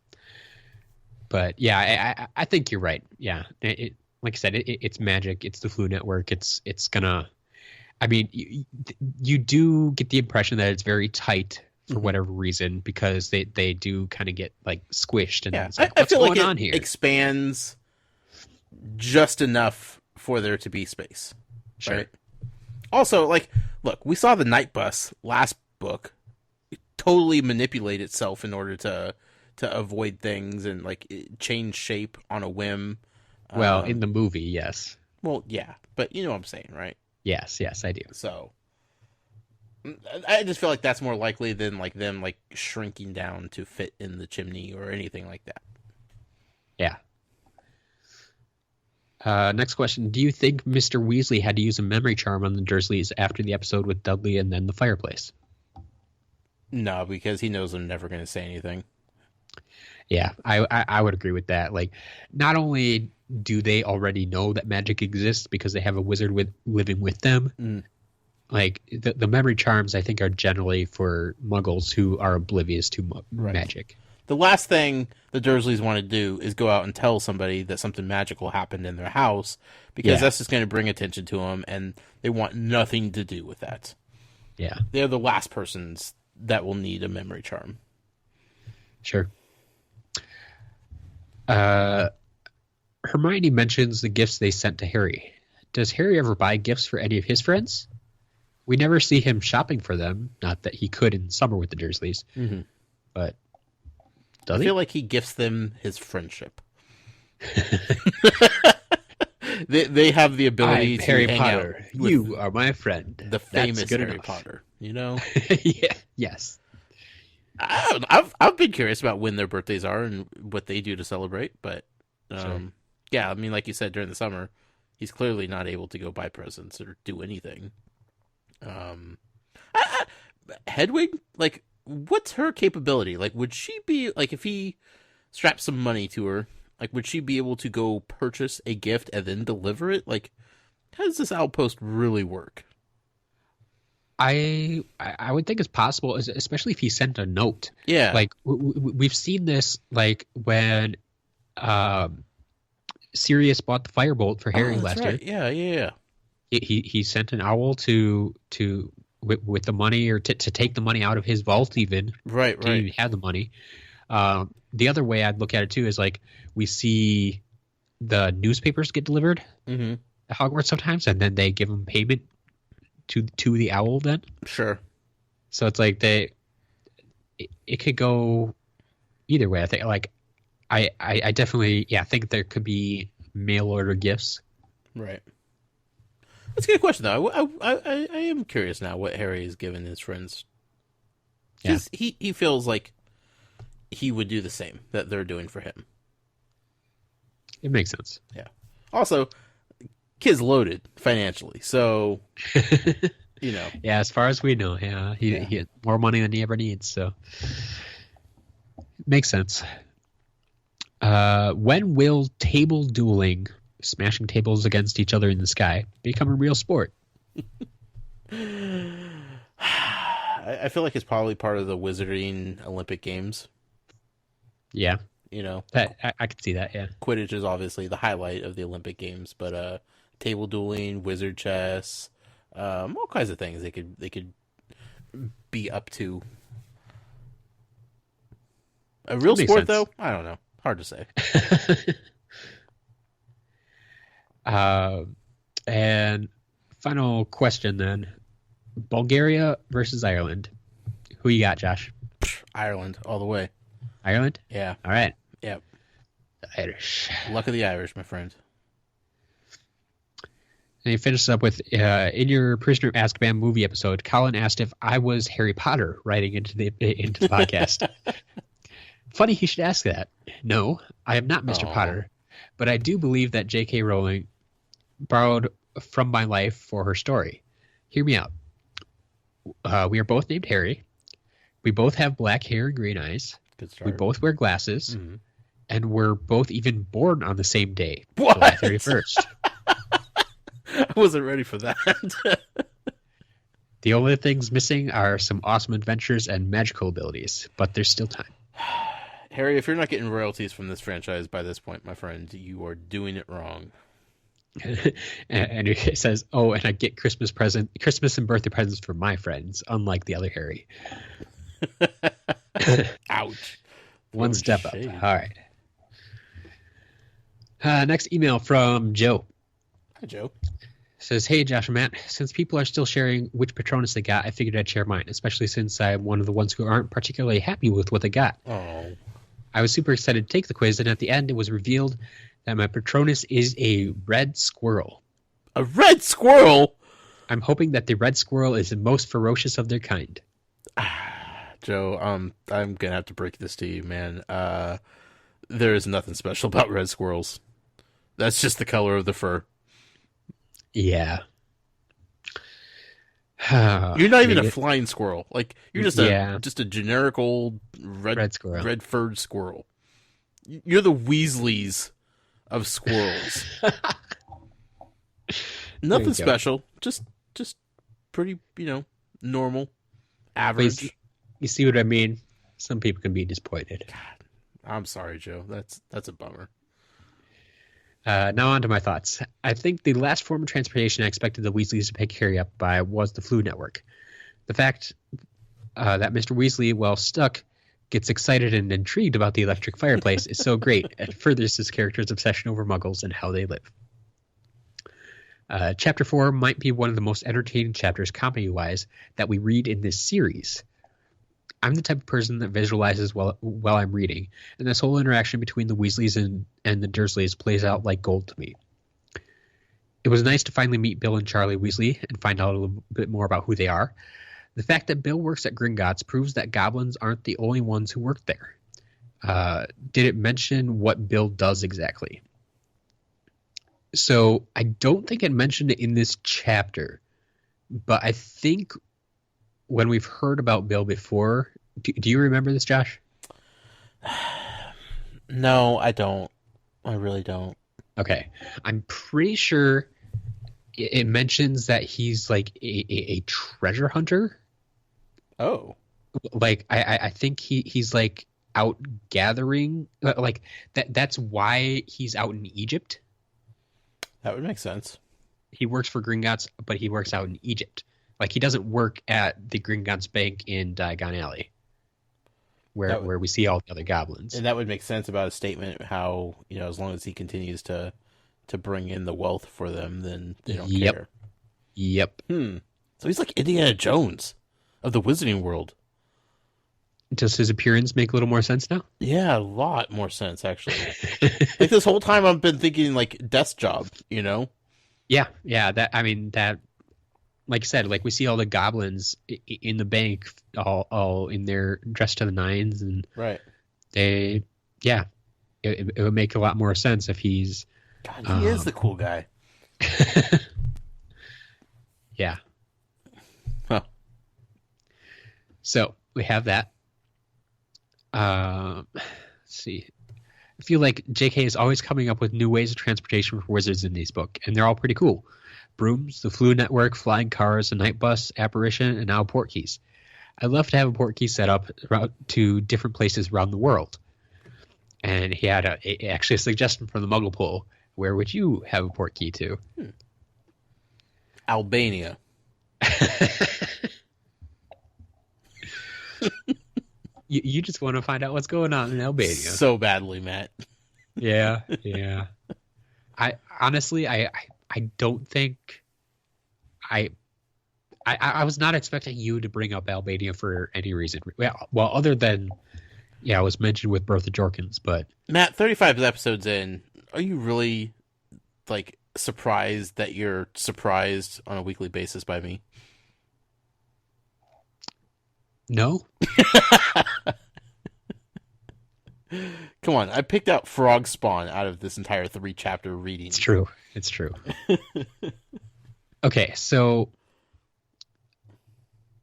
but yeah, I think you're right. Yeah, like I said, it's magic. It's the Flu Network. It's gonna. I mean, you do get the impression that it's very tight for whatever reason, because they do kind of get like squished, and it's like, what's going on here? Expands just enough for there to be space. Sure. Right? Also, like, look, we saw the Night Bus last book totally manipulate itself in order to avoid things and like change shape on a whim. Well, in the movie, yes. Well, yeah, but you know what I'm saying, right? Yes, I do. So I just feel like that's more likely than like them like shrinking down to fit in the chimney or anything like that. Yeah. Next question. Do you think Mr. Weasley had to use a memory charm on the Dursleys after the episode with Dudley and then the fireplace? No, because he knows I'm never going to say anything. Yeah, I would agree with that. Like, not only do they already know that magic exists because they have a wizard living with them, like the memory charms, I think, are generally for Muggles who are oblivious to magic. The last thing the Dursleys want to do is go out and tell somebody that something magical happened in their house, because that's just going to bring attention to them, and they want nothing to do with that. Yeah. They're the last persons that will need a memory charm. Sure. Hermione mentions the gifts they sent to Harry. Does Harry ever buy gifts for any of his friends? We never see him shopping for them. Not that he could in summer with the Dursleys, but does he? I feel like he gifts them his friendship. they have the ability to Harry hang Potter. out with You are my friend. the famous Harry enough. Potter. You know. Yeah. Yes. I've been curious about when their birthdays are and what they do to celebrate, but Sure. yeah, I mean, like you said, during the summer, he's clearly not able to go buy presents or do anything. Hedwig, like, what's her capability? Like, would she be like, if he strapped some money to her, like, would she be able to go purchase a gift and then deliver it? Like, how does this outpost really work? I would think it's possible, especially if he sent a note. Yeah, Like we've seen this, like when Sirius bought the firebolt for Harry last year. Yeah. He sent an owl to with the money, or to take the money out of his vault, even. Right. Didn't even have the money. The other way I'd look at it too is like we see the newspapers get delivered at Hogwarts sometimes, and then they give them payment to the owl then. Sure. So it's like it could go either way. I think like I definitely think there could be mail order gifts. Right. That's a good question though. I am curious now what Harry has given his friends. Because he feels like he would do the same that they're doing for him. It makes sense. Yeah. Also, kid's loaded financially, so you know. Yeah, as far as we know, he had more money than he ever needs, so makes sense. When will table dueling, smashing tables against each other in the sky, become a real sport? I feel like it's probably part of the Wizarding Olympic Games. Yeah. You know, I could see that. Yeah. Quidditch is obviously the highlight of the Olympic Games, but table dueling, wizard chess, all kinds of things they could be up to. A real sport, sense. though, I don't know. Hard to say. And final question then: Bulgaria versus Ireland. Who you got, Josh? Ireland, all the way. Ireland? Yeah. All right. Yep. The Irish. Luck of the Irish, my friend. And he finishes up with, in your Prisoner of Azkaban movie episode, Colin asked if I was Harry Potter writing into the podcast. Funny he should ask that. No, I am not Mr. Potter, but I do believe that J.K. Rowling borrowed from my life for her story. Hear me out. We are both named Harry. We both have black hair and green eyes. Good start. We both wear glasses. Mm-hmm. And we're both even born on the same day, What? July 31st. I wasn't ready for that. The only things missing are some awesome adventures and magical abilities, but there's still time. Harry, if you're not getting royalties from this franchise by this point, my friend, you are doing it wrong. And it says, "Oh, and I get Christmas and birthday presents for my friends, unlike the other Harry." Ouch. One step up. All right. Next email from Joe. Hi, Joe. Says, "Hey, Josh and Matt, since people are still sharing which Patronus they got, I figured I'd share mine, especially since I'm one of the ones who aren't particularly happy with what they got. Oh. I was super excited to take the quiz, and at the end it was revealed that my Patronus is a red squirrel. A red squirrel? I'm hoping that the red squirrel is the most ferocious of their kind." Joe, I'm going to have to break this to you, man. There is nothing special about red squirrels. That's just the color of the fur. Yeah. You're not even a flying squirrel. Like, you're just a generic old red squirrel. Red furred squirrel. You're the Weasleys of squirrels. Nothing special. Just pretty, normal, average. You see what I mean? Some people can be disappointed. God, I'm sorry, Joe. That's a bummer. Now on to my thoughts. I think the last form of transportation I expected the Weasleys to pick Harry up by was the Flu Network. The fact that Mr. Weasley, while stuck, gets excited and intrigued about the electric fireplace is so great. It furthers his character's obsession over muggles and how they live. Chapter 4 might be one of the most entertaining chapters comedy-wise that we read in this series. I'm the type of person that visualizes while I'm reading, and this whole interaction between the Weasleys and the Dursleys plays out like gold to me. It was nice to finally meet Bill and Charlie Weasley and find out a little bit more about who they are. The fact that Bill works at Gringotts proves that goblins aren't the only ones who work there. Did it mention what Bill does exactly? So I don't think it mentioned it in this chapter, but I think when we've heard about Bill before, do you remember this, Josh? No, I don't. I really don't. Okay. I'm pretty sure it mentions that he's like a treasure hunter. Oh. Like, I think he's like out gathering, like that's why he's out in Egypt. That would make sense. He works for Gringotts, but he works out in Egypt. Like, he doesn't work at the Gringotts Bank in Diagon Alley, where we see all the other goblins. And that would make sense about a statement how, as long as he continues to bring in the wealth for them, then they don't care. Yep. So he's like Indiana Jones of the Wizarding World. Does his appearance make a little more sense now? Yeah, a lot more sense, actually. Like, this whole time I've been thinking, like, desk job, Yeah, that, like I said, like, we see all the goblins in the bank, all in their dressed to the nines, and right. It would make a lot more sense if he's. God, he is the cool guy. Yeah. Huh. So we have that. Let's see. I feel like J.K. is always coming up with new ways of transportation for wizards in these books, and they're all pretty cool. Brooms, the Flu Network, flying cars, a night bus, apparition, and now Portkeys. I'd love to have a Portkey set up to different places around the world. And he had actually a suggestion from the Muggle poll. Where would you have a Portkey to? Albania. You just want to find out what's going on in Albania. So badly, Matt. Yeah. I honestly, I don't think I was not expecting you to bring up Albania for any reason. Well, other than, it was mentioned with Bertha Jorkins, but Matt, 35 episodes in, are you really, like, surprised that you're surprised on a weekly basis by me? No. Come on, I picked out Frog Spawn out of this entire 3-chapter reading. It's true. Okay, so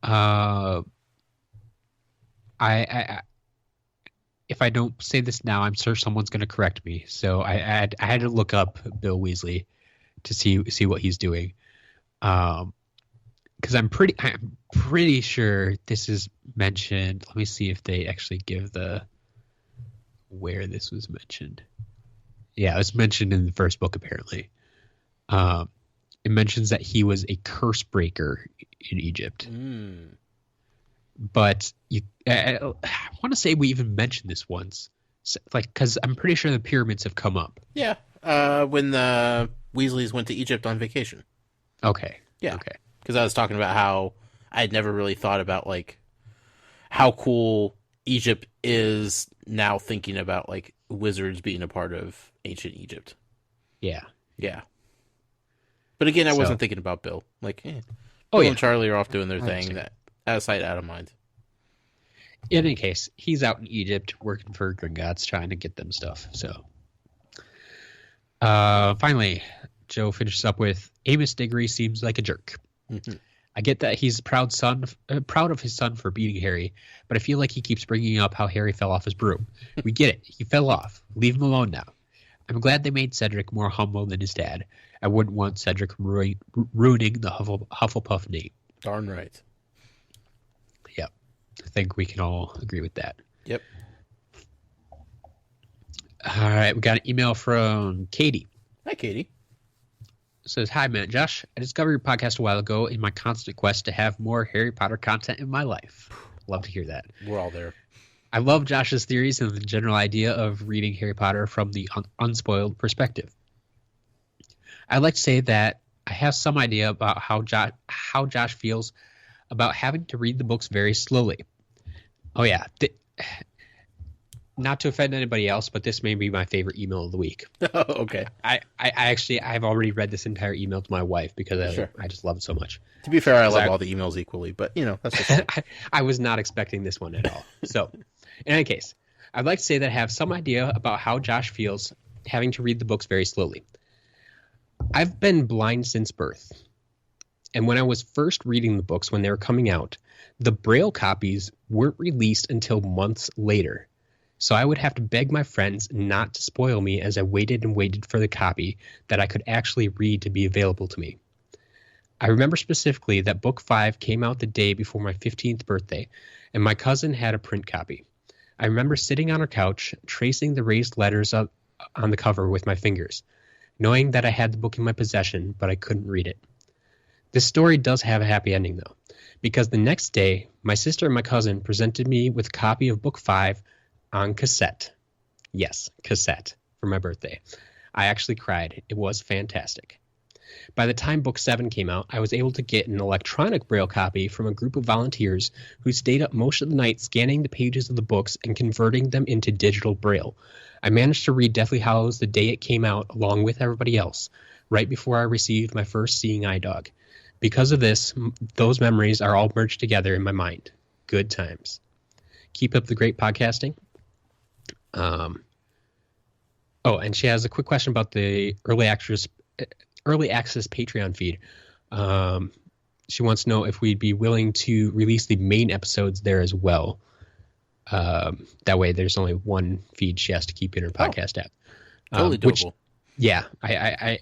I if I don't say this now, I'm sure someone's going to correct me. So I had to look up Bill Weasley to see what he's doing. because I'm pretty sure this is mentioned. Let me see if they actually give where this was mentioned. Yeah, it was mentioned in the first book apparently. It mentions that he was a curse breaker in Egypt. But I want to say we even mentioned this once, because I'm pretty sure the pyramids have come up. Yeah, when the Weasleys went to Egypt on vacation. Okay. Yeah. Okay. Because I was talking about how I had never really thought about like how cool Egypt is now, thinking about like wizards being a part of ancient Egypt. Yeah. Yeah. But again, I wasn't thinking about Bill. Like, Bill and Charlie are off doing their thing. That out of sight, out of mind. In any case, he's out in Egypt working for Gringotts, trying to get them stuff. So, finally, Joe finishes up with Amos Diggory seems like a jerk. Mm-hmm. I get that he's proud of his son for beating Harry, but I feel like he keeps bringing up how Harry fell off his broom. We get it. He fell off. Leave him alone now. I'm glad they made Cedric more humble than his dad. I wouldn't want Cedric ruining the Hufflepuff name. Darn right. Yep. I think we can all agree with that. Yep. All right. We got an email from Katie. Hi, Katie. It says, hi, Matt and Josh. I discovered your podcast a while ago in my constant quest to have more Harry Potter content in my life. Love to hear that. We're all there. I love Josh's theories and the general idea of reading Harry Potter from the unspoiled perspective. I'd like to say that I have some idea about how Josh feels about having to read the books very slowly. Oh, yeah. Not to offend anybody else, but this may be my favorite email of the week. Oh, okay. I've already read this entire email to my wife because Sure. I just love it so much. To be fair, I love all the emails equally, but, that's just... I was not expecting this one at all. So, in any case, I'd like to say that I have some idea about how Josh feels having to read the books very slowly. I've been blind since birth. And when I was first reading the books when they were coming out, the Braille copies weren't released until months later. So I would have to beg my friends not to spoil me as I waited and waited for the copy that I could actually read to be available to me. I remember specifically that Book 5 came out the day before my 15th birthday, and my cousin had a print copy. I remember sitting on her couch, tracing the raised letters on the cover with my fingers, knowing that I had the book in my possession, but I couldn't read it. This story does have a happy ending, though, because the next day, my sister and my cousin presented me with a copy of Book 5 on cassette. Yes, cassette, for my birthday. I actually cried. It was fantastic. By the time Book 7 came out, I was able to get an electronic Braille copy from a group of volunteers who stayed up most of the night scanning the pages of the books and converting them into digital Braille. I managed to read Deathly Hallows the day it came out along with everybody else, right before I received my first seeing eye dog. Because of this, those memories are all merged together in my mind. Good times. Keep up the great podcasting. And she has a quick question about the early access Patreon feed. She wants to know if we'd be willing to release the main episodes there as well. That way there's only one feed she has to keep in her podcast app. Totally doable. Yeah, I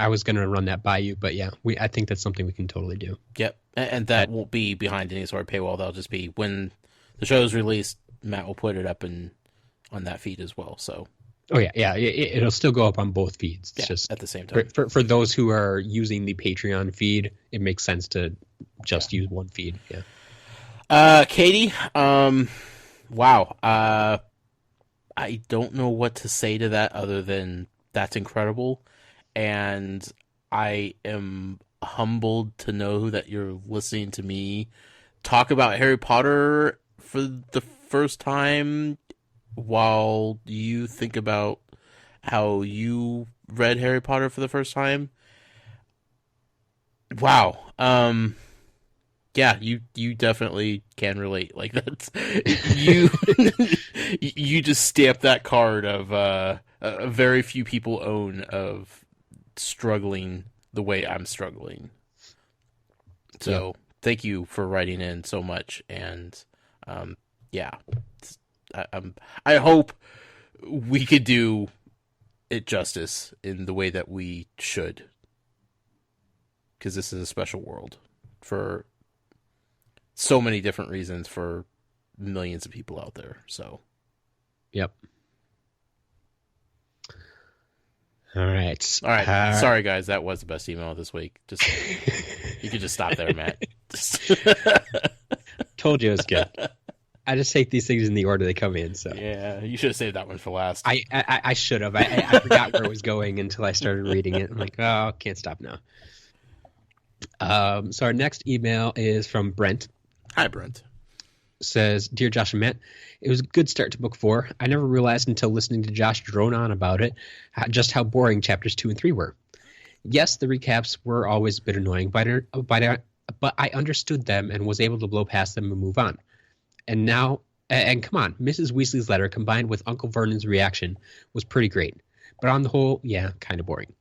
was going to run that by you, but yeah, I think that's something we can totally do. Yep, and that won't be behind any sort of paywall. That'll just be when the show is released, Matt will put it up on that feed as well. So. Oh yeah, it'll still go up on both feeds. It's just at the same time. For those who are using the Patreon feed, it makes sense to just use one feed. Yeah. Katie, wow. I don't know what to say to that other than that's incredible, and I am humbled to know that you're listening to me talk about Harry Potter for the first time while you think about how you read Harry Potter for the first time. Wow. Yeah, you definitely can relate. Like that's you you just stamp that card of a very few people own of struggling the way I'm struggling. So thank you for writing in so much, and I hope we could do it justice in the way that we should, because this is a special world for so many different reasons for millions of people out there. So, Yep. All right. Sorry, guys. That was the best email this week. Just you could just stop there, Matt. Told you it was good. I just take these things in the order they come in. So yeah, you should have saved that one for last. I should have. I forgot where it was going until I started reading it. I'm like, oh, can't stop now. So our next email is from Brent. Hi, Brent. Says, Dear Josh and Matt, it was a good start to book 4. I never realized until listening to Josh drone on about it just how boring chapters 2 and 3 were. Yes, the recaps were always a bit annoying, but I understood them and was able to blow past them and move on. And come on, Mrs. Weasley's letter combined with Uncle Vernon's reaction was pretty great. But on the whole, yeah, kind of boring.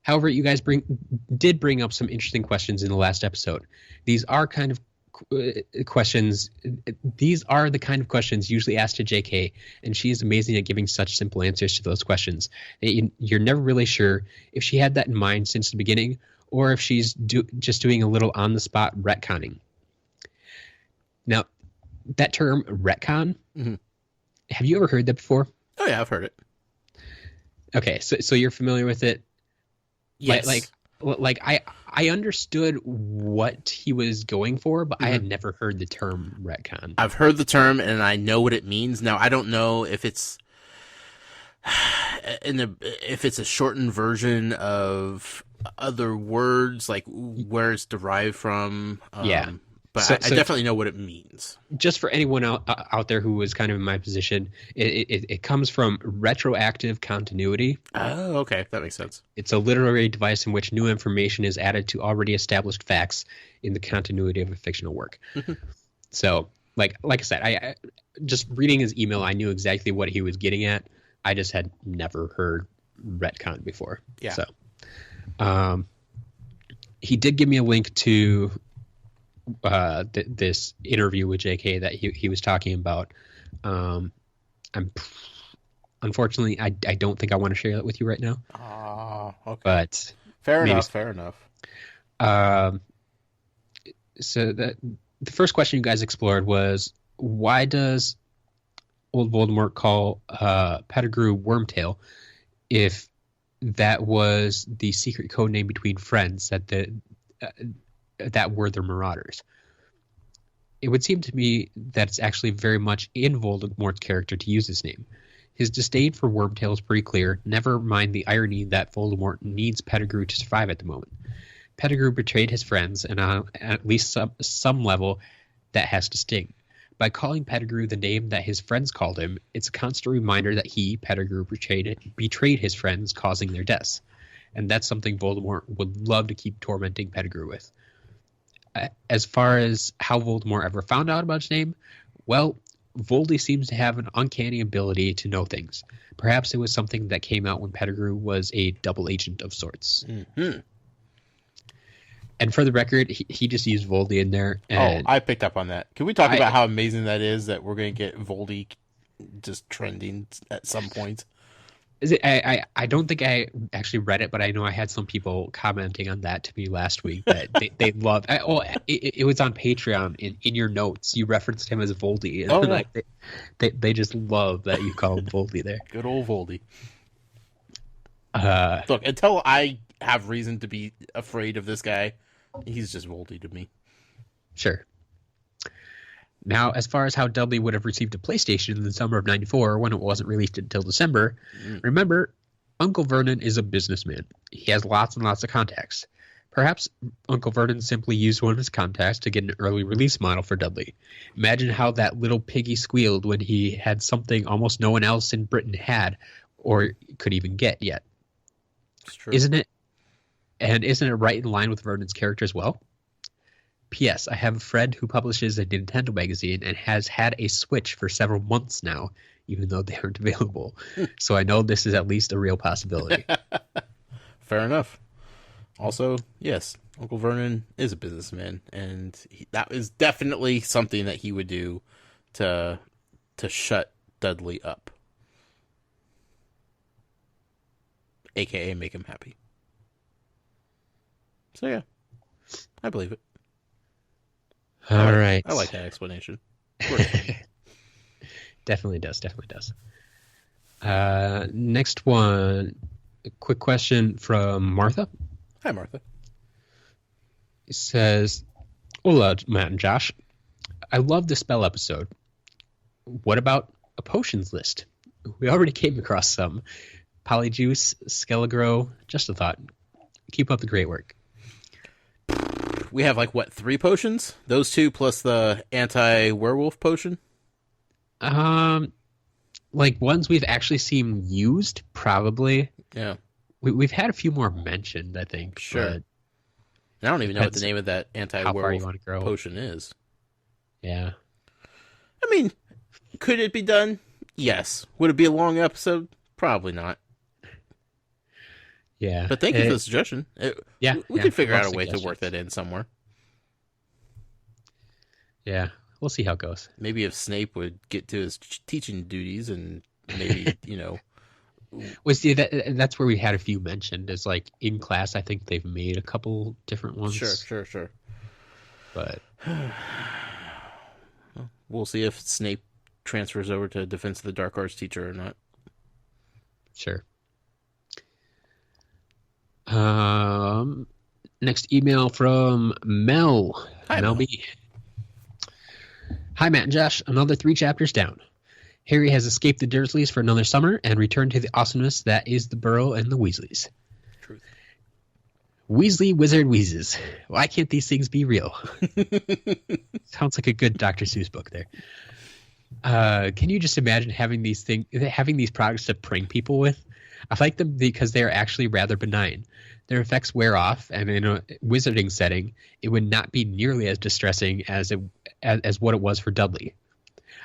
However, you guys did bring up some interesting questions in the last episode. These are the kind of questions usually asked to JK, and she is amazing at giving such simple answers to those questions. You're never really sure if she had that in mind since the beginning, or if she's just doing a little on-the-spot retconning. Now, that term, retcon, have you ever heard that before? Oh, yeah, I've heard it. Okay, so you're familiar with it? Yes. I understood what he was going for, but I had never heard the term retcon. I've heard the term, and I know what it means. Now, I don't know if it's a shortened version of other words, like where it's derived from. Yeah. But I definitely know what it means. Just for anyone out there who was kind of in my position, it comes from retroactive continuity. Oh, okay. That makes sense. It's a literary device in which new information is added to already established facts in the continuity of a fictional work. So, like I said, I just reading his email, I knew exactly what he was getting at. I just had never heard retcon before. Yeah. So, he did give me a link to this interview with JK that he was talking about. Unfortunately, I don't think I want to share that with you right now. Okay. But fair enough. So the first question you guys explored was, why does old Voldemort call Pettigrew Wormtail if that was the secret code name between friends that were the Marauders? It would seem to me that it's actually very much in Voldemort's character to use this name. His disdain for Wormtail is pretty clear, never mind the irony that Voldemort needs Pettigrew to survive at the moment. Pettigrew betrayed his friends, and on at least some level that has to sting. By calling Pettigrew the name that his friends called him, it's a constant reminder that he, Pettigrew, betrayed his friends, causing their deaths. And that's something Voldemort would love to keep tormenting Pettigrew with. As far as how Voldemort ever found out about his name, well, Voldy seems to have an uncanny ability to know things. Perhaps it was something that came out when Pettigrew was a double agent of sorts. Mm-hmm. And for the record, he just used Voldy in there. And I picked up on that. Can we talk about how amazing that is, that we're going to get Voldy just trending at some point? I don't think I actually read it, but I know I had some people commenting on that to me last week that they loved. It was on Patreon in your notes. You referenced him as Voldy, and they just love that you call him Voldy there. Good old Voldy. Look, until I have reason to be afraid of this guy, he's just Voldy to me. Sure. Now, as far as how Dudley would have received a PlayStation in the summer of '94 when it wasn't released until December, remember, Uncle Vernon is a businessman. He has lots and lots of contacts. Perhaps Uncle Vernon simply used one of his contacts to get an early release model for Dudley. Imagine how that little piggy squealed when he had something almost no one else in Britain had or could even get yet. It's true. Isn't it? And isn't it right in line with Vernon's character as well? P.S. I have a friend who publishes a Nintendo magazine and has had a Switch for several months now, even though they aren't available. So I know this is at least a real possibility. Fair enough. Also, yes, Uncle Vernon is a businessman, and that is definitely something that he would do to shut Dudley up. AKA make him happy. So yeah, I believe it. All right. I like that explanation. Definitely does. Next one. A quick question from Martha. Hi, Martha. It says, "Hola, Matt and Josh. I love the spell episode. What about a potions list? We already came across some. Polyjuice, Skelegro, just a thought. Keep up the great work." We have 3 potions? Those 2 plus the anti-werewolf potion? Ones we've actually seen used, probably. Yeah. We've had a few more mentioned, I think. Sure. I don't even know what the name of that anti-werewolf potion is. Yeah. I mean, could it be done? Yes. Would it be a long episode? Probably not. Yeah. But thank you for the suggestion. We could figure out a way to work that in somewhere. Yeah. We'll see how it goes. Maybe if Snape would get to his teaching duties and maybe, That's where we had a few mentioned. Is in class, I think they've made a couple different ones. Sure. But we'll see if Snape transfers over to Defense of the Dark Arts teacher or not. Sure. Next email from Mel. Hi, Mel B. "Hi, Matt and Josh. Another 3 chapters down. Harry has escaped the Dursleys for another summer and returned to the awesomeness that is the Burrow and the Weasleys. Truth. Weasley, Wizard, Wheezes. Why can't these things be real?" Sounds like a good Dr. Seuss book there. Can you just imagine having these products to prank people with? I like them because they are actually rather benign. Their effects wear off, and in a wizarding setting, it would not be nearly as distressing as what it was for Dudley.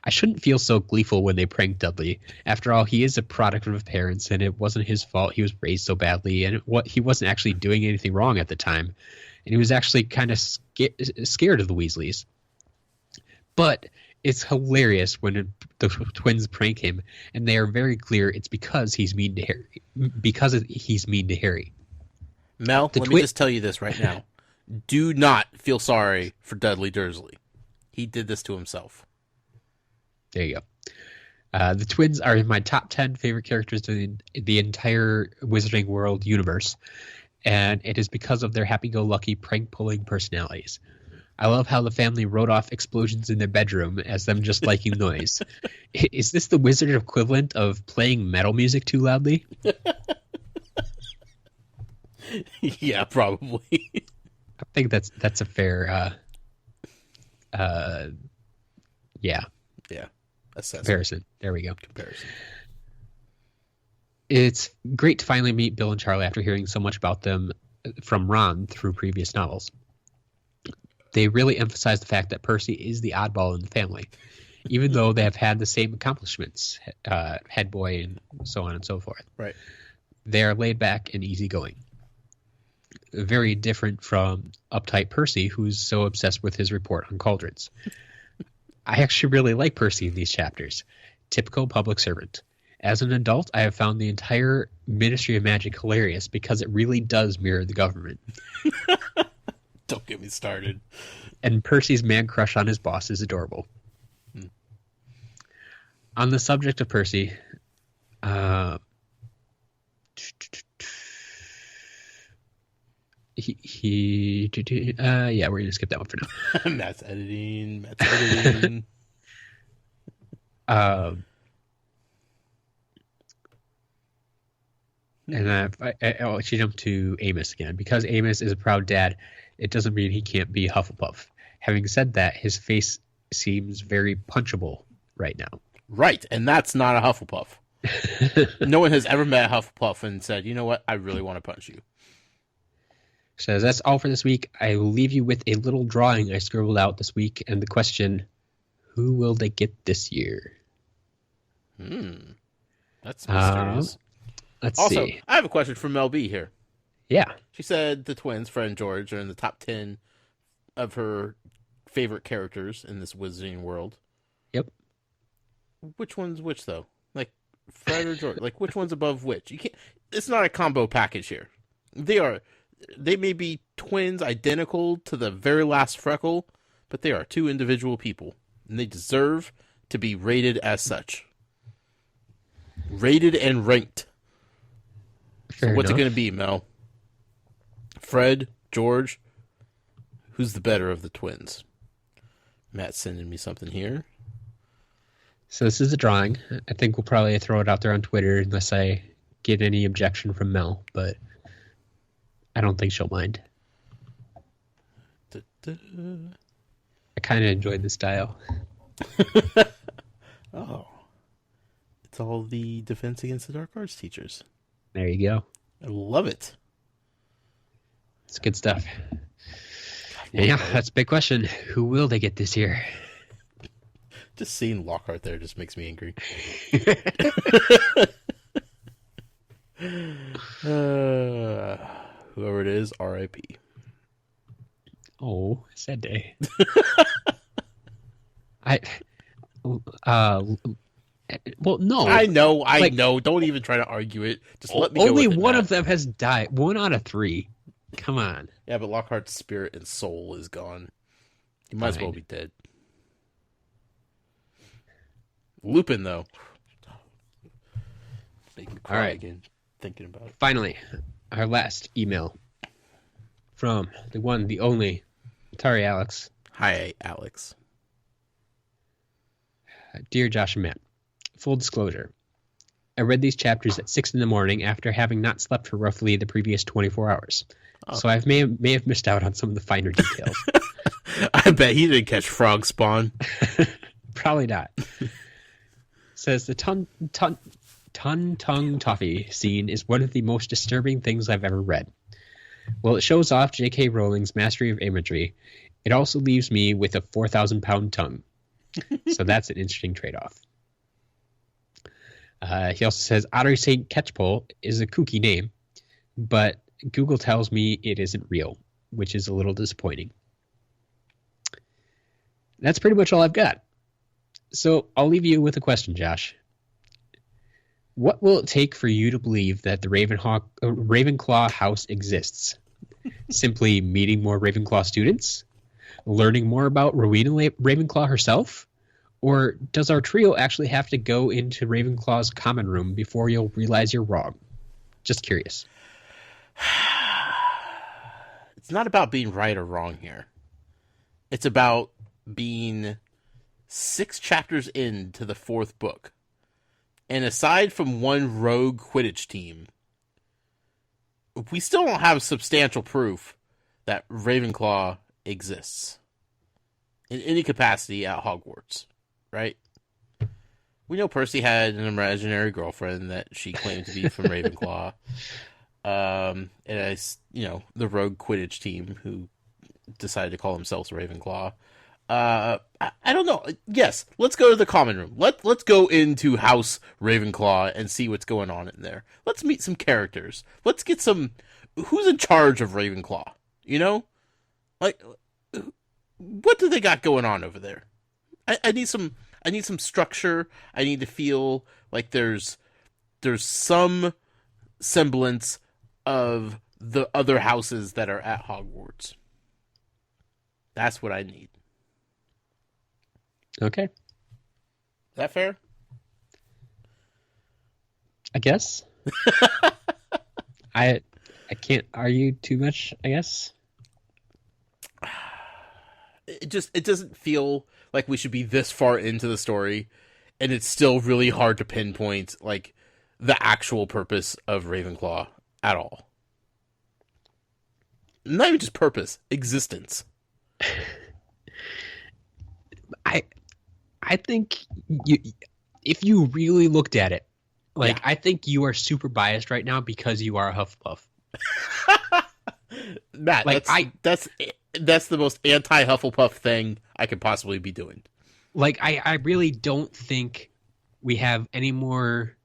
I shouldn't feel so gleeful when they pranked Dudley. After all, he is a product of his parents, and it wasn't his fault he was raised so badly, and he wasn't actually doing anything wrong at the time, and he was actually kind of scared of the Weasleys. But it's hilarious when the twins prank him, and they are very clear it's because he's mean to Harry. Mel, let me just tell you this right now. Do not feel sorry for Dudley Dursley. He did this to himself. There you go. The twins are in my top 10 favorite characters in the entire Wizarding World universe, and it is because of their happy-go-lucky, prank-pulling personalities. I love how the family wrote off explosions in their bedroom as them just liking noise. Is this the wizard equivalent of playing metal music too loudly? Yeah, probably. I think that's a fair assessment. Comparison. There we go. Comparison. It's great to finally meet Bill and Charlie after hearing so much about them from Ron through previous novels. They really emphasize the fact that Percy is the oddball in the family, even though they have had the same accomplishments, head boy and so on and so forth. Right. They are laid back and easygoing. Very different from uptight Percy, who's so obsessed with his report on cauldrons. I actually really like Percy in these chapters. Typical public servant. As an adult, I have found the entire Ministry of Magic hilarious because it really does mirror the government. Don't get me started. And Percy's man crush on his boss is adorable. On the subject of Percy, yeah, we're going to skip that one for now. Matt's editing. And I should jump to Amos again. Because Amos is a proud dad, it doesn't mean he can't be Hufflepuff. Having said that, his face seems very punchable right now. Right, and that's not a Hufflepuff. No one has ever met a Hufflepuff and said, you know what, I really want to punch you. Says, that's all for this week. I will leave you with a little drawing I scribbled out this week and the question, who will they get this year? That's mysterious. Let's also, see. I have a question from Mel B here. Yeah. She said the twins, Fred and George, are in the top 10 of her favorite characters in this Wizarding world. Yep. Which one's which, though? Like, Fred or George? Like, which one's above which? You can't. It's not a combo package here. They may be twins identical to the very last freckle, but they are two individual people, and they deserve to be rated as such. Rated and ranked. So what's it going to be, Mel? Fred, George, who's the better of the twins? Matt's sending me something here. So this is a drawing. I think we'll probably throw it out there on Twitter unless I get any objection from Mel, but I don't think she'll mind. I kind of enjoyed the style. Oh. It's all the Defense Against the Dark Arts teachers. There you go. I love it. It's good stuff. Yeah, that's a big question. Who will they get this year? Just seeing Lockhart there just makes me angry. Whoever it is, R.I.P. Oh, sad day. Well, no. I know. Don't even try to argue it. Just let me go only with it, one Matt. of them has died. 1 out of 3. Come on. Yeah, but Lockhart's spirit and soul is gone. He might as well be dead. Lupin, though. Make me cry again thinking about it. Finally, our last email from the one, the only, Atari Alex. Hi, Alex. Dear Josh and Matt, full disclosure, I read these chapters at 6 a.m. after having not slept for roughly the previous 24 hours. Oh. So I may have missed out on some of the finer details. I bet he didn't catch frog spawn. Probably not. Says the tongue toffee scene is one of the most disturbing things I've ever read. While it shows off J.K. Rowling's mastery of imagery, it also leaves me with a 4,000-pound tongue. So that's an interesting trade-off. He also says Otter St. Catchpole is a kooky name, but Google tells me it isn't real, which is a little disappointing. That's pretty much all I've got. So I'll leave you with a question, Josh. What will it take for you to believe that the Ravenclaw house exists? Simply meeting more Ravenclaw students? Learning more about Rowena Ravenclaw herself? Or does our trio actually have to go into Ravenclaw's common room before you'll realize you're wrong? Just curious. It's not about being right or wrong here. It's about being 6 chapters into the 4th book. And aside from one rogue Quidditch team, we still don't have substantial proof that Ravenclaw exists in any capacity at Hogwarts, right? We know Percy had an imaginary girlfriend that she claimed to be from Ravenclaw. And the rogue Quidditch team who decided to call themselves Ravenclaw. I don't know. Yes, let's go to the common room. Let's go into House Ravenclaw and see what's going on in there. Let's meet some characters. Let's get some. Who's in charge of Ravenclaw? You know, like what do they got going on over there? I need some. I need some structure. I need to feel like there's some semblance of the other houses that are at Hogwarts. That's what I need. Okay. Is that fair? I guess. I can't argue too much, I guess. It doesn't feel like we should be this far into the story, and it's still really hard to pinpoint like the actual purpose of Ravenclaw at all. Not even just purpose, existence. I think if you really looked at it, like, yeah. I think you are super biased right now because you are a Hufflepuff. Matt, like, that's the most anti-Hufflepuff thing I could possibly be doing. Like, I really don't think we have any more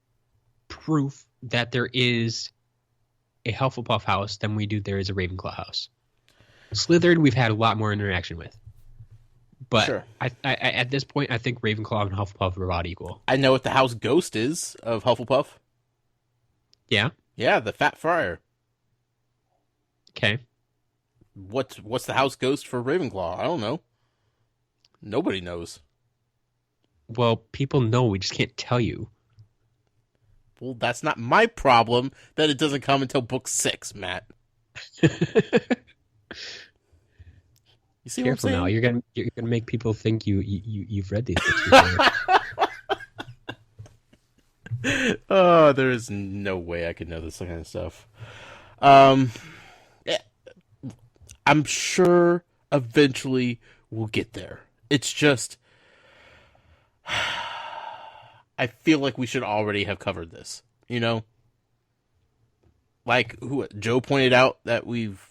proof that there is a Hufflepuff house than we do there is a Ravenclaw house. Slytherin, we've had a lot more interaction with. But sure. I at this point, I think Ravenclaw and Hufflepuff are about equal. I know what the house ghost is of Hufflepuff. Yeah? Yeah, the Fat Friar. Okay. What's the house ghost for Ravenclaw? I don't know. Nobody knows. Well, people know. We just can't tell you. Well, that's not my problem that it doesn't come until book 6, Matt. You see Careful what I'm now. saying? You're gonna make people think you've read these books before. Oh, there is no way I could know this kind of stuff. Yeah, I'm sure eventually we'll get there. It's just, I feel like we should already have covered this. You know, like Joe pointed out that we've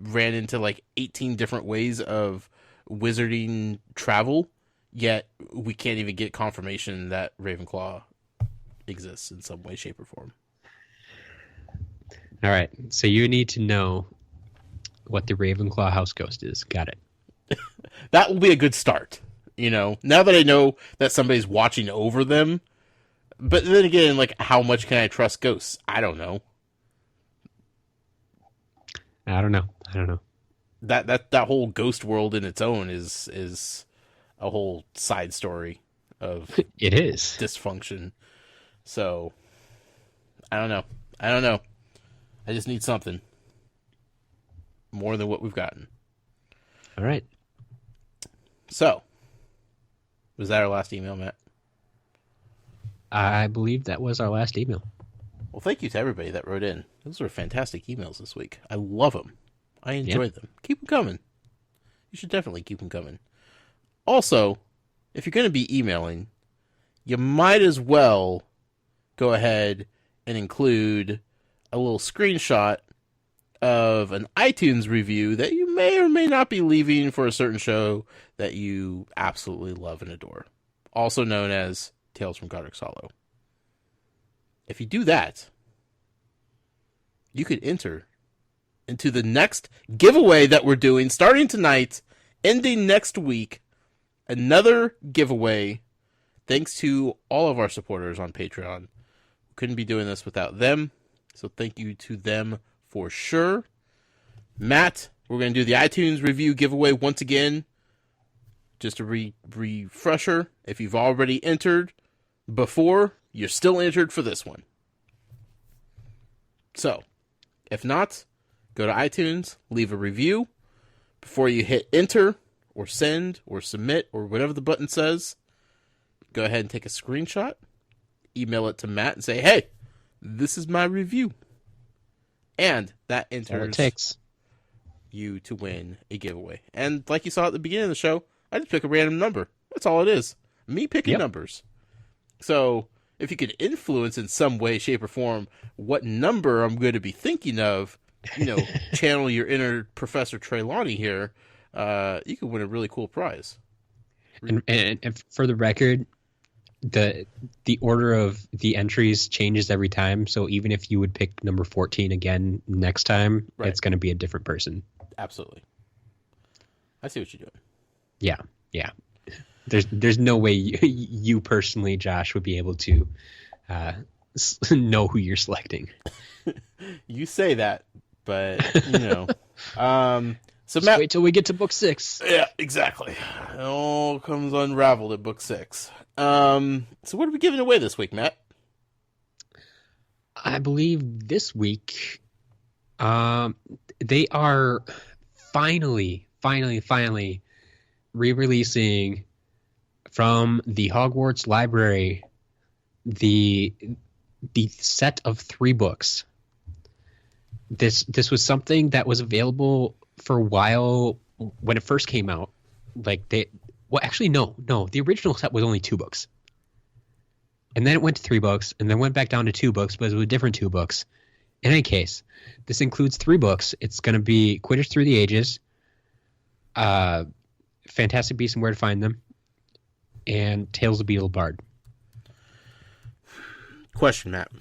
ran into like 18 different ways of wizarding travel, yet we can't even get confirmation that Ravenclaw exists in some way, shape, or form. All right. So you need to know what the Ravenclaw house ghost is. Got it. That will be a good start. You know, now that I know that somebody's watching over them, but then again, like, how much can I trust ghosts? I don't know. I don't know. That whole ghost world in its own is a whole side story of It is dysfunction. So I don't know. I just need something more than what we've gotten. All right. So, was that our last email, Matt? I believe that was our last email. Well, thank you to everybody that wrote in. Those were fantastic emails this week. I love them. I enjoy them. Keep them coming. You should definitely keep them coming. Also, if you're going to be emailing, you might as well go ahead and include a little screenshot of an iTunes review that you may or may not be leaving for a certain show that you absolutely love and adore. Also known as Tales from Godric's Hollow. If you do that, you could enter into the next giveaway that we're doing starting tonight, ending next week. Another giveaway thanks to all of our supporters on Patreon. We couldn't be doing this without them, so thank you to them for sure. Matt, we're going to do the iTunes review giveaway once again. Just a refresher, if you've already entered before, you're still entered for this one. So, if not, go to iTunes, leave a review. Before you hit enter, or send, or submit, or whatever the button says, go ahead and take a screenshot, email it to Matt, and say, hey, this is my review. And that enters you to win a giveaway. And like you saw at the beginning of the show, I just pick a random number. That's all it is. Me picking numbers. So, if you could influence in some way, shape, or form what number I'm going to be thinking of, you know, channel your inner Professor Trelawney here, you could win a really cool prize. And for the record, the order of the entries changes every time. So even if you would pick number 14 again next time, it's going to be a different person. Absolutely. I see what you're doing. Yeah. There's no way you personally, Josh, would be able to know who you're selecting. You say that, but you know. So Just Matt, wait till we get to book 6. Yeah, exactly. It all comes unraveled at book 6. So what are we giving away this week, Matt? I believe this week, they are finally re-releasing from the Hogwarts library the set of 3 books. This was something that was available for a while when it first came out. The original set was only 2 books. And then it went to 3 books, and then went back down to 2 books, but it was different 2 books. In any case, this includes 3 books. It's going to be Quidditch Through the Ages, Fantastic Beasts and Where to Find Them, and Tales of Beetle Bard. Question, Matt.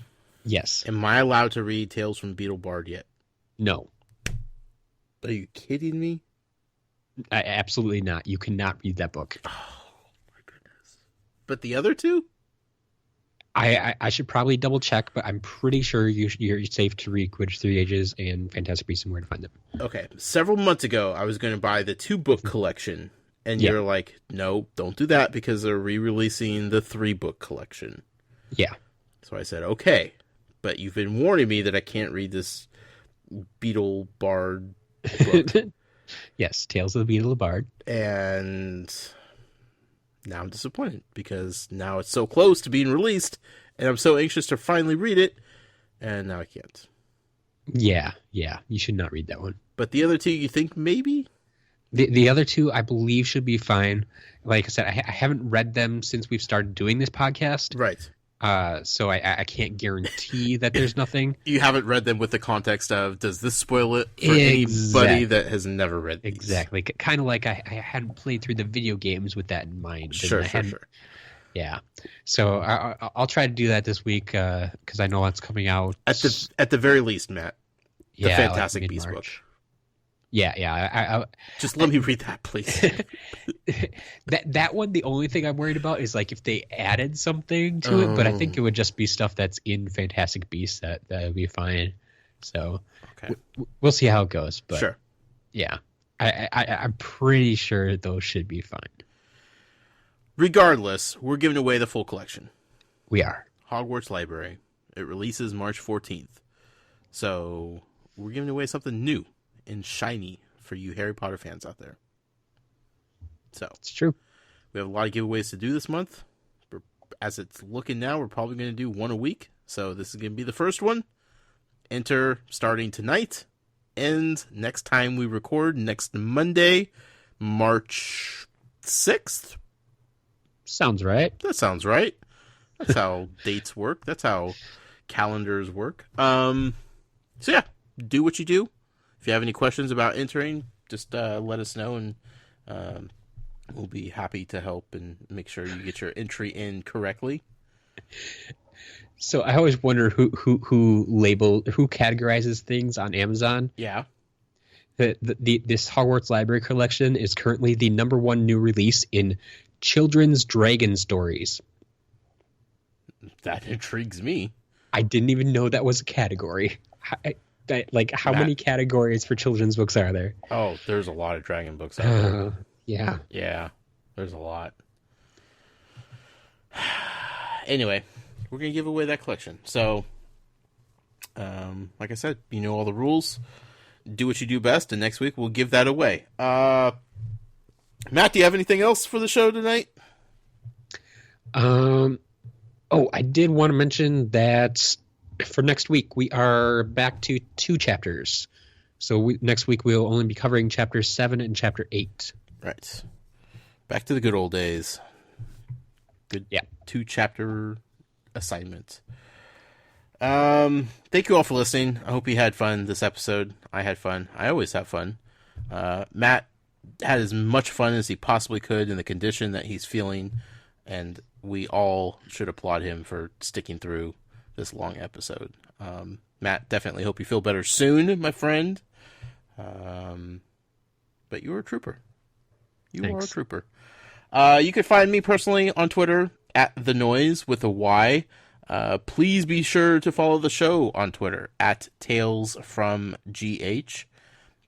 Yes. Am I allowed to read Tales from Beetle Bard yet? No. Are you kidding me? Absolutely not. You cannot read that book. Oh, my goodness. But the other 2? I should probably double check, but I'm pretty sure you're safe to read Quidditch Through the Ages and Fantastic Beasts and Where to Find Them. Okay. Several months ago, I was going to buy the 2-book collection And you're like, no, don't do that because they're re-releasing the 3-book collection. Yeah. So I said, okay, but you've been warning me that I can't read this Beetle Bard book. Yes, Tales of the Beetle Bard. And now I'm disappointed because now it's so close to being released and I'm so anxious to finally read it, and now I can't. Yeah, you should not read that one. But the other two, you think maybe? The other two, I believe, should be fine. Like I said, I haven't read them since we've started doing this podcast. Right. So I can't guarantee that there's nothing. You haven't read them with the context of, does this spoil it for anybody that has never read these? Exactly. Kind of like I hadn't played through the video games with that in mind. Sure. Yeah. So I'll try to do that this week because I know that's coming out. At the very least, Matt. The Fantastic like Beasts book. Yeah. Just let me read that, please. that one, the only thing I'm worried about is like if they added something to it, but I think it would just be stuff that's in Fantastic Beasts that would be fine. So we'll see how it goes. But sure. Yeah, I'm pretty sure those should be fine. Regardless, we're giving away the full collection. We are. Hogwarts Library. It releases March 14th. So we're giving away something new and shiny for you Harry Potter fans out there. So it's true. We have a lot of giveaways to do this month. As it's looking now, we're probably going to do one a week. So this is going to be the first one. Enter starting tonight. Ends next time we record, next Monday, March 6th. Sounds right. That sounds right. That's how dates work. That's how calendars work. So yeah, do what you do. If you have any questions about entering, just let us know, and we'll be happy to help and make sure you get your entry in correctly. So I always wonder who categorizes things on Amazon. Yeah. This Hogwarts Library collection is currently the #1 new release in children's dragon stories. That intrigues me. I didn't even know that was a category. How many categories for children's books are there? Oh, there's a lot of dragon books out there. Yeah. Yeah, there's a lot. Anyway, we're going to give away that collection. So, like I said, you know all the rules. Do what you do best, and next week we'll give that away. Matt, do you have anything else for the show tonight? I did want to mention that for next week we are back to 2 chapters. So next week we'll only be covering chapter 7 and chapter 8. Right. Back to the good old days. Good 2-chapter assignment. Thank you all for listening. I hope you had fun this episode. I had fun. I always have fun. Matt had as much fun as he possibly could in the condition that he's feeling, and we all should applaud him for sticking through this long episode. Matt, definitely hope you feel better soon, my friend. But you were a trooper. You are a trooper. You can find me personally on Twitter at The Noise with a Y. Please be sure to follow the show on Twitter at Tales from GH.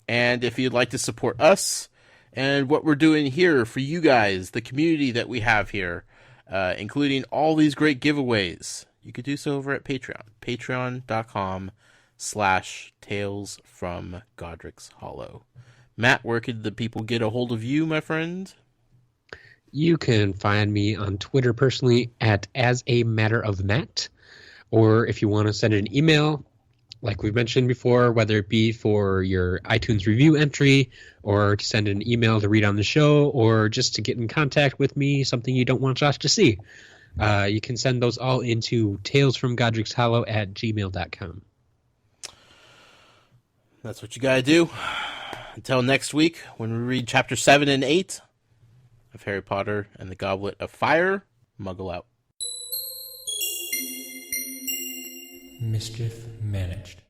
And if you'd like to support us and what we're doing here for you guys, the community that we have here, including all these great giveaways, you could do so over at Patreon. Patreon.com/Tales from Godric's Hollow. Matt, where could the people get a hold of you, my friend? You can find me on Twitter personally at As a Matter of Matt. Or if you want to send an email, like we've mentioned before, whether it be for your iTunes review entry or to send an email to read on the show or just to get in contact with me, something you don't want Josh to see, you can send those all into talesfromgodricshollow@gmail.com. That's what you got to do. Until next week, when we read chapter 7 and 8 of Harry Potter and the Goblet of Fire, Muggle out. Mischief managed.